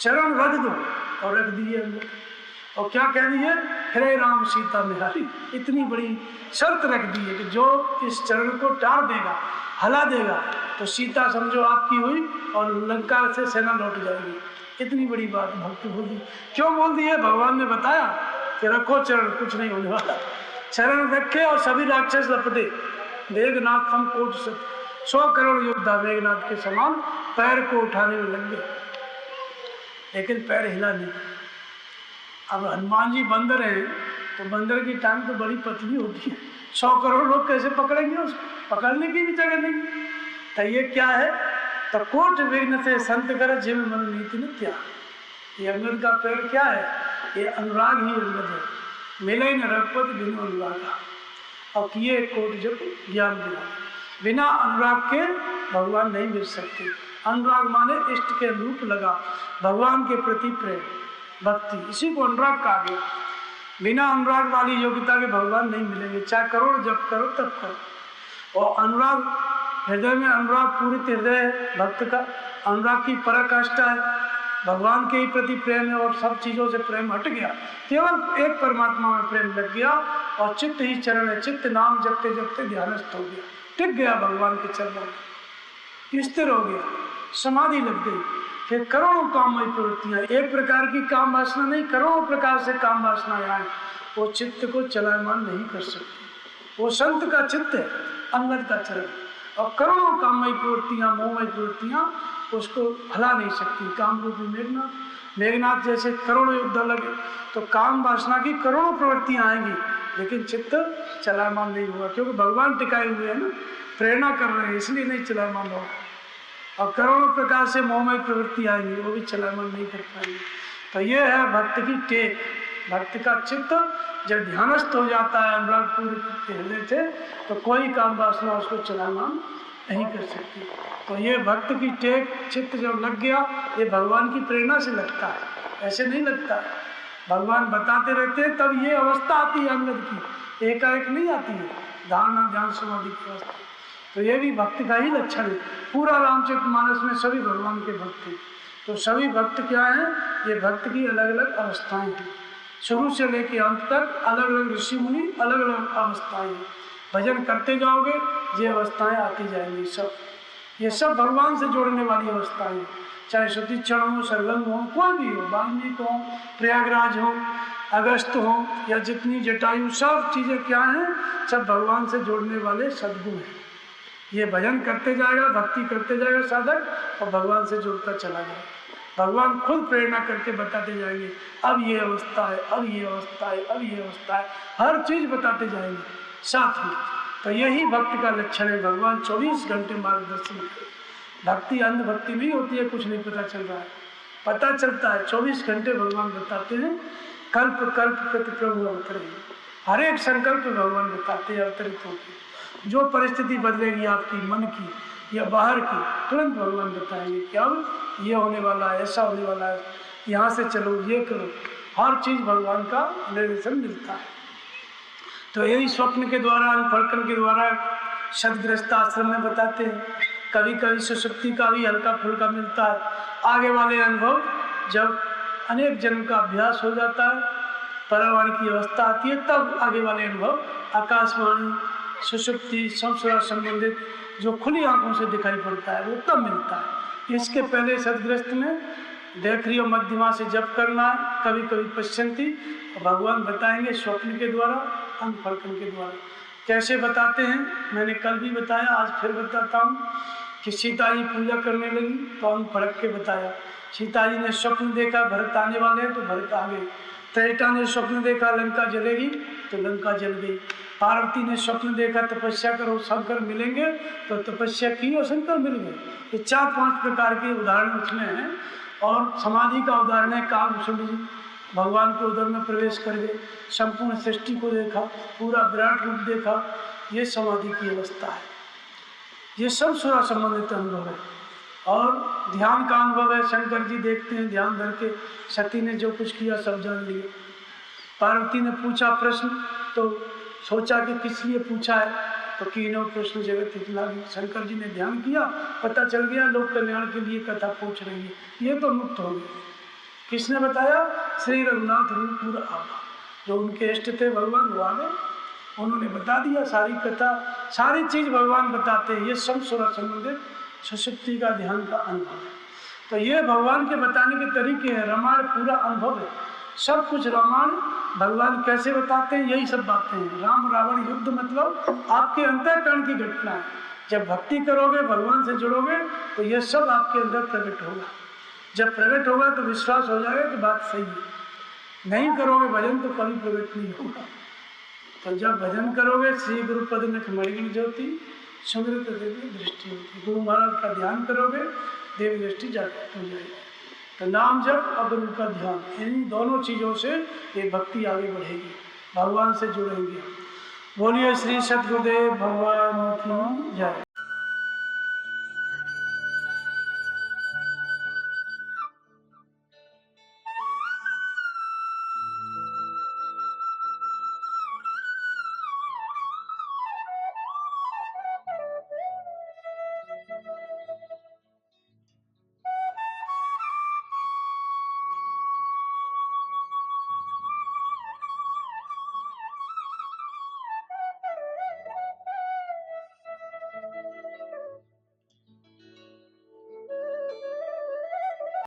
चरण रख दो, और रख दिए अंगद। और क्या कह दिए? हे राम सीता निहारी। इतनी बड़ी शर्त रख दी है कि जो इस चरण को टार देगा, हला देगा, तो सीता समझो आपकी हुई और लंका से सेना लौट जाएगी। इतनी बड़ी बात भक्त बोल दी। क्यों बोल दी है? भगवान ने बताया कि रखो चरण, कुछ नहीं होने वाला। चरण रखे और सभी राक्षस लपटे। मेघनाथ सम कोट 100 करोड़ योद्धा मेघनाथ के समान पैर को उठाने में लग गए, लेकिन पैर हिला नहीं। अब हनुमान जी बंदर हैं तो बंदर की टांग तो बड़ी पतली होती है, 100 करोड़ लोग कैसे पकड़ेंगे उसको? पकड़ने की भी जगह नहीं। तो ये क्या है? तो कोट विघ्न से संत कर जिम मन नीति न त्याग। ये अंगद का पैर क्या है? ये अनुराग ही अंगद है। मिले न रघुपति बिना अनुरागा, और किए कोट जब ज्ञान दिला। बिना अनुराग के भगवान नहीं मिल सकते। अनुराग माने इष्ट के अनुरूप लगा, भगवान के प्रति प्रेम, भक्ति, इसी को अनुराग कहा गया। बिना अनुराग वाली योग्यता के भगवान नहीं मिलेंगे, चाहे करोड़ जब करो तब करो। और अनुराग, हृदय में अनुराग पूरित हृदय है भक्त का। अनुराग की पराकाष्ठा है, भगवान के ही प्रति प्रेम है और सब चीज़ों से प्रेम हट गया, केवल एक परमात्मा में प्रेम लग गया और चित्त ही चरण है। चित्त नाम जपते जपते ध्यानस्थ हो गया, टिक गया भगवान के चरणों में, स्थिर हो गया, समाधि लग गई। फिर करोड़ों काममयी प्रवृत्तियां, एक प्रकार की काम वासना नहीं, करोड़ों प्रकार से काम वासनाएं आए, वो चित्त को चलायमान नहीं कर सकती। वो संत का चित्त है, अंगद का चरण, और करोड़ों काममयी प्रवृत्तियां, मोहमयी प्रवृत्तियां उसको भला नहीं सकती। काम रूपी मेघनाथ जैसे करोड़ों युद्ध लगे तो काम वासना की करोड़ों प्रवृत्तियां आएंगी, लेकिन चित्त चलायमान नहीं हुआ, क्योंकि भगवान टिकाए हुए हैं ना, प्रेरणा कर रहे हैं, इसलिए नहीं चलायमान होगा। और करोड़ों प्रकार से मोहमयी प्रवृत्ति आएंगी, वो भी चलायमान नहीं कर पाएंगे। तो ये है भक्त की टेक। भक्त का चित्त जब ध्यानस्थ हो जाता है अनुराग पूर्व के हृदय से, तो कोई काम वासना उसको चलायमान नहीं कर सकती। तो ये भक्त की टेक, चित्त जब लग गया, ये भगवान की प्रेरणा से लगता है, ऐसे नहीं लगता है। भगवान बताते रहते हैं, तब ये अवस्था आती है अंगद की, एकाएक नहीं आती है धारणा ध्यान समाधि की अवस्था। तो ये भी भक्त का ही लक्षण है। पूरा रामचरितमानस में सभी भगवान के भक्त हैं। तो सभी भक्त क्या हैं? ये भक्त की अलग अलग अवस्थाएं हैं। शुरू से लेकर अंत तक अलग अलग ऋषि मुनि अलग अलग अवस्थाएं हैं। भजन करते जाओगे ये अवस्थाएं आती जाएंगी। सब ये सब भगवान से जोड़ने वाली अवस्थाएं हैं। चाहे सुतीक्षण हो, सरगंग हो, कोई भी हो, वाल्मीकि हो, प्रयागराज हो, अगस्त हो, या जितनी जटायु, सब चीज़ें क्या हैं? सब भगवान से जोड़ने वाले सद्गुण हैं। ये भजन करते जाएगा, भक्ति करते जाएगा साधक, और भगवान से जुड़ता चला जाएगा। भगवान खुद प्रेरणा करके बताते जाएंगे, अब ये अवस्था है, अब ये अवस्था है, अब ये अवस्था है, हर चीज़ बताते जाएंगे साथ में। तो यही भक्त का लक्षण है। भगवान 24 घंटे मार्गदर्शन करें। भक्ति अंध भक्ति नहीं होती है, कुछ नहीं पता चल रहा है, पता चलता है। 24 घंटे भगवान बताते हैं। कल्प कल्प प्रति प्रभु अवतरे, हर एक संकल्प भगवान बताते हैं अवतरित होकर। जो परिस्थिति बदलेगी आपकी मन की या बाहर की, तुरंत भगवान बताएंगे कि अब ये होने वाला है, ऐसा होने वाला है, यहाँ से चलो, ये करो। हर चीज़ भगवान का निर्देशन मिलता है। तो यही स्वप्न के द्वारा, अनुफलकन के द्वारा सदग्रस्त आश्रम में बताते हैं। कभी कभी सुषुप्ति का भी हल्का फुल्का मिलता है। आगे वाले अनुभव जब अनेक जन्म का अभ्यास हो जाता है, परावाणी की अवस्था आती है, तब आगे वाले अनुभव आकाशवाणी, सुषुप्ति, संसार संबंधित जो खुली आंखों से दिखाई पड़ता है, वो तब मिलता है। इसके पहले सदग्रस्त में देख रही हो मध्यमा से जप करना है, कभी कभी पश्यंती, भगवान बताएंगे स्वप्न के द्वारा, अनुफलकन के द्वारा। कैसे बताते हैं मैंने कल भी बताया, आज फिर बताता हूँ कि सीता जी पूजा करने लगी तो अनुफलक के बताया। सीता जी ने स्वप्न देखा भरत आने वाले हैं तो भरत आ गए। त्रेता ने स्वप्न देखा लंका जलेगी तो लंका जल गई। पार्वती ने स्वप्न देखा तपस्या करो शंकर मिलेंगे तो तपस्या की और शंकर मिल गए। ये 4-5 प्रकार के उदाहरण उसमें हैं। और समाधि का उदाहरण है कागभूषण जी, भगवान के उदर में प्रवेश कर गए, संपूर्ण सृष्टि को देखा, पूरा विराट रूप देखा। ये समाधि की अवस्था है। ये सब सुरा संबंधित अनुभव है। और ध्यान का अनुभव है। शंकर जी देखते हैं ध्यान धर के, सती ने जो कुछ किया सब जान लिए। पार्वती ने पूछा प्रश्न तो सोचा कि किस लिए पूछा है, तो कीनो प्रश्न जगत इतना। शंकर जी ने ध्यान किया, पता चल गया लोक कल्याण के लिए कथा पूछ रही है, ये तो मुक्त हो गए। किसने बताया? श्री रघुनाथ रूपपुर आवा, जो उनके इष्ट थे भगवान वो आ गए, उन्होंने बता दिया सारी कथा, सारी चीज़ भगवान बताते हैं। ये सब सुरा संबंधित सुषुप्ति का ध्यान का अनुभव है। तो ये भगवान के बताने के तरीके हैं। रामायण पूरा अनुभव है, सब कुछ रामायण भगवान कैसे बताते हैं, यही सब बातें हैं। राम रावण युद्ध मतलब आपके अंतःकरण की घटना है। जब भक्ति करोगे, भगवान से जुड़ोगे, तो ये सब आपके अंदर प्रकट होगा। जब प्रकट होगा तो विश्वास हो जाएगा कि बात सही है। नहीं करोगे भजन तो कभी प्रकट नहीं होगा। तो जब भजन करोगे, श्री गुरुपद नख मणिगण ज्योति सुमृत देवी दृष्टि होती। गुरु महाराज का ध्यान करोगे, देवी दृष्टि जागृत हो जाएगी। तो नाम जप और गुरु का ध्यान, इन दोनों चीज़ों से ये भक्ति आगे बढ़ेगी, भगवान से जुड़ेंगे। बोलिए श्री सद्गुरुदेव भगवान की जय।